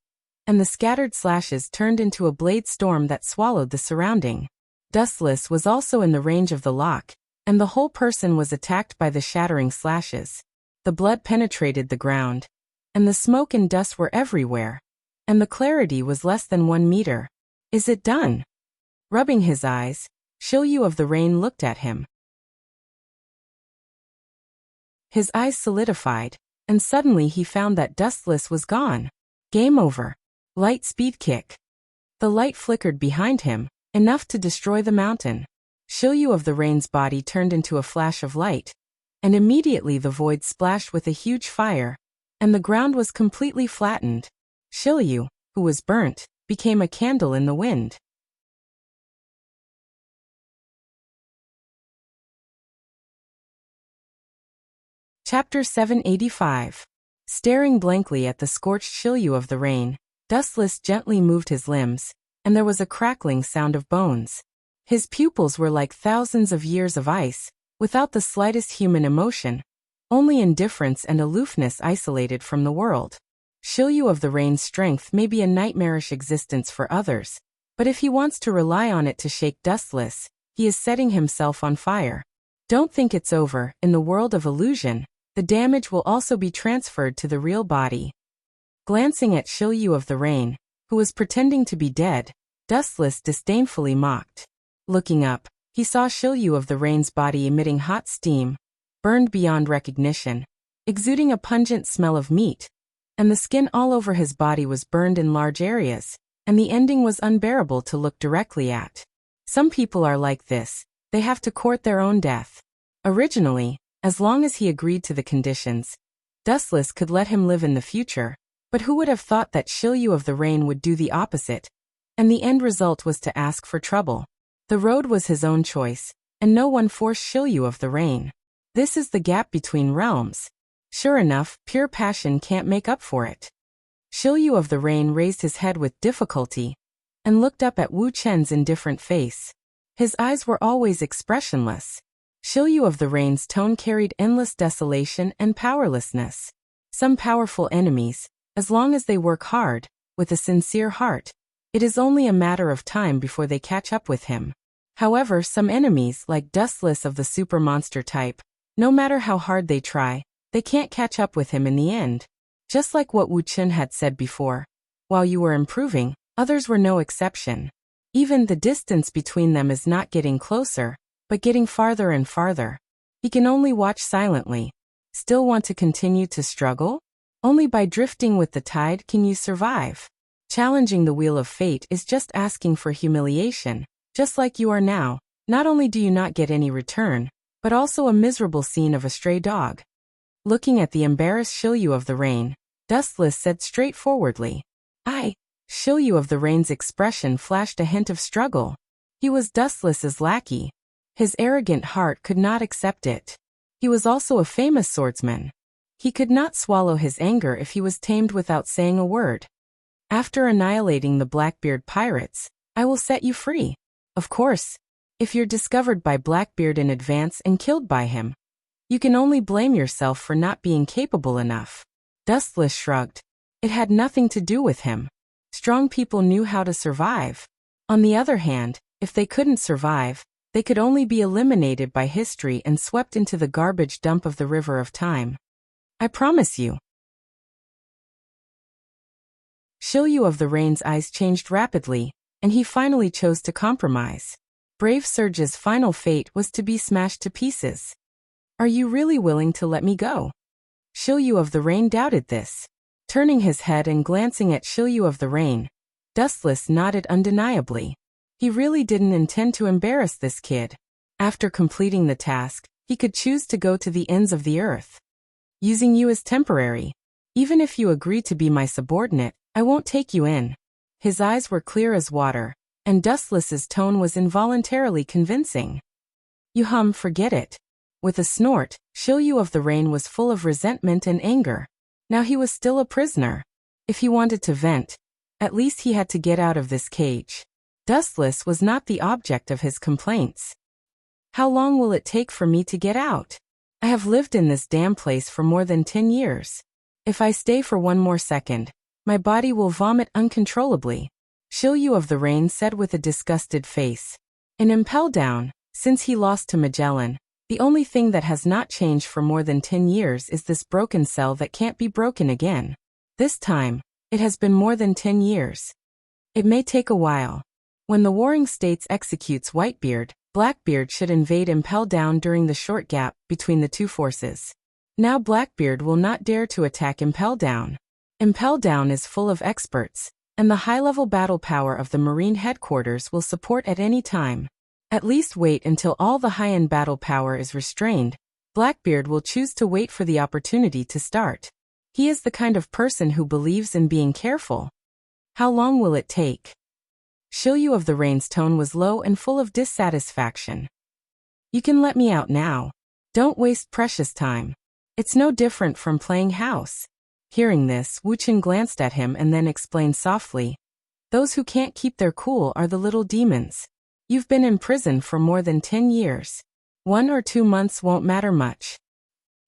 and the scattered slashes turned into a blade storm that swallowed the surrounding. Dustless was also in the range of the lock, and the whole person was attacked by the shattering slashes. The blood penetrated the ground, and the smoke and dust were everywhere, and the clarity was less than 1 meter. Is it done? Rubbing his eyes, Shilyu of the Rain looked at him. His eyes solidified, and suddenly he found that Dustless was gone. Game over. Light speed kick. The light flickered behind him, enough to destroy the mountain. Shilyu of the Rain's body turned into a flash of light, and immediately the void splashed with a huge fire, and the ground was completely flattened. Shilyu, who was burnt, became a candle in the wind. Chapter 785. Staring blankly at the scorched Shilyu of the Rain, Dustless gently moved his limbs, and there was a crackling sound of bones. His pupils were like thousands of years of ice, without the slightest human emotion, only indifference and aloofness isolated from the world. Shilyu of the Rain's strength may be a nightmarish existence for others, but if he wants to rely on it to shake Dustless, he is setting himself on fire. Don't think it's over. In the world of illusion, the damage will also be transferred to the real body. Glancing at Shilyu of the Rain, who was pretending to be dead, Dustless disdainfully mocked. Looking up, he saw Shilyu of the Rain's body emitting hot steam, burned beyond recognition, exuding a pungent smell of meat, and the skin all over his body was burned in large areas, and the ending was unbearable to look directly at. Some people are like this, they have to court their own death. Originally, as long as he agreed to the conditions, Dustless could let him live in the future, but who would have thought that Shilyu of the Rain would do the opposite, and the end result was to ask for trouble. The road was his own choice, and no one forced Shilyu of the Rain. This is the gap between realms. Sure enough, pure passion can't make up for it. Shilyu of the Rain raised his head with difficulty, and looked up at Wu Chen's indifferent face. His eyes were always expressionless. Shilyu of the Rain's tone carried endless desolation and powerlessness. Some powerful enemies, as long as they work hard, with a sincere heart, it is only a matter of time before they catch up with him. However, some enemies, like Dustless of the super monster type, no matter how hard they try, they can't catch up with him in the end. Just like what Wu Chen had said before, while you were improving, others were no exception. Even the distance between them is not getting closer, but getting farther and farther. He can only watch silently. Still want to continue to struggle? Only by drifting with the tide can you survive. Challenging the wheel of fate is just asking for humiliation, just like you are now. Not only do you not get any return, but also a miserable scene of a stray dog. Looking at the embarrassed Shilyu of the Rain, Dustless said straightforwardly, Shilyu of the Rain's expression flashed a hint of struggle. He was Dustless's lackey. His arrogant heart could not accept it. He was also a famous swordsman. He could not swallow his anger if he was tamed without saying a word. After annihilating the Blackbeard pirates, I will set you free. Of course, if you're discovered by Blackbeard in advance and killed by him, you can only blame yourself for not being capable enough. Dustless shrugged. It had nothing to do with him. Strong people knew how to survive. On the other hand, if they couldn't survive, they could only be eliminated by history and swept into the garbage dump of the river of time. I promise you. Shilyu of the Rain's eyes changed rapidly, and he finally chose to compromise. Brave Surge's final fate was to be smashed to pieces. Are you really willing to let me go? Shilyu of the Rain doubted this. Turning his head and glancing at Shilyu of the Rain, Dustless nodded undeniably. He really didn't intend to embarrass this kid. After completing the task, he could choose to go to the ends of the earth. Using you as temporary. Even if you agree to be my subordinate, I won't take you in. His eyes were clear as water, and Dustless's tone was involuntarily convincing. Forget it. With a snort, Shilyu of the Rain was full of resentment and anger. Now he was still a prisoner. If he wanted to vent, at least he had to get out of this cage. Dustless was not the object of his complaints. How long will it take for me to get out? I have lived in this damn place for more than 10 years. If I stay for one more second, my body will vomit uncontrollably, Shilyu of the Rain said with a disgusted face. In Impel Down, since he lost to Magellan, the only thing that has not changed for more than 10 years is this broken cell that can't be broken again. This time, it has been more than 10 years. It may take a while. When the Warring States executes Whitebeard, Blackbeard should invade Impel Down during the short gap between the two forces. Now Blackbeard will not dare to attack Impel Down. Impel Down is full of experts, and the high-level battle power of the Marine headquarters will support at any time. At least wait until all the high-end battle power is restrained. Blackbeard will choose to wait for the opportunity to start. He is the kind of person who believes in being careful. How long will it take? Shilyu of the Rain's tone was low and full of dissatisfaction. You can let me out now. Don't waste precious time. It's no different from playing house. Hearing this, Wu Chen glanced at him and then explained softly, those who can't keep their cool are the little demons. You've been in prison for more than 10 years. 1 or 2 months won't matter much.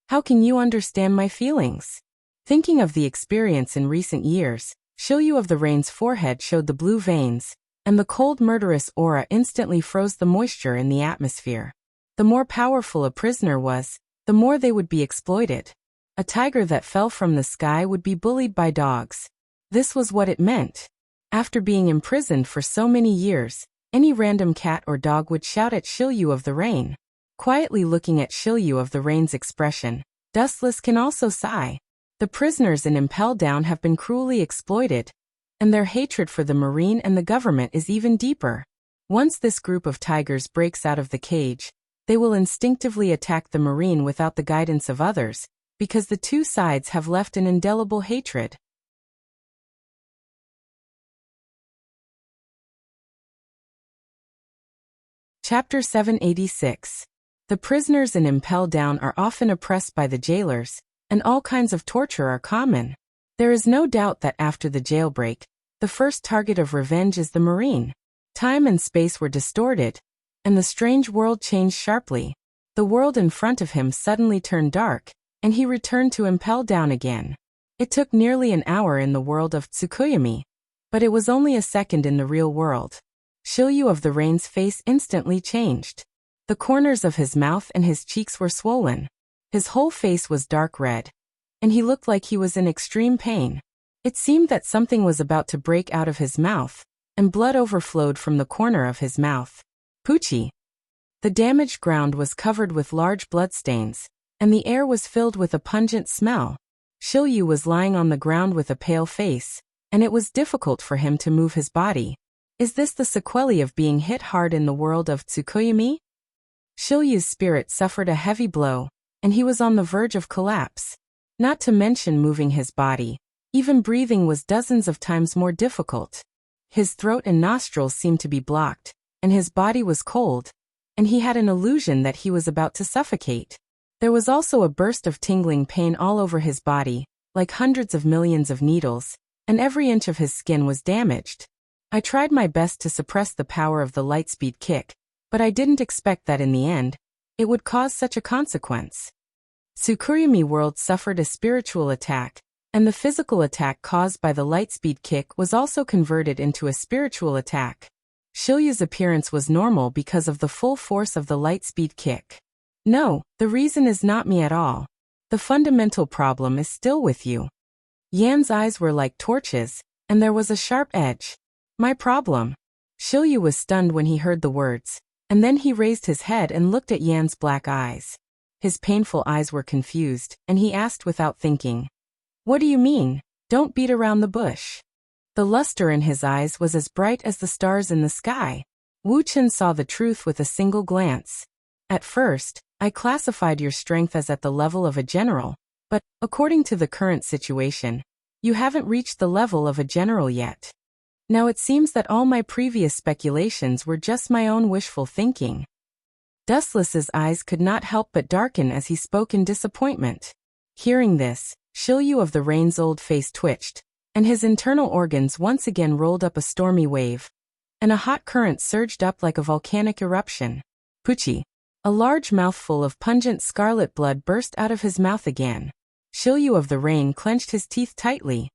How can you understand my feelings? Thinking of the experience in recent years, Shilyu of the Rain's forehead showed the blue veins, and the cold murderous aura instantly froze the moisture in the atmosphere. The more powerful a prisoner was, the more they would be exploited. A tiger that fell from the sky would be bullied by dogs. This was what it meant. After being imprisoned for so many years, any random cat or dog would shout at Shilyu of the Rain. Quietly looking at Shilyu of the Rain's expression, Dustless can also sigh. The prisoners in Impel Down have been cruelly exploited, and their hatred for the Marine and the government is even deeper. Once this group of tigers breaks out of the cage, they will instinctively attack the Marine without the guidance of others, because the two sides have left an indelible hatred. Chapter 786. The prisoners in Impel Down are often oppressed by the jailers, and all kinds of torture are common. There is no doubt that after the jailbreak, the first target of revenge is the Marine. Time and space were distorted, and the strange world changed sharply. The world in front of him suddenly turned dark, and he returned to Impel Down again. It took nearly an hour in the world of Tsukuyomi, but it was only a second in the real world. Shilyu of the Rain's face instantly changed. The corners of his mouth and his cheeks were swollen. His whole face was dark red, and he looked like he was in extreme pain. It seemed that something was about to break out of his mouth, and blood overflowed from the corner of his mouth. Poochie. The damaged ground was covered with large bloodstains, and the air was filled with a pungent smell. Shilyu was lying on the ground with a pale face, and it was difficult for him to move his body. Is this the sequelae of being hit hard in the world of Tsukuyomi? Shilyu's spirit suffered a heavy blow, and he was on the verge of collapse. Not to mention moving his body, even breathing was dozens of times more difficult. His throat and nostrils seemed to be blocked, and his body was cold, and he had an illusion that he was about to suffocate. There was also a burst of tingling pain all over his body, like hundreds of millions of needles, and every inch of his skin was damaged. I tried my best to suppress the power of the lightspeed kick, but I didn't expect that in the end, it would cause such a consequence. Tsukuyomi world suffered a spiritual attack, and the physical attack caused by the lightspeed kick was also converted into a spiritual attack. Shilyu's appearance was normal because of the full force of the lightspeed kick. No, the reason is not me at all. The fundamental problem is still with you. Yan's eyes were like torches, and there was a sharp edge. My problem. Shilyu was stunned when he heard the words, and then he raised his head and looked at Yan's black eyes. His painful eyes were confused, and he asked without thinking, "What do you mean? Don't beat around the bush." The luster in his eyes was as bright as the stars in the sky. Wu Chen saw the truth with a single glance. At first, I classified your strength as at the level of a general, but, according to the current situation, you haven't reached the level of a general yet. Now it seems that all my previous speculations were just my own wishful thinking. Dustless's eyes could not help but darken as he spoke in disappointment. Hearing this, Shilyu of the Rain's old face twitched, and his internal organs once again rolled up a stormy wave, and a hot current surged up like a volcanic eruption. Poochie. A large mouthful of pungent scarlet blood burst out of his mouth again. Shilyu of the Rain clenched his teeth tightly.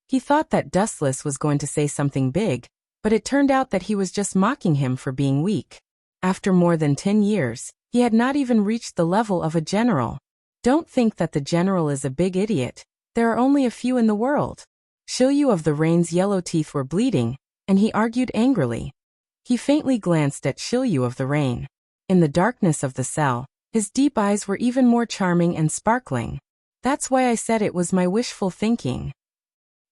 He thought that Dustless was going to say something big, but it turned out that he was just mocking him for being weak. After more than 10 years, he had not even reached the level of a general. Don't think that the general is a big idiot. There are only a few in the world. Shilyu of the Rain's yellow teeth were bleeding, and he argued angrily. He faintly glanced at Shilyu of the Rain. In the darkness of the cell, his deep eyes were even more charming and sparkling. That's why I said it was my wishful thinking.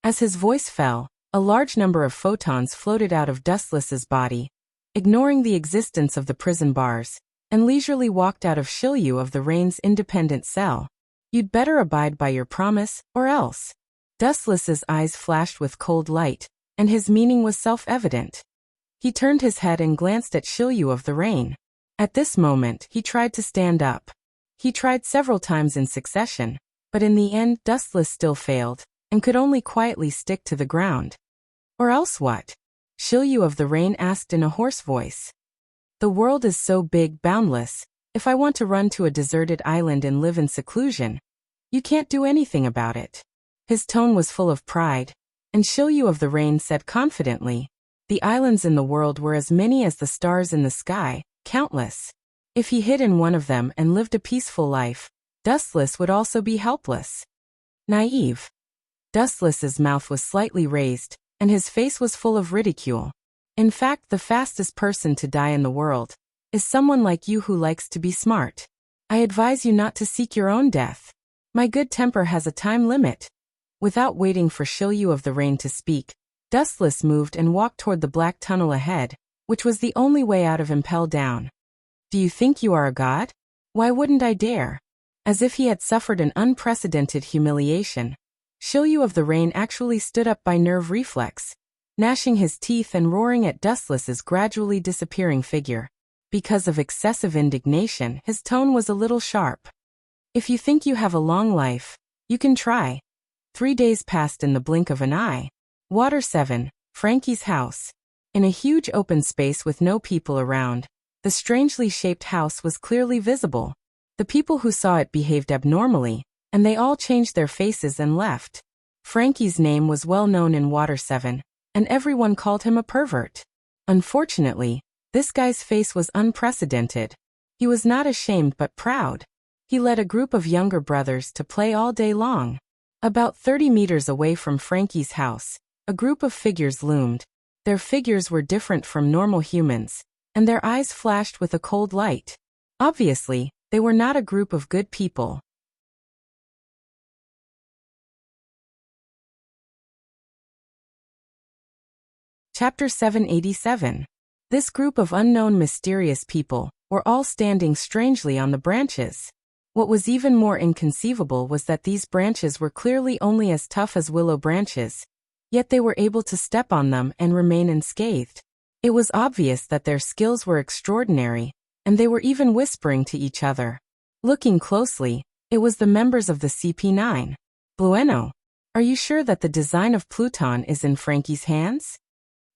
As his voice fell, a large number of photons floated out of Dustless's body, ignoring the existence of the prison bars, and leisurely walked out of Shilyu of the Rain's independent cell. You'd better abide by your promise, or else. Dustless's eyes flashed with cold light, and his meaning was self-evident. He turned his head and glanced at Shilyu of the Rain. At this moment, he tried to stand up. He tried several times in succession, but in the end, Dustless still failed, and could only quietly stick to the ground. Or else what? Shilyu of the Rain asked in a hoarse voice. The world is so big, boundless. If I want to run to a deserted island and live in seclusion, you can't do anything about it. His tone was full of pride, and Shilyu of the Rain said confidently, the islands in the world were as many as the stars in the sky, countless. If he hid in one of them and lived a peaceful life, Dustless would also be helpless. Naive. Dustless's mouth was slightly raised, and his face was full of ridicule. In fact, the fastest person to die in the world is someone like you who likes to be smart. I advise you not to seek your own death. My good temper has a time limit. Without waiting for Shilyu of the Rain to speak, Dustless moved and walked toward the black tunnel ahead, which was the only way out of Impel Down. Do you think you are a god? Why wouldn't I dare? As if he had suffered an unprecedented humiliation, Shilyu of the Rain actually stood up by nerve reflex, gnashing his teeth and roaring at Dustless's gradually disappearing figure. Because of excessive indignation, his tone was a little sharp. If you think you have a long life, you can try. 3 days passed in the blink of an eye. Water 7, Frankie's house. In a huge open space with no people around, the strangely shaped house was clearly visible. The people who saw it behaved abnormally, and they all changed their faces and left. Frankie's name was well known in Water 7, and everyone called him a pervert. Unfortunately, this guy's face was unprecedented. He was not ashamed but proud. He led a group of younger brothers to play all day long. About 30 meters away from Frankie's house, a group of figures loomed. Their figures were different from normal humans, and their eyes flashed with a cold light. Obviously, they were not a group of good people. Chapter 787. This group of unknown mysterious people were all standing strangely on the branches. What was even more inconceivable was that these branches were clearly only as tough as willow branches, yet they were able to step on them and remain unscathed. It was obvious that their skills were extraordinary, and they were even whispering to each other. Looking closely, it was the members of the CP9. Blueno, are you sure that the design of Pluton is in Frankie's hands?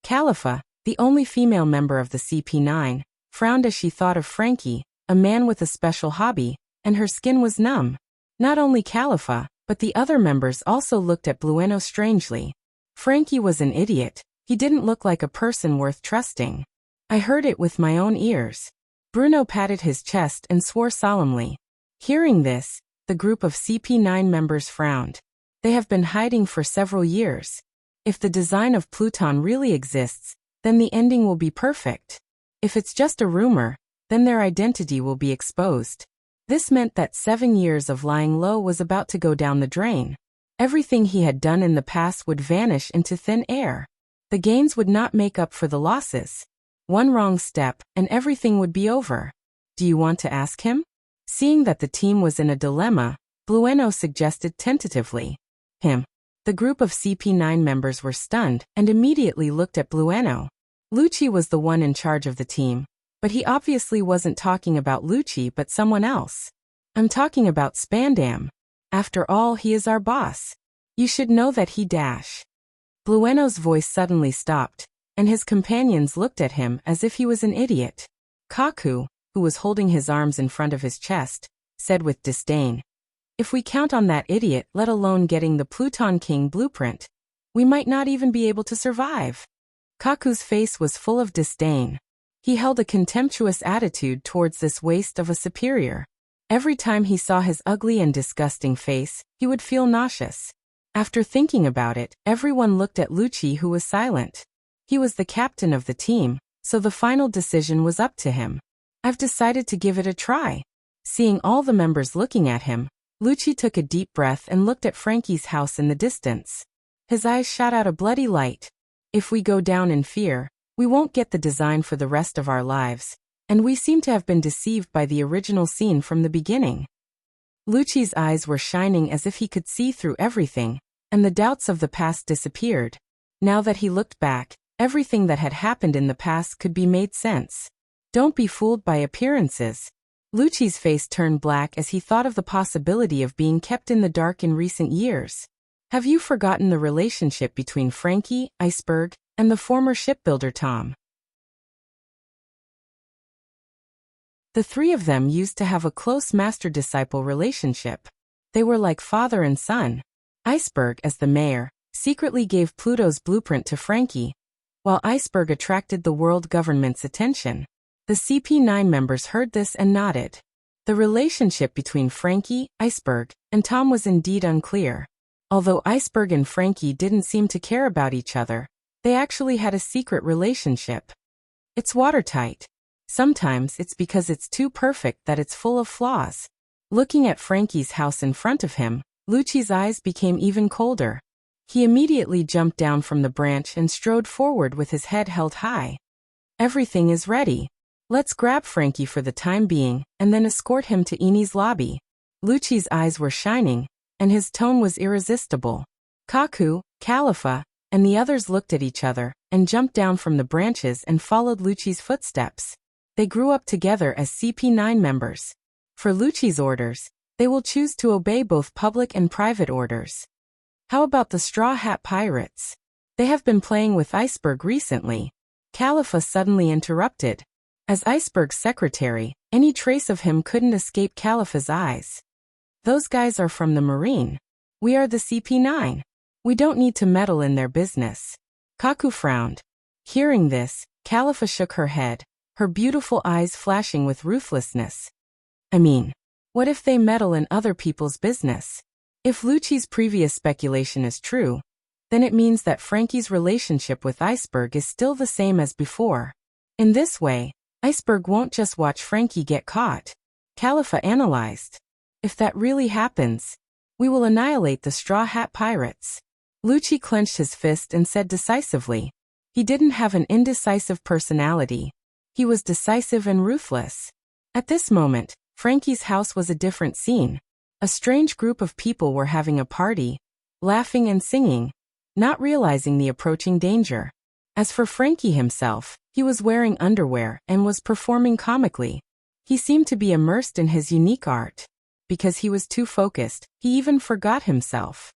Califa, the only female member of the CP9, frowned as she thought of Frankie, a man with a special hobby, and her skin was numb. Not only Califa, but the other members also looked at Blueno strangely. Frankie was an idiot. He didn't look like a person worth trusting. I heard it with my own ears. Bruno patted his chest and swore solemnly. Hearing this, the group of CP9 members frowned. They have been hiding for several years. If the design of Pluton really exists, then the ending will be perfect. If it's just a rumor, then their identity will be exposed. This meant that 7 years of lying low was about to go down the drain. Everything he had done in the past would vanish into thin air. The gains would not make up for the losses. One wrong step, and everything would be over. Do you want to ask him? Seeing that the team was in a dilemma, Blueno suggested tentatively. Him. The group of CP9 members were stunned and immediately looked at Blueno. Lucci was the one in charge of the team, but he obviously wasn't talking about Lucci but someone else. I'm talking about Spandam. After all, he is our boss. You should know that he dash. Blueno's voice suddenly stopped, and his companions looked at him as if he was an idiot. Kaku, who was holding his arms in front of his chest, said with disdain, if we count on that idiot, let alone getting the Pluton King blueprint, we might not even be able to survive. Kaku's face was full of disdain. He held a contemptuous attitude towards this waste of a superior. Every time he saw his ugly and disgusting face, he would feel nauseous. After thinking about it, everyone looked at Lucci, who was silent. He was the captain of the team, so the final decision was up to him. I've decided to give it a try. Seeing all the members looking at him, Lucci took a deep breath and looked at Frankie's house in the distance. His eyes shot out a bloody light. If we go down in fear, we won't get the design for the rest of our lives, and we seem to have been deceived by the original scene from the beginning. Lucci's eyes were shining as if he could see through everything, and the doubts of the past disappeared. Now that he looked back, everything that had happened in the past could be made sense. Don't be fooled by appearances. Lucci's face turned black as he thought of the possibility of being kept in the dark in recent years. Have you forgotten the relationship between Frankie, Iceberg, and the former shipbuilder Tom. The three of them used to have a close master-disciple relationship. They were like father and son. Iceberg, as the mayor, secretly gave Pluto's blueprint to Frankie, while Iceberg attracted the world government's attention. The CP9 members heard this and nodded. The relationship between Frankie, Iceberg, and Tom was indeed unclear. Although Iceberg and Frankie didn't seem to care about each other, they actually had a secret relationship. It's watertight. Sometimes it's because it's too perfect that it's full of flaws. Looking at Frankie's house in front of him, Lucci's eyes became even colder. He immediately jumped down from the branch and strode forward with his head held high. Everything is ready. Let's grab Frankie for the time being, and then escort him to Eni's lobby. Lucci's eyes were shining, and his tone was irresistible. Kaku, Khalifa, and the others looked at each other, and jumped down from the branches and followed Lucci's footsteps. They grew up together as CP9 members. For Lucci's orders, they will choose to obey both public and private orders. How about the Straw Hat Pirates? They have been playing with Iceberg recently. Khalifa suddenly interrupted. As Iceberg's secretary, any trace of him couldn't escape Khalifa's eyes. Those guys are from the Marine. We are the CP9. We don't need to meddle in their business. Kaku frowned. Hearing this, Khalifa shook her head, her beautiful eyes flashing with ruthlessness. I mean, what if they meddle in other people's business? If Lucci's previous speculation is true, then it means that Frankie's relationship with Iceberg is still the same as before. In this way, Iceberg won't just watch Frankie get caught. Khalifa analyzed. If that really happens, we will annihilate the Straw Hat Pirates. Lucci clenched his fist and said decisively. He didn't have an indecisive personality. He was decisive and ruthless. At this moment, Frankie's house was a different scene. A strange group of people were having a party, laughing and singing, not realizing the approaching danger. As for Frankie himself, he was wearing underwear and was performing comically. He seemed to be immersed in his unique art. Because he was too focused, he even forgot himself.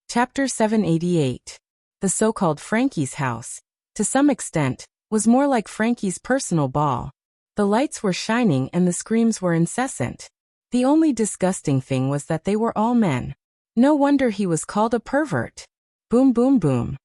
Chapter 788. The so-called Frankie's house, to some extent, was more like Frankie's personal ball. The lights were shining and the screams were incessant. The only disgusting thing was that they were all men. No wonder he was called a pervert. Boom boom boom.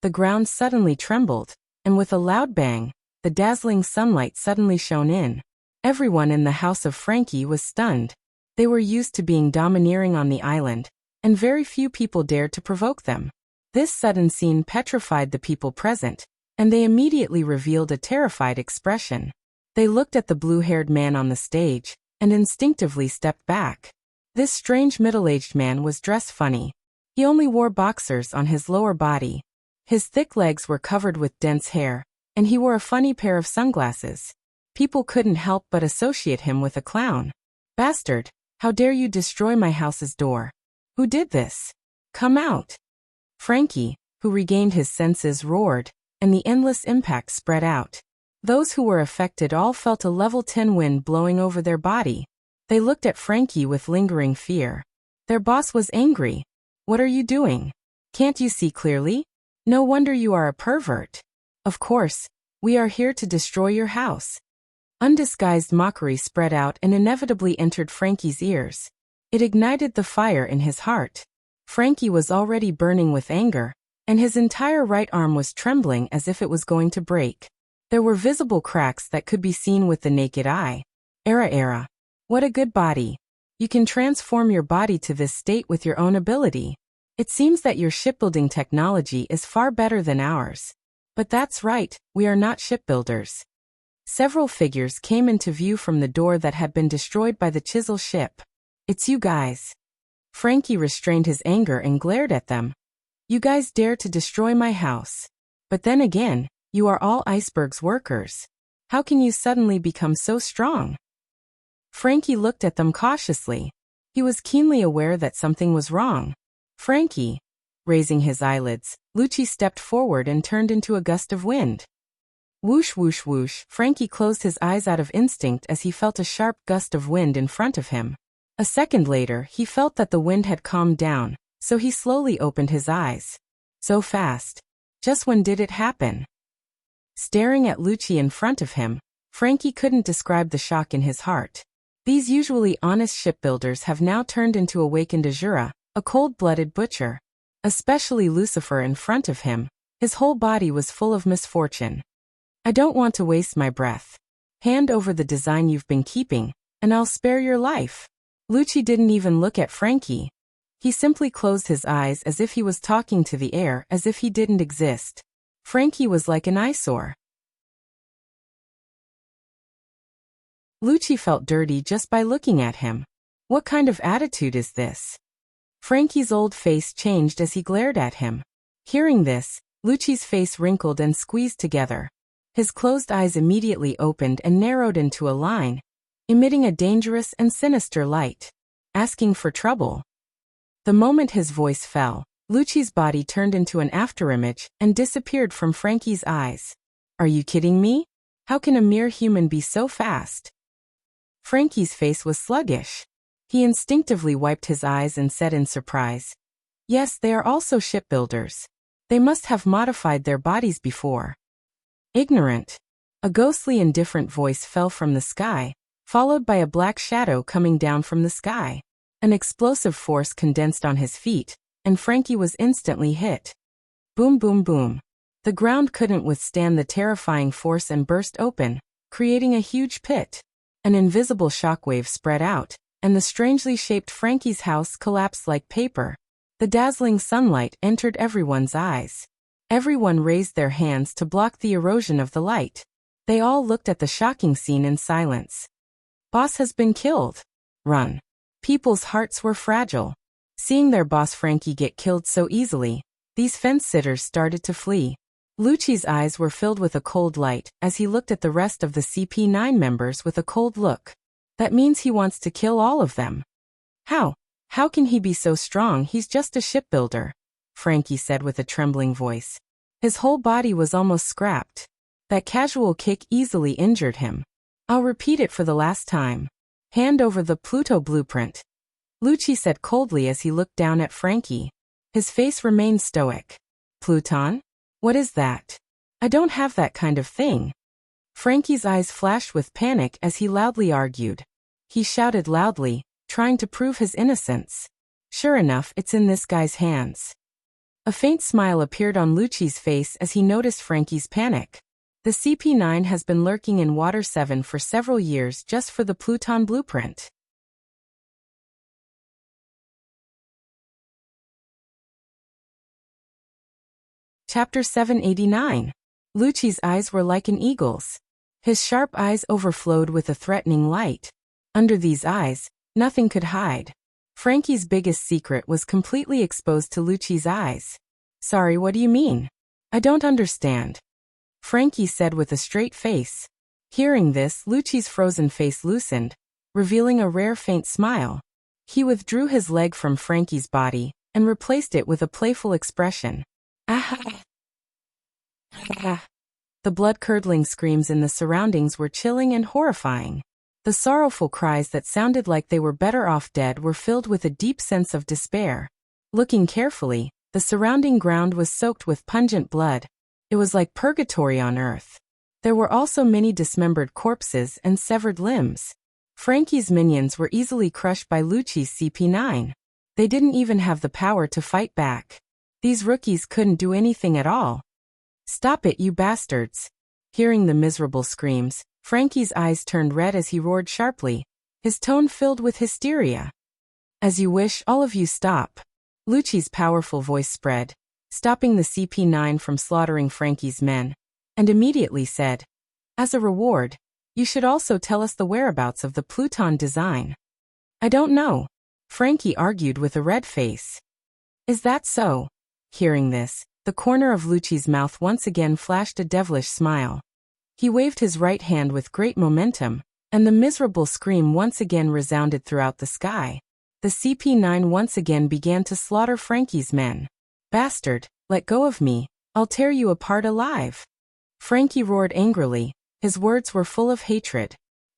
The ground suddenly trembled, and with a loud bang, the dazzling sunlight suddenly shone in. Everyone in the house of Frankie was stunned. They were used to being domineering on the island, and very few people dared to provoke them. This sudden scene petrified the people present, and they immediately revealed a terrified expression. They looked at the blue-haired man on the stage, and instinctively stepped back. This strange middle-aged man was dressed funny. He only wore boxers on his lower body. His thick legs were covered with dense hair, and he wore a funny pair of sunglasses. People couldn't help but associate him with a clown. Bastard, how dare you destroy my house's door? Who did this? Come out. Frankie, who regained his senses, roared, and the endless impact spread out. Those who were affected all felt a level 10 wind blowing over their body. They looked at Frankie with lingering fear. Their boss was angry. What are you doing? Can't you see clearly? No wonder you are a pervert. Of course, we are here to destroy your house. Undisguised mockery spread out and inevitably entered Frankie's ears. It ignited the fire in his heart. Frankie was already burning with anger, and his entire right arm was trembling as if it was going to break. There were visible cracks that could be seen with the naked eye. Era. What a good body. You can transform your body to this state with your own ability. It seems that your shipbuilding technology is far better than ours. But that's right, we are not shipbuilders. Several figures came into view from the door that had been destroyed by the chisel ship. It's you guys. Frankie restrained his anger and glared at them. You guys dare to destroy my house. But then again, you are all Iceberg's workers. How can you suddenly become so strong? Frankie looked at them cautiously. He was keenly aware that something was wrong. Frankie. Raising his eyelids, Lucci stepped forward and turned into a gust of wind. Whoosh whoosh whoosh. Frankie closed his eyes out of instinct as he felt a sharp gust of wind in front of him. A second later, he felt that the wind had calmed down, so he slowly opened his eyes. So fast. Just when did it happen? Staring at Lucci in front of him, Frankie couldn't describe the shock in his heart. These usually honest shipbuilders have now turned into awakened Azura, a cold-blooded butcher. Especially Lucifer in front of him. His whole body was full of misfortune. I don't want to waste my breath. Hand over the design you've been keeping, and I'll spare your life. Lucci didn't even look at Frankie. He simply closed his eyes as if he was talking to the air, as if he didn't exist. Frankie was like an eyesore. Lucci felt dirty just by looking at him. What kind of attitude is this? Frankie's old face changed as he glared at him. Hearing this, Lucci's face wrinkled and squeezed together. His closed eyes immediately opened and narrowed into a line, emitting a dangerous and sinister light. Asking for trouble. The moment his voice fell, Lucci's body turned into an afterimage and disappeared from Frankie's eyes. Are you kidding me? How can a mere human be so fast? Frankie's face was sluggish. He instinctively wiped his eyes and said in surprise, "Yes, they are also shipbuilders. They must have modified their bodies before." Ignorant. A ghostly indifferent voice fell from the sky, followed by a black shadow coming down from the sky. An explosive force condensed on his feet, and Frankie was instantly hit. Boom, boom, boom. The ground couldn't withstand the terrifying force and burst open, creating a huge pit. An invisible shockwave spread out, and the strangely shaped Frankie's house collapsed like paper. The dazzling sunlight entered everyone's eyes. Everyone raised their hands to block the erosion of the light. They all looked at the shocking scene in silence. Boss has been killed. Run. People's hearts were fragile. Seeing their boss Frankie get killed so easily, these fence-sitters started to flee. Lucci's eyes were filled with a cold light as he looked at the rest of the CP9 members with a cold look. That means he wants to kill all of them. How? How can he be so strong? He's just a shipbuilder, Frankie said with a trembling voice. His whole body was almost scrapped. That casual kick easily injured him. I'll repeat it for the last time. Hand over the Pluto blueprint, Lucci said coldly as he looked down at Frankie. His face remained stoic. Pluton? What is that? I don't have that kind of thing. Frankie's eyes flashed with panic as he loudly argued. He shouted loudly, trying to prove his innocence. Sure enough, it's in this guy's hands. A faint smile appeared on Lucci's face as he noticed Frankie's panic. The CP9 has been lurking in Water 7 for several years just for the Pluton blueprint. Chapter 789. Lucci's eyes were like an eagle's. His sharp eyes overflowed with a threatening light. Under these eyes, nothing could hide. Frankie's biggest secret was completely exposed to Lucci's eyes. Sorry, what do you mean? I don't understand. Frankie said with a straight face. Hearing this, Lucci's frozen face loosened, revealing a rare faint smile. He withdrew his leg from Frankie's body and replaced it with a playful expression. Ah! The blood-curdling screams in the surroundings were chilling and horrifying. The sorrowful cries that sounded like they were better off dead were filled with a deep sense of despair. Looking carefully, the surrounding ground was soaked with pungent blood. It was like purgatory on earth. There were also many dismembered corpses and severed limbs. Frankie's minions were easily crushed by Lucci's CP9. They didn't even have the power to fight back. These rookies couldn't do anything at all. Stop it, you bastards. Hearing the miserable screams, Frankie's eyes turned red as he roared sharply, his tone filled with hysteria. As you wish, all of you stop. Lucci's powerful voice spread, stopping the CP9 from slaughtering Frankie's men, and immediately said, as a reward, you should also tell us the whereabouts of the Pluton design. I don't know. Frankie argued with a red face. Is that so? Hearing this, the corner of Lucci's mouth once again flashed a devilish smile. He waved his right hand with great momentum, and the miserable scream once again resounded throughout the sky. The CP9 once again began to slaughter Frankie's men. Bastard, let go of me, I'll tear you apart alive. Frankie roared angrily, his words were full of hatred.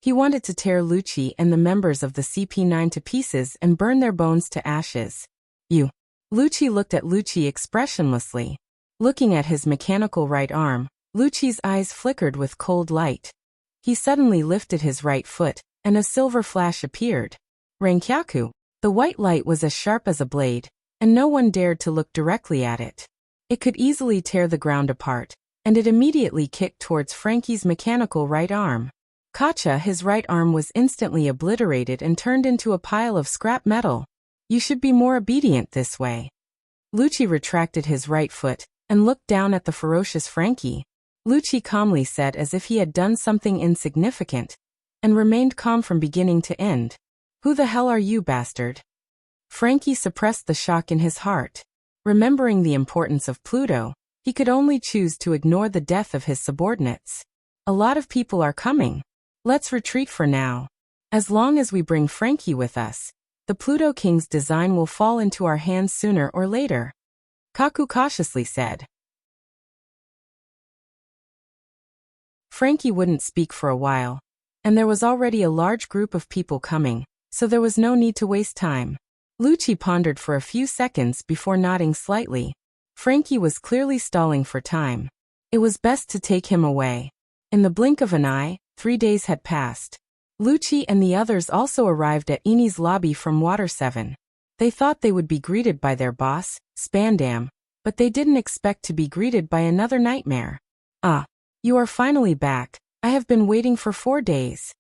He wanted to tear Lucci and the members of the CP9 to pieces and burn their bones to ashes. You. Lucci looked at Lucci expressionlessly. Looking at his mechanical right arm, Lucci's eyes flickered with cold light. He suddenly lifted his right foot, and a silver flash appeared. Rankyaku. The white light was as sharp as a blade, and no one dared to look directly at it. It could easily tear the ground apart, and it immediately kicked towards Frankie's mechanical right arm. Kacha, his right arm was instantly obliterated and turned into a pile of scrap metal. You should be more obedient this way. Lucci retracted his right foot and looked down at the ferocious Frankie. Lucci calmly said as if he had done something insignificant, and remained calm from beginning to end. Who the hell are you, bastard? Frankie suppressed the shock in his heart. Remembering the importance of Pluto, he could only choose to ignore the death of his subordinates. A lot of people are coming. Let's retreat for now. As long as we bring Frankie with us, the Pluto King's design will fall into our hands sooner or later. Kaku cautiously said. Frankie wouldn't speak for a while, and there was already a large group of people coming, so there was no need to waste time. Lucci pondered for a few seconds before nodding slightly. Frankie was clearly stalling for time. It was best to take him away. In the blink of an eye, 3 days had passed. Lucci and the others also arrived at Ini's lobby from Water 7. They thought they would be greeted by their boss, Spandam, but they didn't expect to be greeted by another nightmare. Ah, you are finally back. I have been waiting for 4 days.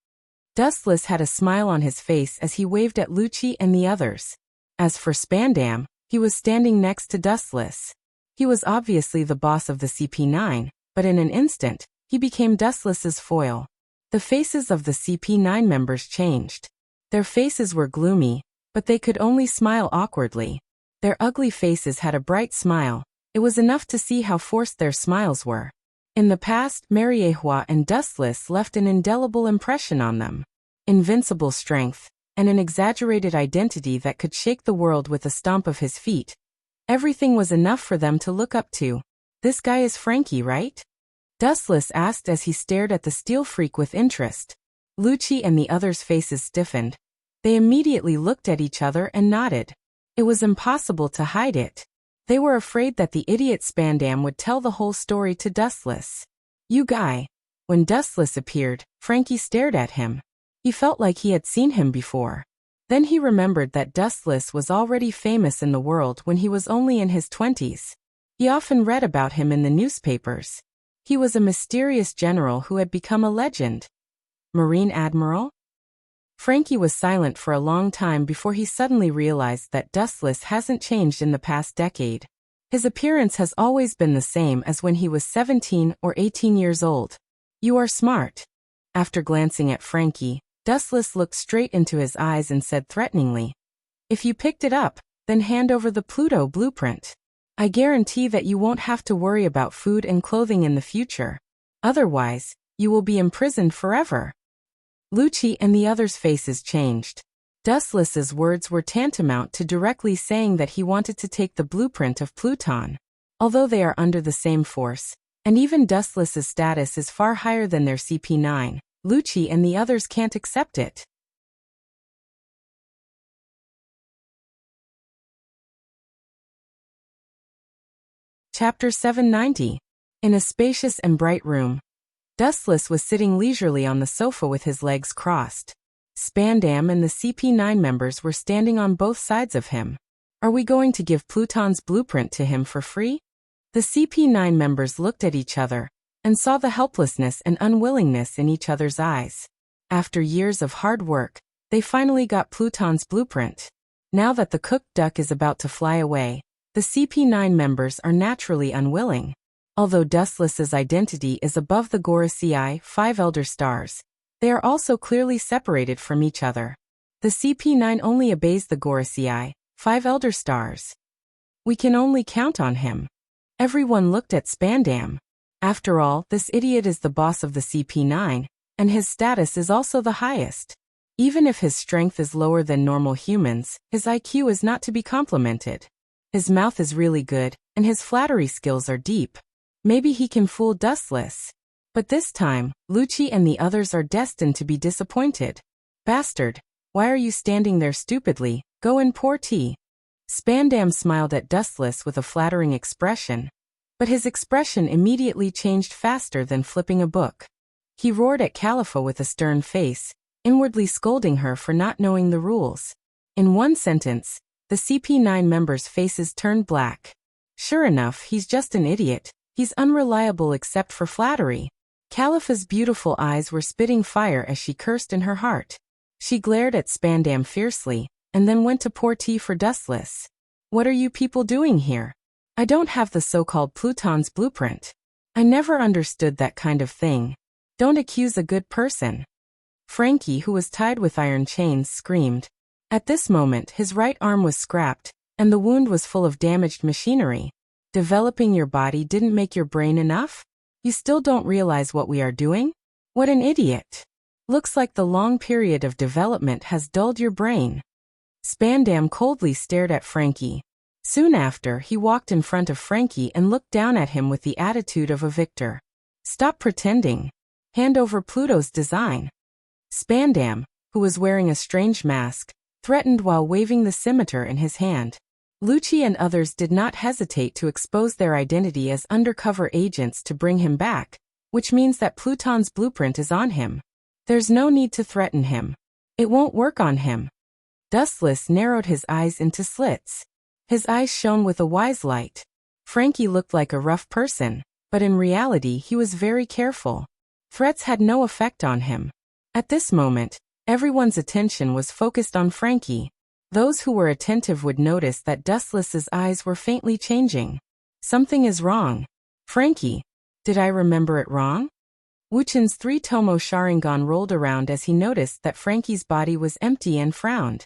Dustless had a smile on his face as he waved at Lucci and the others. As for Spandam, he was standing next to Dustless. He was obviously the boss of the CP9, but in an instant, he became Dustless's foil. The faces of the CP9 members changed. Their faces were gloomy, but they could only smile awkwardly. Their ugly faces had a bright smile. It was enough to see how forced their smiles were. In the past, Mariehua and Dustless left an indelible impression on them. Invincible strength, and an exaggerated identity that could shake the world with a stomp of his feet. Everything was enough for them to look up to. This guy is Frankie, right? Dustless asked as he stared at the steel freak with interest. Lucci and the others' faces stiffened. They immediately looked at each other and nodded. It was impossible to hide it. They were afraid that the idiot Spandam would tell the whole story to Dustless. You guy. When Dustless appeared, Frankie stared at him. He felt like he had seen him before. Then he remembered that Dustless was already famous in the world when he was only in his 20s. He often read about him in the newspapers. He was a mysterious general who had become a legend. Marine Admiral? Frankie was silent for a long time before he suddenly realized that Dustless hasn't changed in the past decade. His appearance has always been the same as when he was 17 or 18 years old. You are smart. After glancing at Frankie, Dustless looked straight into his eyes and said threateningly, If you picked it up, then hand over the Pluto blueprint. I guarantee that you won't have to worry about food and clothing in the future. Otherwise, you will be imprisoned forever. Lucci and the others' faces changed. Dustless's words were tantamount to directly saying that he wanted to take the blueprint of Pluton. Although they are under the same force, and even Dustless's status is far higher than their CP9, Lucci and the others can't accept it. Chapter 790. In a spacious and bright room, Dustless was sitting leisurely on the sofa with his legs crossed. Spandam and the CP9 members were standing on both sides of him. Are we going to give Pluton's blueprint to him for free? The CP9 members looked at each other and saw the helplessness and unwillingness in each other's eyes. After years of hard work, they finally got Pluton's blueprint. Now that the cooked duck is about to fly away, the CP9 members are naturally unwilling. Although Dustless's identity is above the Gorosei 5 Elder Stars, they are also clearly separated from each other. The CP9 only obeys the Gorosei 5 Elder Stars. We can only count on him. Everyone looked at Spandam. After all, this idiot is the boss of the CP9, and his status is also the highest. Even if his strength is lower than normal humans, his IQ is not to be complimented. His mouth is really good, and his flattery skills are deep. Maybe he can fool Dustless. But this time, Lucci and the others are destined to be disappointed. Bastard, why are you standing there stupidly? Go and pour tea. Spandam smiled at Dustless with a flattering expression, but his expression immediately changed faster than flipping a book. He roared at Califa with a stern face, inwardly scolding her for not knowing the rules. In one sentence, the CP9 members' faces turned black. Sure enough, he's just an idiot. He's unreliable except for flattery. Califa's beautiful eyes were spitting fire as she cursed in her heart. She glared at Spandam fiercely, and then went to pour tea for Dustless. What are you people doing here? I don't have the so-called Pluton's blueprint. I never understood that kind of thing. Don't accuse a good person. Frankie, who was tied with iron chains, screamed. At this moment, his right arm was scrapped, and the wound was full of damaged machinery. Developing your body didn't make your brain enough? You still don't realize what we are doing? What an idiot. Looks like the long period of development has dulled your brain. Spandam coldly stared at Frankie. Soon after, he walked in front of Frankie and looked down at him with the attitude of a victor. Stop pretending. Hand over Pluto's design. Spandam, who was wearing a strange mask, threatened while waving the scimitar in his hand. Lucci and others did not hesitate to expose their identity as undercover agents to bring him back, which means that Pluton's blueprint is on him. There's no need to threaten him. It won't work on him. Dustless narrowed his eyes into slits. His eyes shone with a wise light. Frankie looked like a rough person, but in reality he was very careful. Threats had no effect on him. At this moment, everyone's attention was focused on Frankie. Those who were attentive would notice that Dustless's eyes were faintly changing. Something is wrong. Frankie, did I remember it wrong? Wuchen's three-tomo Sharingan rolled around as he noticed that Frankie's body was empty and frowned.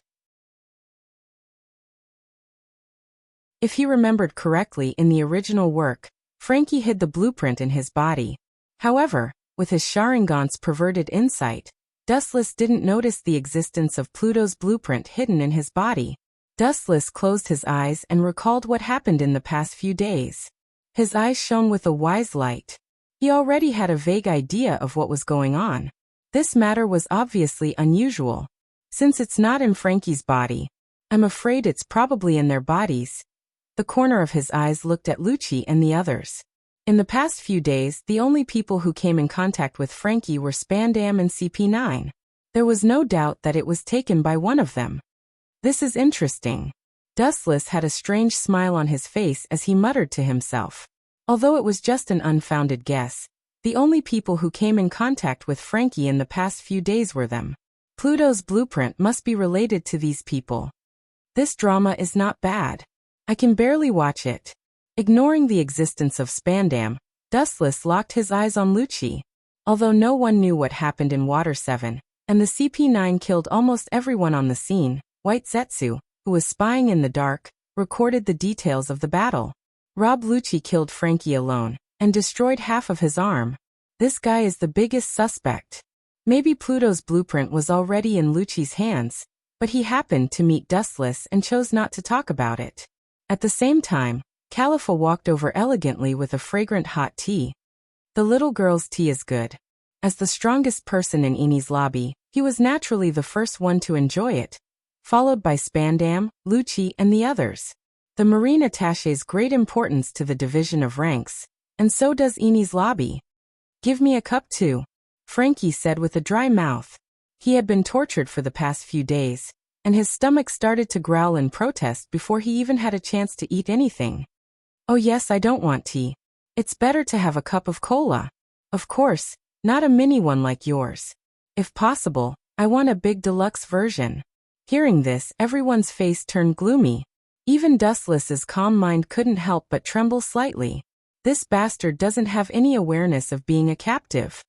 If he remembered correctly in the original work, Frankie hid the blueprint in his body. However, with his Sharingan's perverted insight, Dustless didn't notice the existence of Pluto's blueprint hidden in his body. Dustless closed his eyes and recalled what happened in the past few days. His eyes shone with a wise light. He already had a vague idea of what was going on. This matter was obviously unusual. Since it's not in Frankie's body, I'm afraid it's probably in their bodies. The corner of his eyes looked at Lucci and the others. In the past few days, the only people who came in contact with Frankie were Spandam and CP9. There was no doubt that it was taken by one of them. This is interesting. Dustless had a strange smile on his face as he muttered to himself. Although it was just an unfounded guess, the only people who came in contact with Frankie in the past few days were them. Pluto's blueprint must be related to these people. This drama is not bad. I can barely watch it. Ignoring the existence of Spandam, Dustless locked his eyes on Lucci. Although no one knew what happened in Water 7, and the CP9 killed almost everyone on the scene, White Zetsu, who was spying in the dark, recorded the details of the battle. Rob Lucci killed Frankie alone, and destroyed half of his arm. This guy is the biggest suspect. Maybe Pluto's blueprint was already in Lucci's hands, but he happened to meet Dustless and chose not to talk about it. At the same time, Califa walked over elegantly with a fragrant hot tea. The little girl's tea is good. As the strongest person in Eni's lobby, he was naturally the first one to enjoy it, followed by Spandam, Lucci, and the others. The Marine attaches great importance to the division of ranks, and so does Eni's lobby. Give me a cup too, Frankie said with a dry mouth. He had been tortured for the past few days, and his stomach started to growl in protest before he even had a chance to eat anything. Oh yes, I don't want tea. It's better to have a cup of cola. Of course, not a mini one like yours. If possible, I want a big deluxe version. Hearing this, everyone's face turned gloomy. Even Dustless's calm mind couldn't help but tremble slightly. This bastard doesn't have any awareness of being a captive.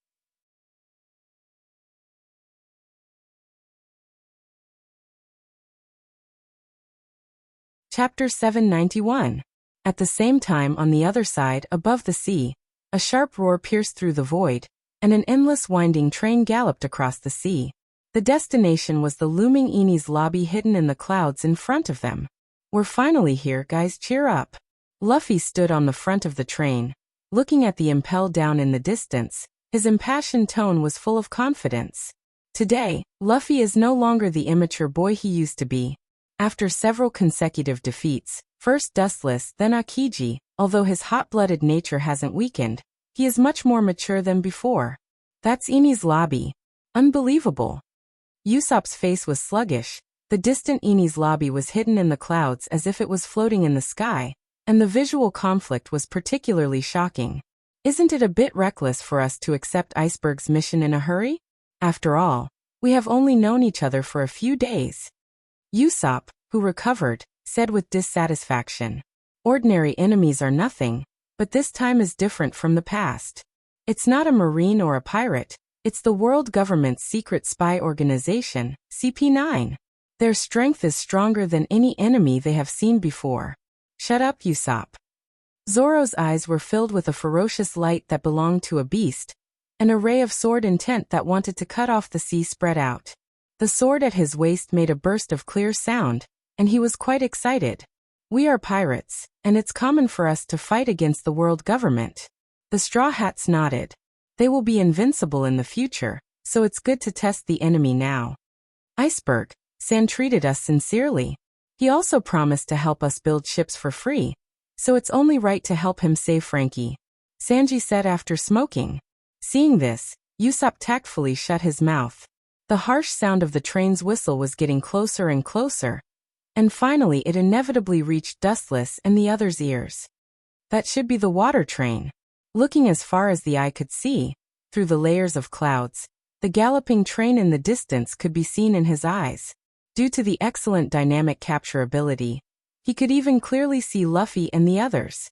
Chapter 791. At the same time, on the other side, above the sea, a sharp roar pierced through the void, and an endless winding train galloped across the sea. The destination was the looming Eni's lobby hidden in the clouds in front of them. We're finally here, guys, cheer up. Luffy stood on the front of the train, looking at the impel down in the distance, His impassioned tone was full of confidence. Today, Luffy is no longer the immature boy he used to be. After several consecutive defeats, first Dustless, then Akiji, although his hot-blooded nature hasn't weakened, he is much more mature than before. That's Enies Lobby. Unbelievable. Usopp's face was sluggish. The distant Enies Lobby was hidden in the clouds as if it was floating in the sky, and the visual conflict was particularly shocking. Isn't it a bit reckless for us to accept Iceberg's mission in a hurry? After all, we have only known each other for a few days. Usopp, who recovered, said with dissatisfaction. Ordinary enemies are nothing, but this time is different from the past. It's not a marine or a pirate, it's the world government's secret spy organization, CP9. Their strength is stronger than any enemy they have seen before. Shut up, Usopp. Zoro's eyes were filled with a ferocious light that belonged to a beast, an array of sword intent that wanted to cut off the sea spread out. The sword at his waist made a burst of clear sound, and he was quite excited. We are pirates, and it's common for us to fight against the world government. The Straw Hats nodded. They will be invincible in the future, so it's good to test the enemy now. Iceberg, San treated us sincerely. He also promised to help us build ships for free, so it's only right to help him save Frankie, Sanji said after smoking. Seeing this, Usopp tactfully shut his mouth. The harsh sound of the train's whistle was getting closer and closer, and finally it inevitably reached Dustless and the others' ears. That should be the water train. Looking as far as the eye could see, through the layers of clouds, the galloping train in the distance could be seen in his eyes. Due to the excellent dynamic capture ability, he could even clearly see Luffy and the others.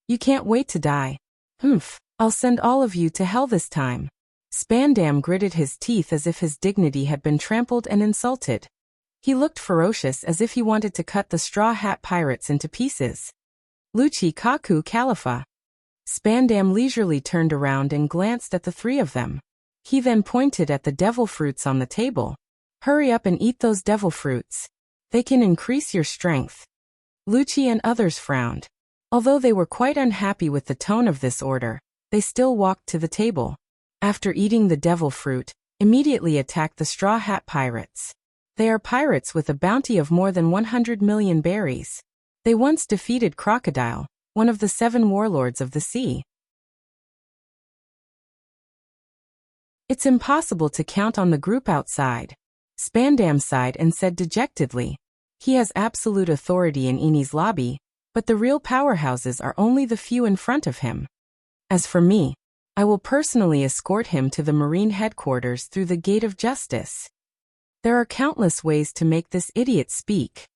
You can't wait to die. Humph, I'll send all of you to hell this time. Spandam gritted his teeth as if his dignity had been trampled and insulted. He looked ferocious as if he wanted to cut the Straw Hat Pirates into pieces. Lucci Kaku Khalifa. Spandam leisurely turned around and glanced at the three of them. He then pointed at the devil fruits on the table. Hurry up and eat those devil fruits. They can increase your strength. Lucci and others frowned. Although they were quite unhappy with the tone of this order, they still walked to the table. After eating the devil fruit, immediately attacked the Straw Hat Pirates. They are pirates with a bounty of more than 100 million berries. They once defeated Crocodile, one of the 7 warlords of the sea. It's impossible to count on the group outside. Spandam sighed and said dejectedly. He has absolute authority in Enies Lobby, but the real powerhouses are only the few in front of him. As for me, I will personally escort him to the Marine headquarters through the Gate of Justice. There are countless ways to make this idiot speak.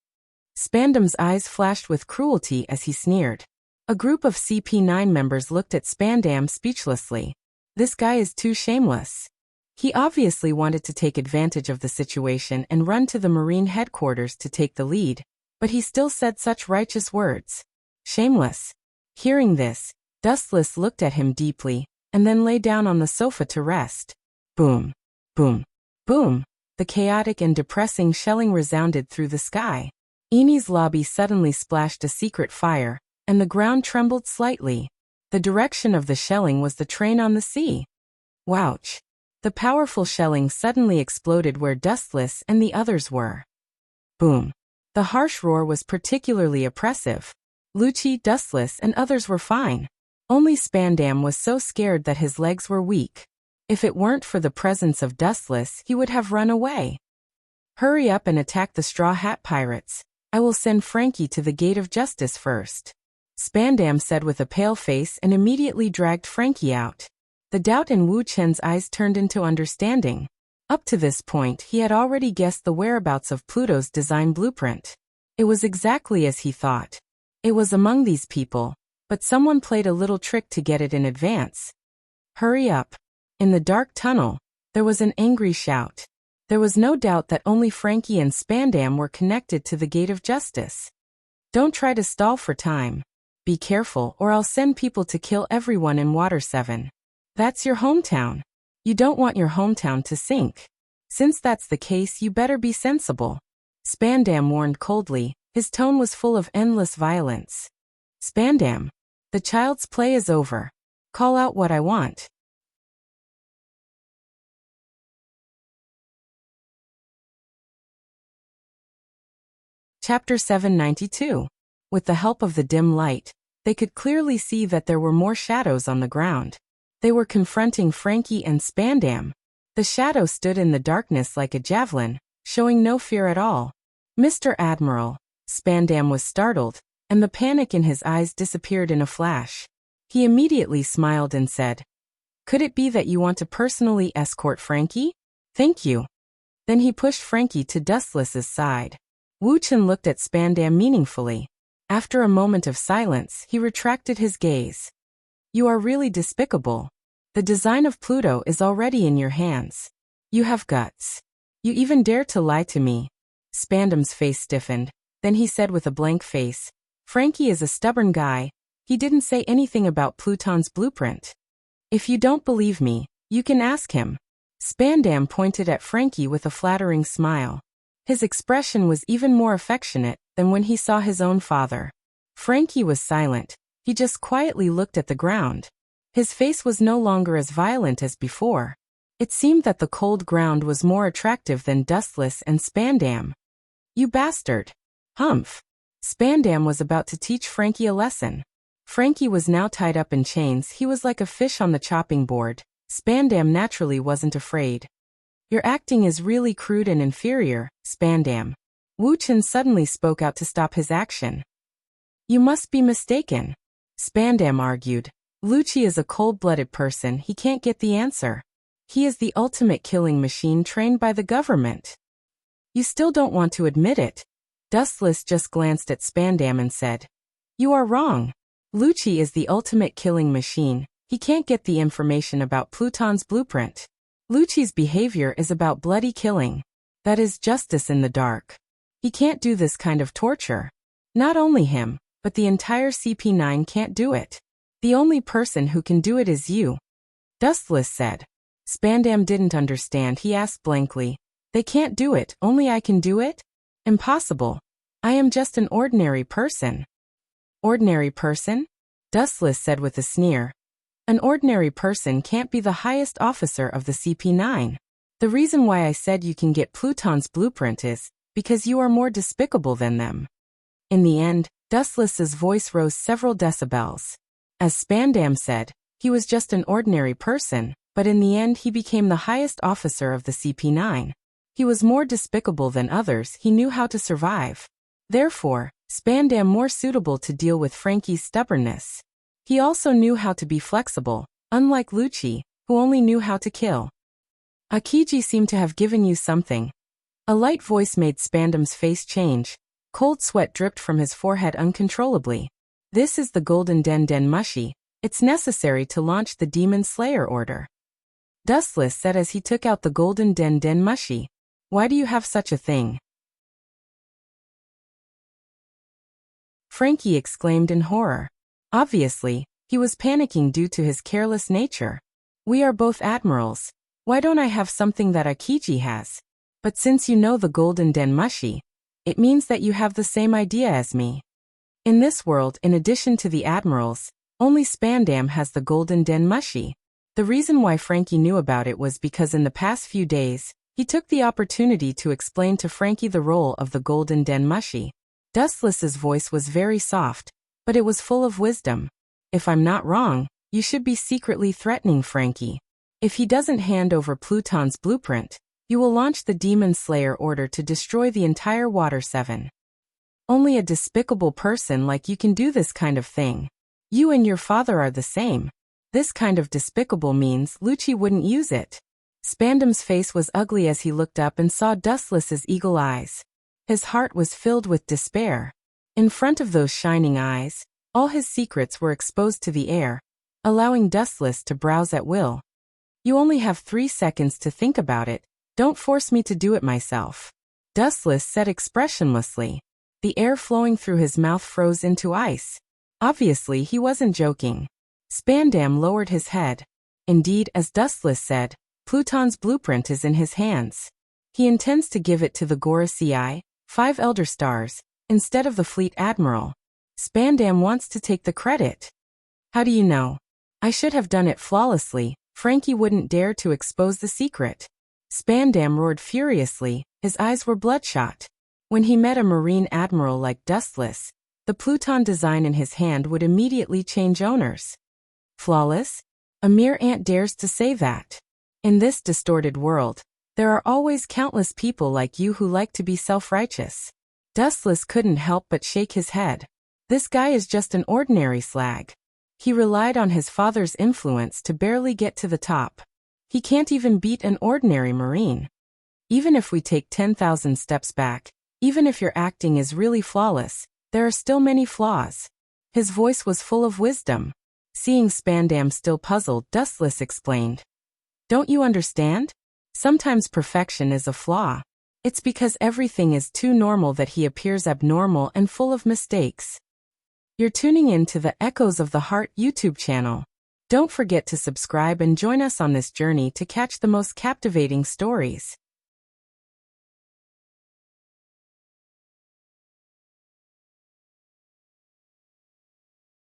Spandam's eyes flashed with cruelty as he sneered. A group of CP9 members looked at Spandam speechlessly. This guy is too shameless. He obviously wanted to take advantage of the situation and run to the Marine headquarters to take the lead, but he still said such righteous words. Shameless. Hearing this, Dustless looked at him deeply, and then lay down on the sofa to rest. Boom. Boom. Boom. The chaotic and depressing shelling resounded through the sky. Enies Lobby suddenly splashed a secret fire, and the ground trembled slightly. The direction of the shelling was the train on the sea. Wouch. The powerful shelling suddenly exploded where Dustless and the others were. Boom. The harsh roar was particularly oppressive. Lucci, Dustless, and others were fine. Only Spandam was so scared that his legs were weak. If it weren't for the presence of Dustless, he would have run away. Hurry up and attack the Straw Hat Pirates. I will send Frankie to the Gate of Justice first. Spandam said with a pale face and immediately dragged Frankie out. The doubt in Wu Chen's eyes turned into understanding. Up to this point, he had already guessed the whereabouts of Pluto's design blueprint. It was exactly as he thought. It was among these people, but someone played a little trick to get it in advance. Hurry up. In the dark tunnel, there was an angry shout. There was no doubt that only Frankie and Spandam were connected to the Gate of Justice. Don't try to stall for time. Be careful or I'll send people to kill everyone in Water 7. That's your hometown. You don't want your hometown to sink. Since that's the case, you better be sensible. Spandam warned coldly. His tone was full of endless violence. Spandam, the child's play is over. Call out what I want. Chapter 792. With the help of the dim light, they could clearly see that there were more shadows on the ground. They were confronting Frankie and Spandam. The shadow stood in the darkness like a javelin, showing no fear at all. Mr. Admiral, Spandam was startled, and the panic in his eyes disappeared in a flash. He immediately smiled and said, "Could it be that you want to personally escort Frankie? Thank you." Then he pushed Frankie to Dustless's side. Wu Chen looked at Spandam meaningfully. After a moment of silence, he retracted his gaze. "You are really despicable. The design of Pluto is already in your hands. You have guts. You even dare to lie to me." Spandam's face stiffened. Then he said with a blank face, "Frankie is a stubborn guy. He didn't say anything about Pluton's blueprint. If you don't believe me, you can ask him." Spandam pointed at Frankie with a flattering smile. His expression was even more affectionate than when he saw his own father. Frankie was silent. He just quietly looked at the ground. His face was no longer as violent as before. It seemed that the cold ground was more attractive than Dustless and Spandam. "You bastard." Humph. Spandam was about to teach Frankie a lesson. Frankie was now tied up in chains. He was like a fish on the chopping board. Spandam naturally wasn't afraid. "Your acting is really crude and inferior, Spandam." Wu Chen suddenly spoke out to stop his action. "You must be mistaken," Spandam argued. "Lucci is a cold-blooded person. He can't get the answer. He is the ultimate killing machine trained by the government." "You still don't want to admit it." Dustless just glanced at Spandam and said, "You are wrong. Lucci is the ultimate killing machine. He can't get the information about Pluton's blueprint. Lucci's behavior is about bloody killing. That is justice in the dark. He can't do this kind of torture. Not only him, but the entire CP9 can't do it. The only person who can do it is you," Dustless said. Spandam didn't understand. He asked blankly, "They can't do it, only I can do it? Impossible. I am just an ordinary person." "Ordinary person?" Dustless said with a sneer. "An ordinary person can't be the highest officer of the CP9. The reason why I said you can get Pluton's blueprint is because you are more despicable than them." In the end, Dustless's voice rose several decibels. As Spandam said, he was just an ordinary person, but in the end he became the highest officer of the CP9. He was more despicable than others. He knew how to survive. Therefore, Spandam more suitable to deal with Frankie's stubbornness. He also knew how to be flexible, unlike Lucci, who only knew how to kill. "Akiji seemed to have given you something." A light voice made Spandam's face change. Cold sweat dripped from his forehead uncontrollably. "This is the Golden Den Den Mushi. It's necessary to launch the Demon Slayer order," Dustless said as he took out the Golden Den Den Mushi. "Why do you have such a thing?" Frankie exclaimed in horror. Obviously, he was panicking due to his careless nature. "We are both admirals. Why don't I have something that Akiji has? But since you know the Golden Den Mushi, it means that you have the same idea as me." In this world, in addition to the admirals, only Spandam has the Golden Den Mushi. The reason why Frankie knew about it was because in the past few days, he took the opportunity to explain to Frankie the role of the Golden Den Mushi. Dustless's voice was very soft, but it was full of wisdom. "If I'm not wrong, you should be secretly threatening Frankie. If he doesn't hand over Pluton's blueprint, you will launch the Demon Slayer order to destroy the entire Water 7. Only a despicable person like you can do this kind of thing. You and your father are the same. This kind of despicable means Lucci wouldn't use it." Spandam's face was ugly as he looked up and saw Dustless's eagle eyes. His heart was filled with despair. In front of those shining eyes, all his secrets were exposed to the air, allowing Dustless to browse at will. "You only have 3 seconds to think about it. Don't force me to do it myself," Dustless said expressionlessly. The air flowing through his mouth froze into ice. Obviously, he wasn't joking. Spandam lowered his head. Indeed, as Dustless said, Pluton's blueprint is in his hands. He intends to give it to the Gora CI, 5 Elder Stars, instead of the Fleet Admiral. Spandam wants to take the credit. "How do you know?" "I should have done it flawlessly. Frankie wouldn't dare to expose the secret." Spandam roared furiously. His eyes were bloodshot. When he met a Marine admiral like Dustless, the Pluton design in his hand would immediately change owners. Flawless? A mere ant dares to say that. In this distorted world, there are always countless people like you who like to be self-righteous. Dustless couldn't help but shake his head. This guy is just an ordinary slag. He relied on his father's influence to barely get to the top. He can't even beat an ordinary Marine. Even if we take 10,000 steps back, even if your acting is really flawless, there are still many flaws. His voice was full of wisdom. Seeing Spandam still puzzled, Dustless explained. Don't you understand? Sometimes perfection is a flaw. It's because everything is too normal that he appears abnormal and full of mistakes. You're tuning in to the Echoes of the Heart YouTube channel. Don't forget to subscribe and join us on this journey to catch the most captivating stories.